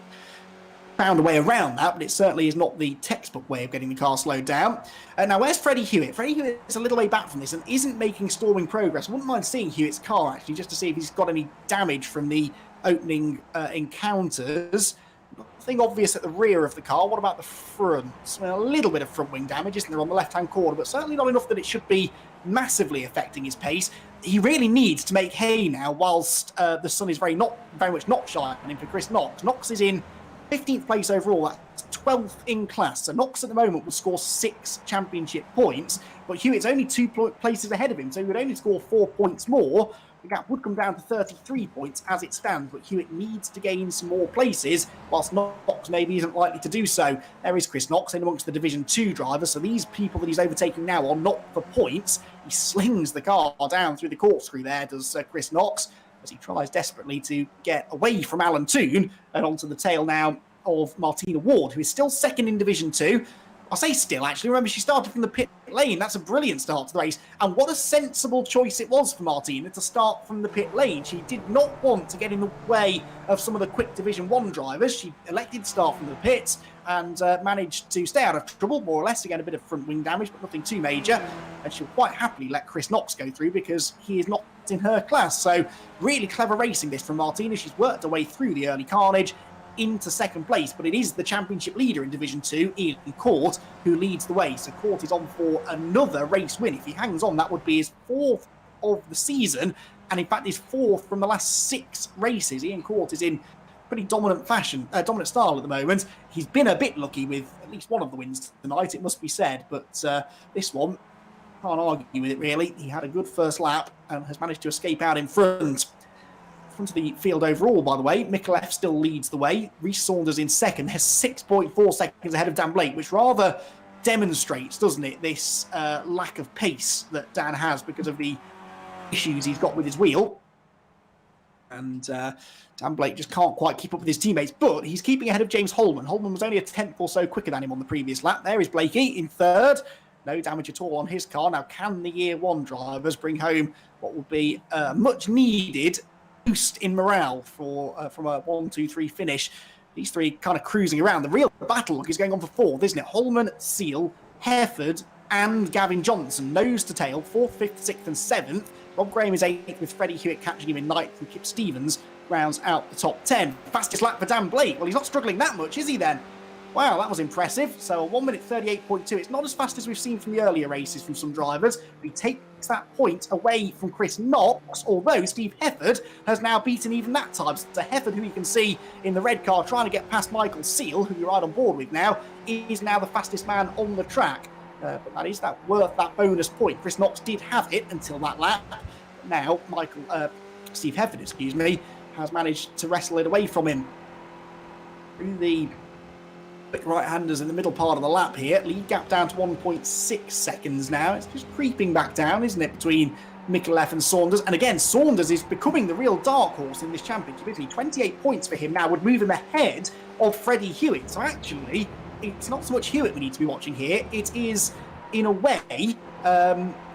found a way around that, but it certainly is not the textbook way of getting the car slowed down. Now, where's Freddie Hewitt? Freddie Hewitt is a little way back from this and isn't making storming progress. I wouldn't mind seeing Hewitt's car, actually, just to see if he's got any damage from the opening encounters. Nothing obvious at the rear of the car. What about the front? A little bit of front wing damage, isn't there, on the left-hand corner, but certainly not enough that it should be massively affecting his pace. He really needs to make hay now whilst the sun is very much not shining for Chris Knox. Knox is in 15th place overall, that's 12th in class. So Knox at the moment will score 6 championship points, but Hewitt's only 2 places ahead of him, so he would only score 4 points more. The gap would come down to 33 points as it stands, but Hewitt needs to gain some more places, whilst Knox maybe isn't likely to do so. There is Chris Knox in amongst the Division 2 drivers, so these people that he's overtaking now are not for points. He slings the car down through the corkscrew there, does Chris Knox, as he tries desperately to get away from Alan Toon and onto the tail now of Martina Ward, who is still second in Division 2. I'll say still, actually. Remember, she started from the pit lane. That's a brilliant start to the race. And what a sensible choice it was for Martina to start from the pit lane. She did not want to get in the way of some of the quick Division 1 drivers. She elected to start from the pits and managed to stay out of trouble, more or less. Again, a bit of front wing damage, but nothing too major. And she'll quite happily let Chris Knox go through because he is not in her class. So really clever racing this from Martina. She's worked her way through the early carnage into second place, but it is the championship leader in Division 2, Ian Court, who leads the way. So Court is on for another race win. If he hangs on, that would be his 4th of the season, and in fact his 4th from the last 6 races. Ian Court is in pretty dominant style at the moment. He's been a bit lucky with at least one of the wins tonight, it must be said, but this one, can't argue with it really. He had a good first lap and has managed to escape out in front of the field overall, by the way. Mikulev still leads the way. Rhys Saunders in second, has 6.4 seconds ahead of Dan Blake, which rather demonstrates, doesn't it, this lack of pace that Dan has because of the issues he's got with his wheel. And Dan Blake just can't quite keep up with his teammates, but he's keeping ahead of James Holman. Holman was only a 10th or so quicker than him on the previous lap. There is Blakey in third. No damage at all on his car. Now, can the Year 1 drivers bring home what will be much needed boost in morale from a 1-2-3 finish? These three kind of cruising around. The real battle is going on for 4th, isn't it? Holman, Seal, Hereford, and Gavin Johnson, nose to tail, 4th, 5th, 6th, and 7th. Rob Graham is 8th, with Freddie Hewitt catching him in 9th, and Kip Stevens rounds out the top 10. Fastest lap for Dan Blake. Well, he's not struggling that much, is he then? Wow, that was impressive. So a 1 minute 38.2. It's not as fast as we've seen from the earlier races from some drivers. But he takes that point away from Chris Knox, although Steve Hefford has now beaten even that time. So Hefford, who you can see in the red car trying to get past Michael Seal, who you're right on board with now, is now the fastest man on the track. But that is worth that bonus point. Chris Knox did have it until that lap. But now Steve Hefford, has managed to wrestle it away from him through the Quick right-handers in the middle part of the lap here. Lead gap down to 1.6 seconds now. It's just creeping back down, isn't it, between Micallef and Saunders. And again, Saunders is becoming the real dark horse in this championship, isn't he? 28 points for him now would move him ahead of Freddie Hewitt. So actually, it's not so much Hewitt we need to be watching here. It is, in a way,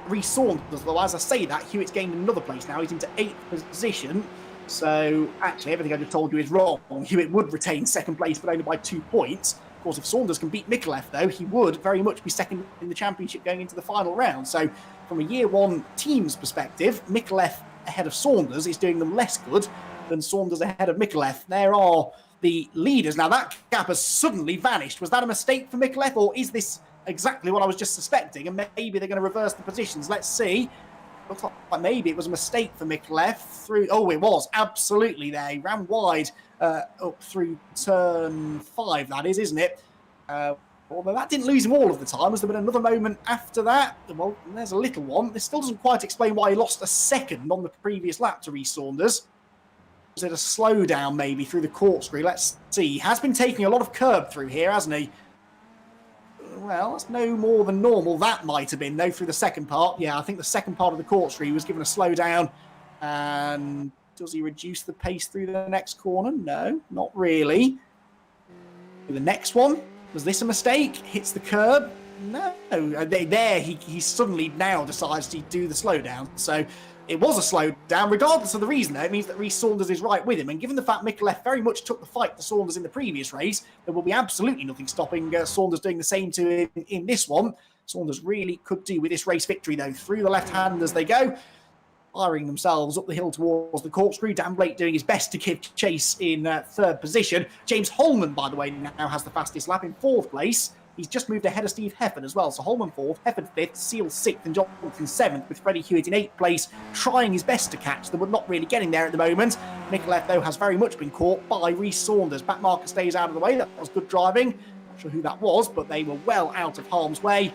Rhys Saunders. Though as I say that, Hewitt's gained another place now. He's into 8th position. So actually, everything I just told you is wrong. Hewitt would retain second place, but only by 2 points. Of course, if Saunders can beat Micallef, though, he would very much be second in the championship going into the final round. So from a year one team's perspective, Micallef ahead of Saunders is doing them less good than Saunders ahead of Micallef. There are the leaders. Now, that gap has suddenly vanished. Was that a mistake for Micallef, or is this exactly what I was just suspecting? And maybe they're going to reverse the positions. Let's see. Looks like maybe it was a mistake for Micallef through. Oh, it was absolutely there. He ran wide up through turn 5. That is, isn't it? Although that didn't lose him all of the time. Has there been another moment after that? Well, there's a little one. This still doesn't quite explain why he lost a second on the previous lap to Rhys Saunders. Was it a slowdown maybe through the corkscrew? Let's see. He has been taking a lot of curb through here, hasn't he? Well, that's no more than normal. That might have been, though, through the second part. Yeah, I think the second part of the corkscrew he was given a slowdown. And does he reduce the pace through the next corner? No, not really. The next one, was this a mistake? Hits the curb? No. There, he suddenly now decides to do the slowdown. So it was a slowdown. Regardless of the reason, though, it means that Rhys Saunders is right with him. And given the fact Micallef very much took the fight to Saunders in the previous race, there will be absolutely nothing stopping Saunders doing the same to him in this one. Saunders really could do with this race victory, though. Through the left hand as they go, firing themselves up the hill towards the corkscrew. Dan Blake doing his best to give chase in 3rd position. James Holman, by the way, now has the fastest lap in 4th place. He's just moved ahead of Steve Hefford as well. So Holman 4th, Hefford 5th, Seal 6th, and Johnson 7th, with Freddie Hewitt in 8th place, trying his best to catch them, but not really getting there at the moment. Micallef, though, has very much been caught by Rhys Saunders. Back marker stays out of the way. That was good driving. Not sure who that was, but they were well out of harm's way.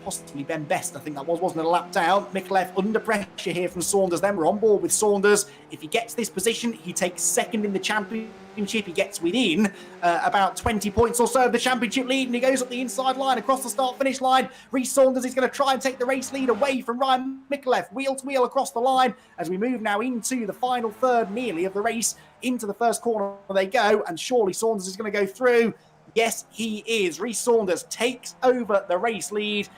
Possibly Ben Best, I think that wasn't it, a lap down. Micallef under pressure here from Saunders. Then we're on board with Saunders. If he gets this position, he takes second in the championship. He gets within about 20 points or so of the championship lead, and he goes up the inside line across the start-finish line. Rhys Saunders is going to try and take the race lead away from Ryan Micallef, wheel to wheel across the line as we move now into the final third nearly of the race. Into the first corner they go, and surely Saunders is going to go through. Yes, he is. Rhys Saunders takes over the race lead.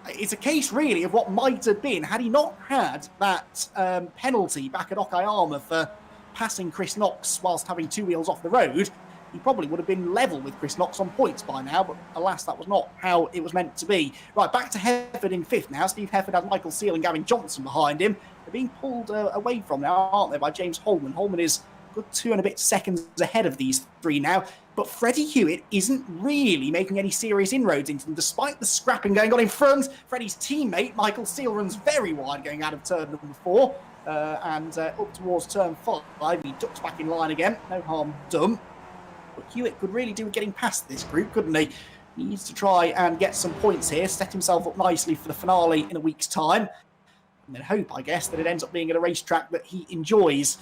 It's a case, really, of what might have been had he not had that penalty back at Okayama for passing Chris Knox whilst having 2 wheels off the road. He probably would have been level with Chris Knox on points by now, but alas, that was not how it was meant to be. Right, back to Hefford in 5th now. Steve Hefford has Michael Seal and Gavin Johnson behind him. They're being pulled away from now, aren't they, by James Holman. Holman is good 2 and a bit seconds ahead of these 3 now. But Freddie Hewitt isn't really making any serious inroads into them, despite the scrapping going on in front. Freddie's teammate, Michael Seal, runs very wide going out of turn number 4 and up towards turn 5. He ducks back in line again. No harm done. But Hewitt could really do with getting past this group, couldn't he? He needs to try and get some points here, set himself up nicely for the finale in a week's time. And then hope, I guess, that it ends up being at a racetrack that he enjoys.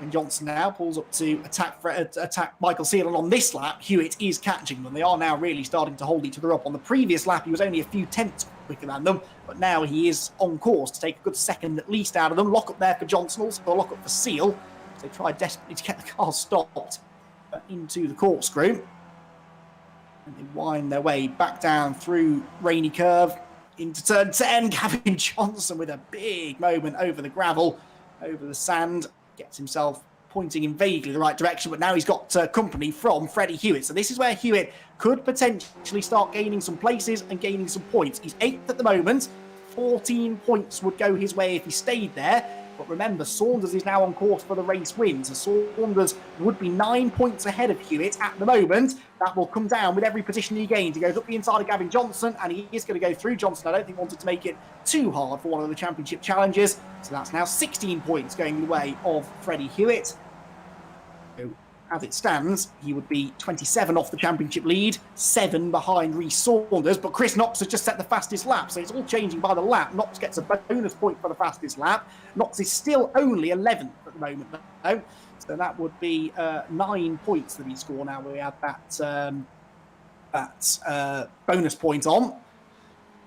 And Johnson now pulls up to attack Michael Seal, and on this lap, Hewitt is catching them. They are now really starting to hold each other up. On the previous lap, he was only a few tenths quicker than them, but now he is on course to take a good second at least out of them. Lock up there for Johnson, also a lock up for Seal. They try desperately to get the car stopped into the corkscrew. And they wind their way back down through Rainy Curve into turn 10. Gavin Johnson with a big moment over the gravel, over the sand. Gets himself pointing in vaguely the right direction, but now he's got company from Freddie Hewitt. So this is where Hewitt could potentially start gaining some places and gaining some points. He's 8th at the moment. 14 points would go his way if he stayed there. But remember, Saunders is now on course for the race win. So Saunders would be 9 points ahead of Hewitt at the moment. That will come down with every position he gains. He goes up the inside of Gavin Johnson, and he is going to go through Johnson. I don't think wanted to make it too hard for one of the championship challenges. So that's now 16 points going the way of Freddie Hewitt. So as it stands, he would be 27 off the championship lead, 7 behind Rhys Saunders, but Chris Knox has just set the fastest lap, so it's all changing by the lap. Knox gets a bonus point for the fastest lap. Knox is still only 11th at the moment, though, so that would be 9 points that he'd score now. We had that that bonus point on.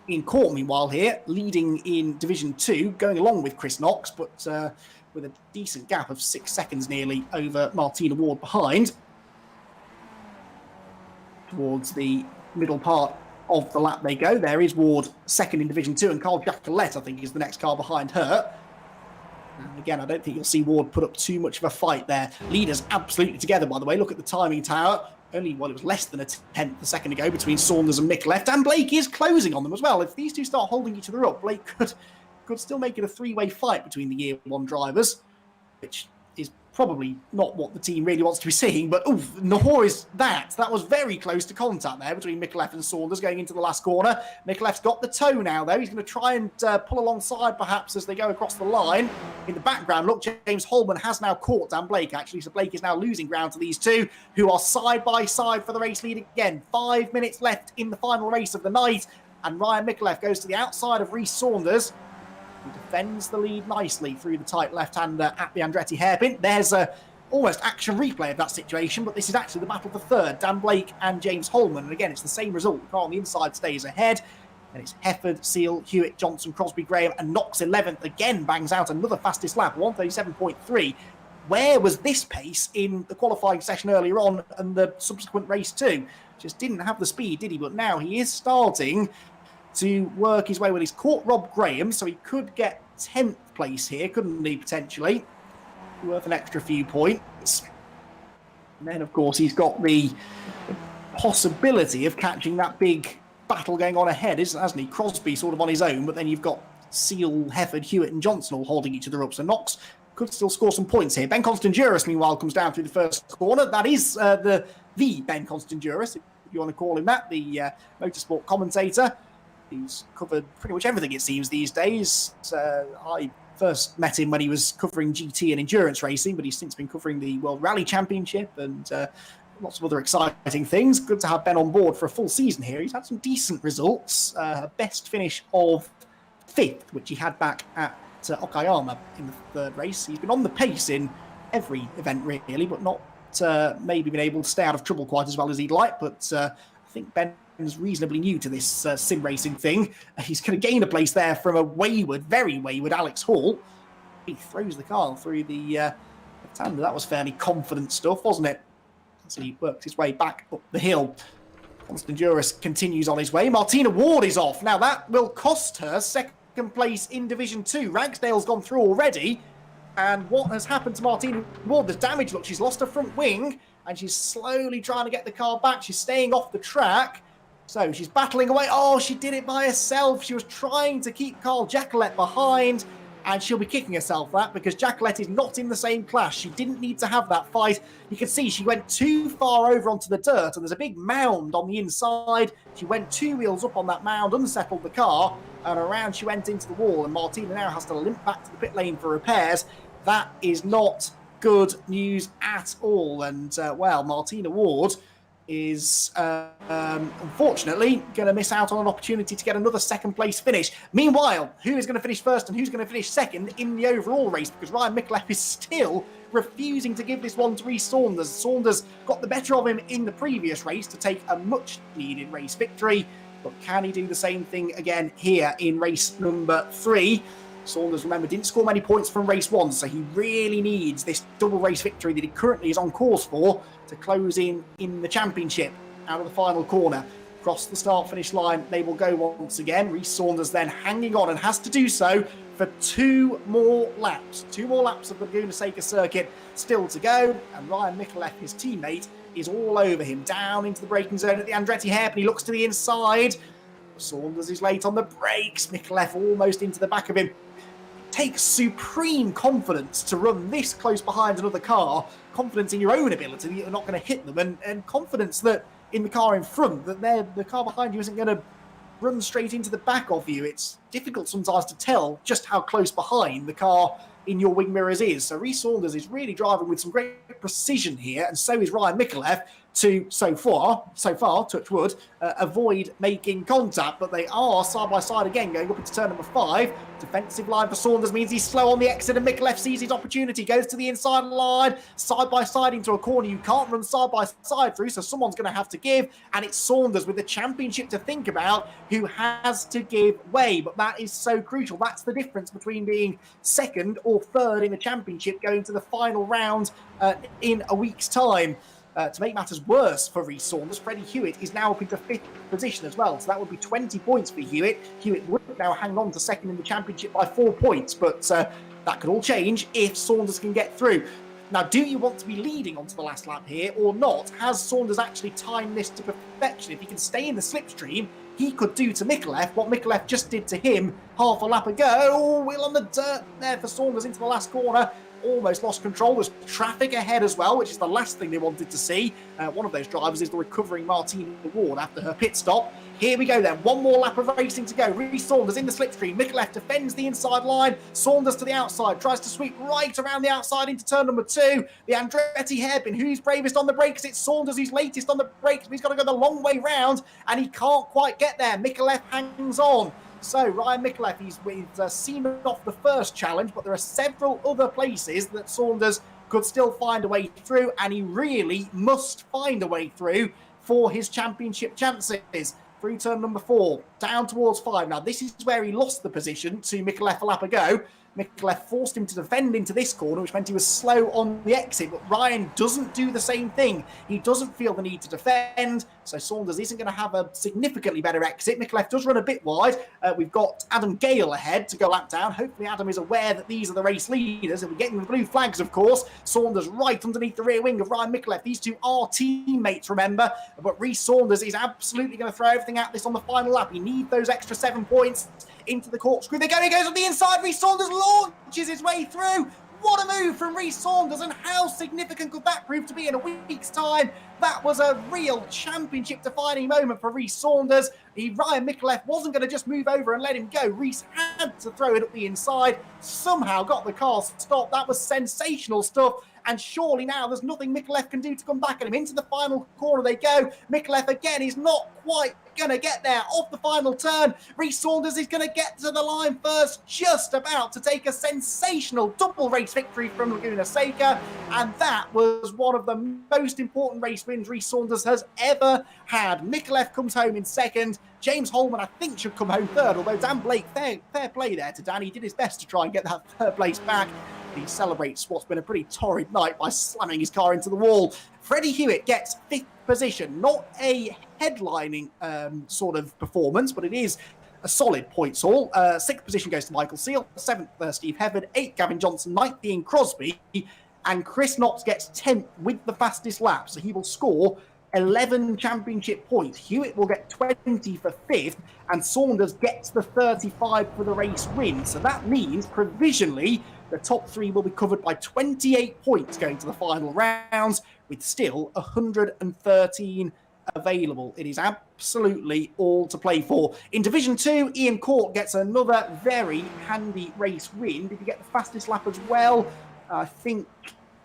Ian Court, meanwhile, here, leading in Division 2, going along with Chris Knox, but with a decent gap of 6 seconds nearly over Martina Ward behind. Towards the middle part of the lap they go. There is Ward second in Division 2, and Carl Jacquelet, I think, is the next car behind her. And again, I don't think you'll see Ward put up too much of a fight there. Leaders absolutely together, by the way. Look at the timing tower. Only, well, it was less than a tenth a second ago between Saunders and Micallef, and Blake is closing on them as well. If these two start holding each other up, Blake could still make it a three-way fight between the Year 1 drivers, which is probably not what the team really wants to be seeing, but oof, Nahor is that. That was very close to contact there between Micallef and Saunders going into the last corner. Micallef's got the toe now, though. He's going to try and pull alongside, perhaps, as they go across the line. In the background, look, James Holman has now caught Dan Blake, actually, so Blake is now losing ground to these two, who are side by side for the race lead again. 5 minutes left in the final race of the night, and Ryan Micallef goes to the outside of Rhys Saunders, who defends the lead nicely through the tight left-hander at the Andretti hairpin. There's a almost action replay of that situation, but this is actually the battle for third. Dan Blake and James Holman. And again, it's the same result. The car on the inside stays ahead. And it's Hefford, Seal, Hewitt, Johnson, Crosby, Graham, and Knox 11th. Again, bangs out another fastest lap, 1:37.3. Where was this pace in the qualifying session earlier on and the subsequent race too? Just didn't have the speed, did he? But now he is starting to work his way. Well, he's caught Rob Graham, so he could get 10th place here, couldn't he, potentially? Worth an extra few points. And then, of course, he's got the possibility of catching that big battle going on ahead, hasn't he? Crosby sort of on his own, but then you've got Seal, Hefford, Hewitt and Johnson all holding each other up, so Knox could still score some points here. Ben Constanduris, meanwhile, comes down through the first corner. That is the Ben Constanduris, if you want to call him that, the motorsport commentator. He's covered pretty much everything, it seems, these days. I first met him when he was covering GT and endurance racing, but he's since been covering the World Rally Championship and lots of other exciting things. Good to have Ben on board for a full season here. He's had some decent results. Best finish of 5th, which he had back at Okayama in the third race. He's been on the pace in every event, really, but not maybe been able to stay out of trouble quite as well as he'd like. But I think Ben is reasonably new to this sim racing thing. He's going to gain a place there from a wayward, very wayward Alex Hall. He throws the car through the tandem. That was fairly confident stuff, wasn't it? So he worked his way back up the hill. Constanduris continues on his way. Martina Ward is off. Now that will cost her second place in Division 2. Ragsdale's gone through already. And what has happened to Martina Ward? There's damage. Look, she's lost her front wing and she's slowly trying to get the car back. She's staying off the track. So she's battling away. Oh, she did it by herself. She was trying to keep Carl Jacquelet behind, and she'll be kicking herself that because Jacquelet is not in the same class. She didn't need to have that fight. You can see she went too far over onto the dirt, and there's a big mound on the inside. She went 2 wheels up on that mound, unsettled the car, and around she went into the wall, and Martina now has to limp back to the pit lane for repairs. That is not good news at all. And, well, Martina Ward is unfortunately going to miss out on an opportunity to get another second place finish. Meanwhile, who is going to finish first and who's going to finish second in the overall race? Because Ryan Micallef is still refusing to give this one to Rhys Saunders. Saunders got the better of him in the previous race to take a much needed race victory, but can he do the same thing again here in race number 3? Saunders, remember, didn't score many points from race 1, so he really needs this double race victory that he currently is on course for to close in the championship out of the final corner. Across the start-finish line, they will go once again. Rhys Saunders then hanging on and has to do so for 2 more laps. 2 more laps of the Laguna Seca circuit still to go, and Ryan Micallef, his teammate, is all over him, down into the braking zone at the Andretti hairpin. He looks to the inside. Saunders is late on the brakes. Micallef almost into the back of him. Takes supreme confidence to run this close behind another car, confidence in your own ability that you're not going to hit them, and confidence that in the car in front, that the car behind you isn't going to run straight into the back of you. It's difficult sometimes to tell just how close behind the car in your wing mirrors is. So Rhys Saunders is really driving with some great precision here, and so is Ryan Micallef. to so far, touch wood, avoid making contact, but they are side by side again, going up into turn number 5. Defensive line for Saunders means he's slow on the exit, and Micallef sees his opportunity, goes to the inside line, side by side into a corner you can't run side by side through, so someone's going to have to give, and it's Saunders with the championship to think about who has to give way. But that is so crucial. That's the difference between being second or third in the championship going to the final round in a week's time. To make matters worse for Rhys Saunders, Freddie Hewitt is now up into 5th position as well, so that would be 20 points for Hewitt. Hewitt would now hang on to second in the championship by 4 points, but that could all change if Saunders can get through. Now, do you want to be leading onto the last lap here or not? Has Saunders actually timed this to perfection? If he can stay in the slipstream, he could do to Micallef what Micallef just did to him half a lap ago. Oh, Will on the dirt there for Saunders into the last corner. Almost lost control. There's traffic ahead as well, which is the last thing they wanted to see. One of those drivers is the recovering Martina Ward after her pit stop. Here we go then. One more lap of racing to go. Rhys Saunders in the slipstream. Micallef defends the inside line. Saunders to the outside. Tries to sweep right around the outside into turn number 2. The Andretti hairpin. Who's bravest on the brakes? It's Saunders who's latest on the brakes. But he's got to go the long way round, and he can't quite get there. Micallef hangs on. So Ryan Micallef, he's seen off the first challenge, but there are several other places that Saunders could still find a way through, and he really must find a way through for his championship chances. Through turn number 4, down towards 5. Now, this is where he lost the position to Micallef a lap ago. Micallef forced him to defend into this corner, which meant he was slow on the exit. But Ryan doesn't do the same thing. He doesn't feel the need to defend, so Saunders isn't going to have a significantly better exit. Micallef does run a bit wide. We've got Adam Gale ahead to go lap down. Hopefully Adam is aware that these are the race leaders, and we're getting the blue flags, of course. Saunders right underneath the rear wing of Ryan Micallef. These two are teammates, remember, but Rhys Saunders is absolutely going to throw everything at this on the final lap. He needs those extra 7 points into the corkscrew. They go, he goes on the inside. Rhys Saunders launches his way through. What a move from Rhys Saunders, and how significant could that prove to be in a week's time? That was a real championship-defining moment for Rhys Saunders. Ryan Micallef wasn't going to just move over and let him go. Rhys had to throw it up the inside, somehow got the car stopped. That was sensational stuff. And surely now there's nothing Micallef can do to come back at him. Into the final corner they go. Micallef again is not quite going to get there off the final turn. Rhys Saunders is going to get to the line first, just about to take a sensational double race victory from Laguna Seca. And that was one of the most important race wins Rhys Saunders has ever had. Micallef comes home in second. James Holman, I think, should come home third, although Dan Blake, fair play there to Dan. He did his best to try and get that third place back. He celebrates what's been a pretty torrid night by slamming his car into the wall. Freddie Hewitt gets 5th position. Not a headlining sort of performance, but it is a solid points haul. 6th position goes to Michael Seal. 7th, Steve Hebbard. 8th, Gavin Johnson. 9th, Ian Crosby. And Chris Knox gets 10th with the fastest lap, so he will score 11 championship points. Hewitt will get 20 for 5th, and Saunders gets the 35 for the race win. So that means, provisionally, the top 3 will be covered by 28 points going to the final rounds, with still 113 available. It is absolutely all to play for. In Division 2, Ian Court gets another very handy race win. Did he get the fastest lap as well? I think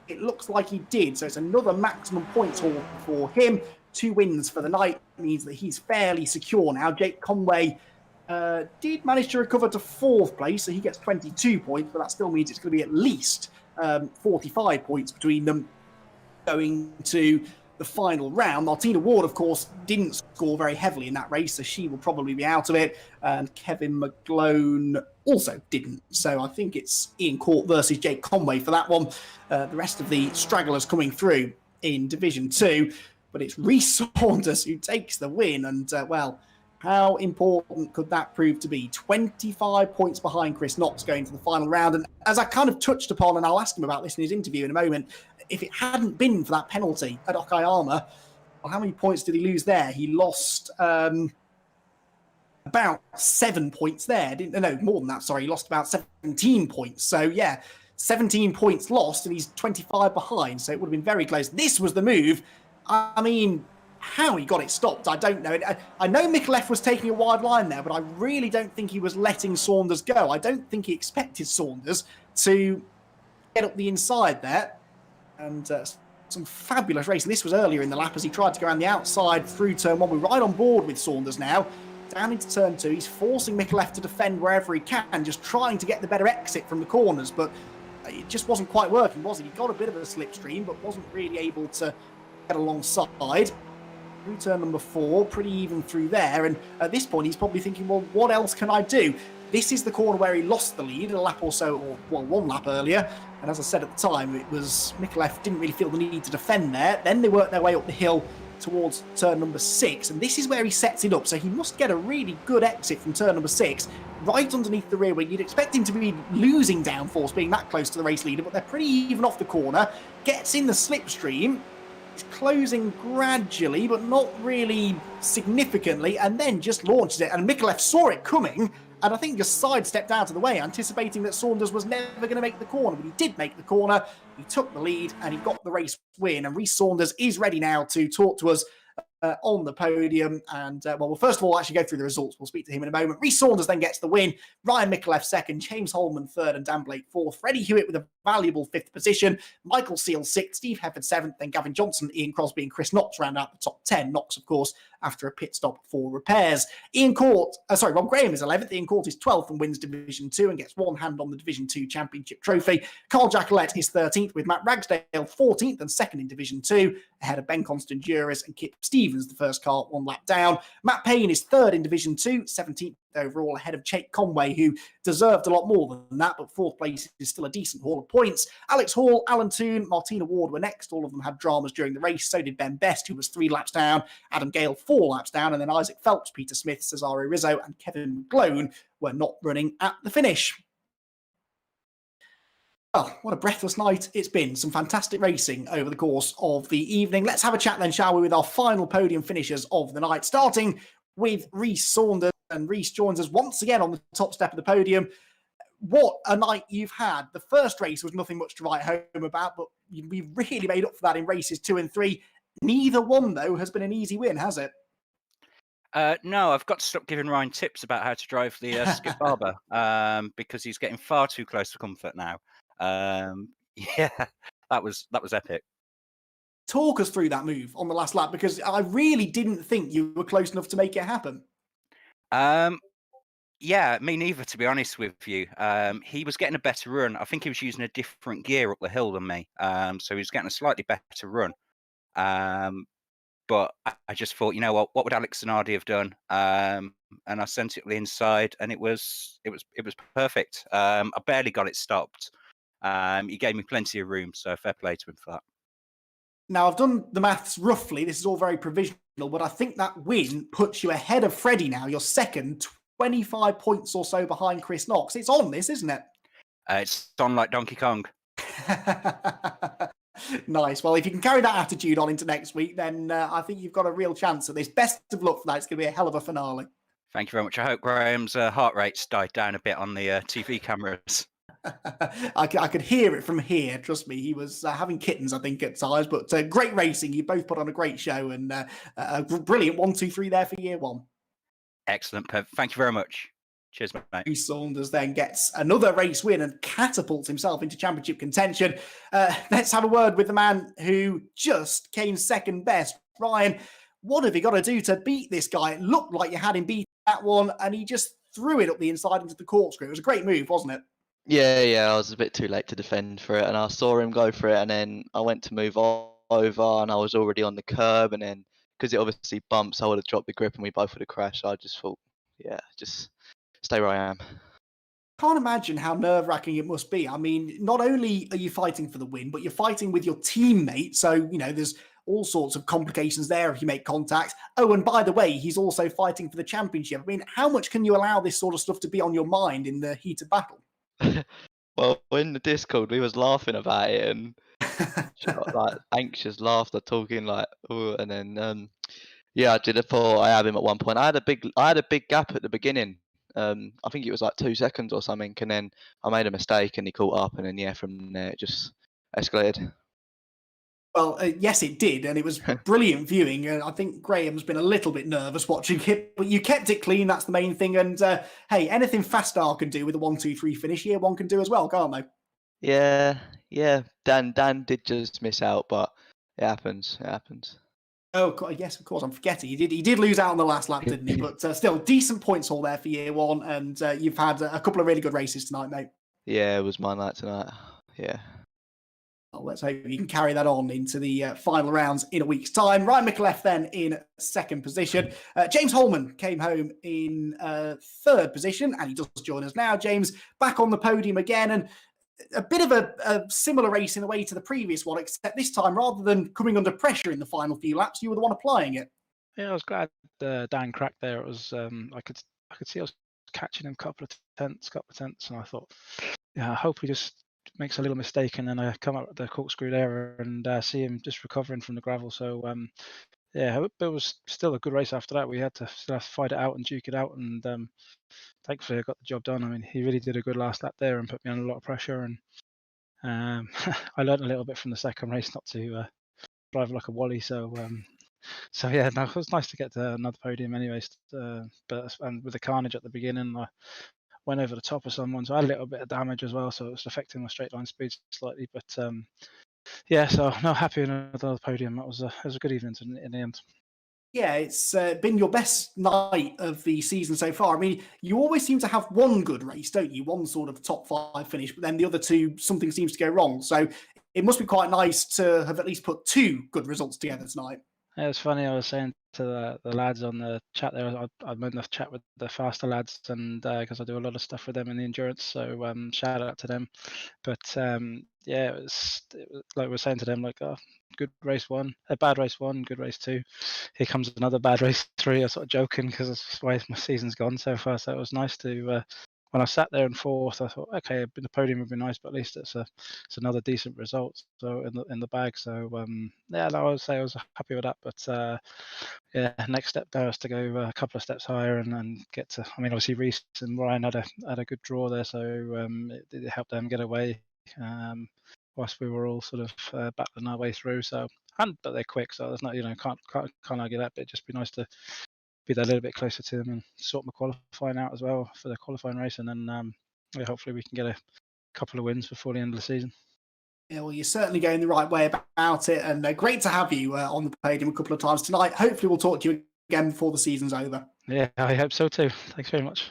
it looks like he did. So it's another maximum points haul for him. 2 wins for the night means that he's fairly secure now. Jake Conway did manage to recover to 4th place, so he gets 22 points, but that still means it's going to be at least 45 points between them going to the final round. Martina Ward, of course, didn't score very heavily in that race, so she will probably be out of it. And Kevin McGlone also didn't. So I think it's Ian Court versus Jake Conway for that one. The rest of the stragglers coming through in Division 2. But it's Rhys Saunders who takes the win. And, well, how important could that prove to be? 25 points behind Chris Knox going to the final round. And as I kind of touched upon, and I'll ask him about this in his interview in a moment, if it hadn't been for that penalty at Okayama, well, how many points did he lose there? He lost about 7 points there. No, more than that, sorry. He lost about 17 points. So, yeah, 17 points lost, and he's 25 behind. So it would have been very close. This was the move. I mean, how he got it stopped, I don't know. I know Micallef was taking a wide line there, but I really don't think he was letting Saunders go. I don't think he expected Saunders to get up the inside there. And some fabulous racing. This was earlier in the lap as he tried to go around the outside through turn 1. We're right on board with Saunders now. Down into turn 2, he's forcing Micallef to defend wherever he can, just trying to get the better exit from the corners, but it just wasn't quite working, was it? He got a bit of a slipstream, but wasn't really able to get alongside. Through turn number 4, pretty even through there, and at this point he's probably thinking, well, what else can I do? This is the corner where he lost the lead a lap or so, or well, 1 lap earlier, and as I said at the time, it was Micallef didn't really feel the need to defend there. Then they worked their way up the hill towards turn number 6, and this is where he sets it up, so he must get a really good exit from turn number 6, right underneath the rear wing. You'd expect him to be losing downforce being that close to the race leader, but they're pretty even off the corner, gets in the slipstream, is closing gradually but not really significantly, and then just launches it, and Micallef saw it coming and I think just sidestepped out of the way, anticipating that Saunders was never going to make the corner, but he did make the corner. He took the lead and he got the race win, and Rhys Saunders is ready now to talk to us on the podium. And well, we'll first of all actually go through the results. We'll speak to him in a moment. Rhys Saunders then gets the win. Ryan Micallef second, James Holman third, and Dan Blake fourth. Freddie Hewitt with a valuable 5th position. Michael Seal 6th, Steve Hefford 7th, then Gavin Johnson, Ian Crosby, and Chris Knox round out the top 10. Knox, of course, after a pit stop for repairs. Rob Graham is 11th. Ian Court is 12th and wins Division 2 and gets one hand on the Division 2 Championship trophy. Carl Jacquelette is 13th, with Matt Ragsdale 14th and second in Division 2, ahead of Ben Constant-Juris and Kip Stevens, the first car 1 lap down. Matt Payne is third in Division 2, 17th overall, ahead of Jake Conway, who deserved a lot more than that, but 4th place is still a decent haul of points. Alex Hall, Alan Toon, Martina Ward were next. All of them had dramas during the race. So did Ben Best, who was 3 laps down, Adam Gale 4 laps down, and then Isaac Phelps, Peter Smith, Cesare Rizzo, and Kevin McGlone were not running at the finish. Well, what a breathless night it's been. Some fantastic racing over the course of the evening. Let's have a chat then, shall we, with our final podium finishers of the night, starting with Rhys Saunders. And Rhys joins us once again on the top step of the podium. What a night you've had. The first race was nothing much to write home about, but we've really made up for that in races 2 and 3. Neither one, though, has been an easy win, has it? No, I've got to stop giving Ryan tips about how to drive the Skip Barber because he's getting far too close to comfort now. Yeah, that was epic. Talk us through that move on the last lap, because I really didn't think you were close enough to make it happen. Yeah, me neither, to be honest with you. He was getting a better run. I think he was using a different gear up the hill than me. So he was getting a slightly better run. But I just thought, you know what would Alex Zanardi have done? And I sent it to the inside, and it was perfect. I barely got it stopped. He gave me plenty of room, so fair play to him for that. Now, I've done the maths roughly. This is all very provisional, but I think that win puts you ahead of Freddie now. You're second, 25 points or so behind Chris Knox. It's on this, isn't it? It's on like Donkey Kong. Nice. Well, if you can carry that attitude on into next week, then I think you've got a real chance at this. Best of luck for that. It's going to be a hell of a finale. Thank you very much. I hope Graham's heart rate's died down a bit on the TV cameras. I could hear it from here. Trust me, he was having kittens, I think, at times. But great racing. You both put on a great show, and a brilliant 1, 2, 3 there for year 1. Excellent. Thank you very much. Cheers, mate. Rhys Saunders then gets another race win and catapults himself into championship contention. Let's have a word with the man who just came second best. Ryan, what have you got to do to beat this guy? It looked like you had him beat that one, and he just threw it up the inside into the corkscrew. It was a great move, wasn't it? Yeah, I was a bit too late to defend for it, and I saw him go for it, and then I went to move over, and I was already on the curb, and then because it obviously bumps, I would have dropped the grip, and we both would have crashed. So I just thought, yeah, just stay where I am. Can't imagine how nerve-wracking it must be. I mean, not only are you fighting for the win, but you're fighting with your teammate, so, you know, there's all sorts of complications there if you make contact. Oh, and by the way, he's also fighting for the championship. I mean, how much can you allow this sort of stuff to be on your mind in the heat of battle? Well, in the Discord, we was laughing about it, and like anxious laughter, talking like, oh, and then yeah, I did a thought I had him at one point. I had a big gap at the beginning. I think it was like 2 seconds or something, and then I made a mistake, and he caught up, and then yeah, from there it just escalated. Well, yes, it did, and it was brilliant viewing. I think Graham's been a little bit nervous watching it, but you kept it clean. That's the main thing. And hey, anything Fastar can do with a 1, 2, 3 finish, year 1 can do as well, can't they? Yeah. Dan did just miss out, but It happens. It happens. Oh, yes, of course. I'm forgetting. He did lose out on the last lap, didn't he? But still, decent points all there for year one. And you've had a couple of really good races tonight, mate. Yeah, it was my night tonight. Yeah. Well, let's hope you can carry that on into the final rounds in a week's time. Ryan Micallef then in second position. James Holman came home in third position, and he does join us now. James, back on the podium again, and a bit of a similar race in a way to the previous one, except this time, rather than coming under pressure in the final few laps, you were the one applying it. Yeah, I was glad Dan cracked there. It was I could see I was catching him a couple of tenths, and I thought, yeah, I hope he just makes a little mistake, and then I come up with the corkscrew there and see him just recovering from the gravel. So yeah, it was still a good race after that. We had to still have to fight it out and duke it out, and thankfully I got the job done. I mean, he really did a good last lap there and put me under a lot of pressure. And I learned a little bit from the second race not to drive like a wally. So yeah, no, it was nice to get to another podium anyways. And with the carnage at the beginning, I went over the top of someone, so I had a little bit of damage as well. So it was affecting my straight line speed slightly. But yeah, so no, happy with another podium. It was a good evening in the end. Yeah, it's been your best night of the season so far. I mean, you always seem to have one good race, don't you? One sort of top 5 finish, but then the other two, something seems to go wrong. So it must be quite nice to have at least put 2 good results together tonight. Yeah, it's funny. I was saying to the lads on the chat there, I'm in the chat with the faster lads, and because I do a lot of stuff with them in the endurance, so shout out to them. But yeah, it was like we were saying to them, like, oh, good race 1, a bad race 1, good race 2. Here comes another bad race 3. I was sort of joking because that's the way my season's gone so far. So it was nice to. When I sat there in fourth, I thought, okay, the podium would be nice, but at least it's another decent result. So in the bag. So yeah, no, I would say I was happy with that. But yeah, next step there is to go a couple of steps higher and get to. I mean, obviously Reece and Ryan had a good draw there, so it helped them get away. Whilst we were all sort of battling our way through. So but they're quick, so there's not can't argue that. But it'd just be nice to be there a little bit closer to them and sort my qualifying out as well for the qualifying race, and then yeah, hopefully we can get a couple of wins before the end of the season. Yeah, well, you're certainly going the right way about it, and great to have you on the podium a couple of times tonight. Hopefully we'll talk to you again before the season's over. Yeah, I hope so too. Thanks very much.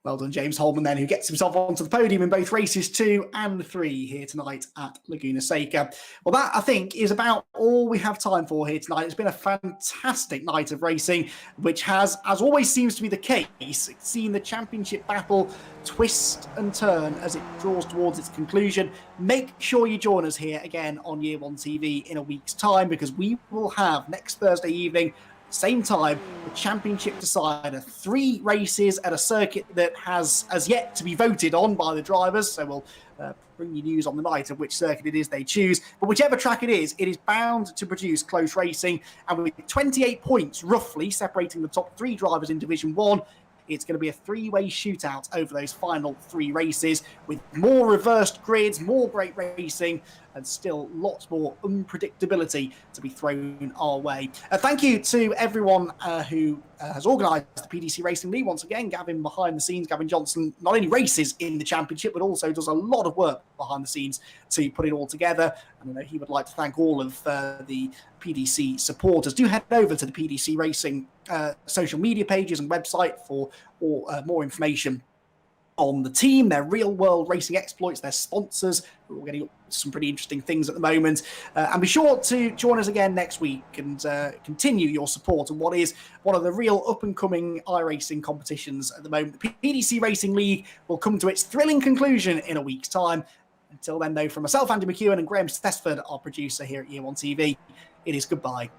Well done, James Holman, then, who gets himself onto the podium in both races 2 and 3 here tonight at Laguna Seca. Well, that, I think, is about all we have time for here tonight. It's been a fantastic night of racing, which has, as always seems to be the case, seen the championship battle twist and turn as it draws towards its conclusion. Make sure you join us here again on Year One TV in a week's time, because we will have next Thursday evening, same time, the championship decider. 3 races at a circuit that has as yet to be voted on by the drivers. So we'll bring you news on the night of which circuit it is they choose. But whichever track it is bound to produce close racing. And with 28 points roughly separating the top 3 drivers in Division 1, it's going to be a 3-way shootout over those final 3 races, with more reversed grids, more great racing, and still lots more unpredictability to be thrown our way. Thank you to everyone who has organised the PDC Racing League. Once again, Gavin behind the scenes, Gavin Johnson, not only races in the championship, but also does a lot of work behind the scenes to put it all together. And I know he would like to thank all of the PDC supporters. Do head over to the PDC Racing social media pages and website for more information on the team, their real-world racing exploits, their sponsors. We're getting some pretty interesting things at the moment. And be sure to join us again next week and continue your support on what is one of the real up-and-coming iRacing competitions at the moment. The PDC Racing League will come to its thrilling conclusion in a week's time. Until then, though, from myself, Andy McEwen, and Graham Stesford, our producer here at Year One TV, it is goodbye.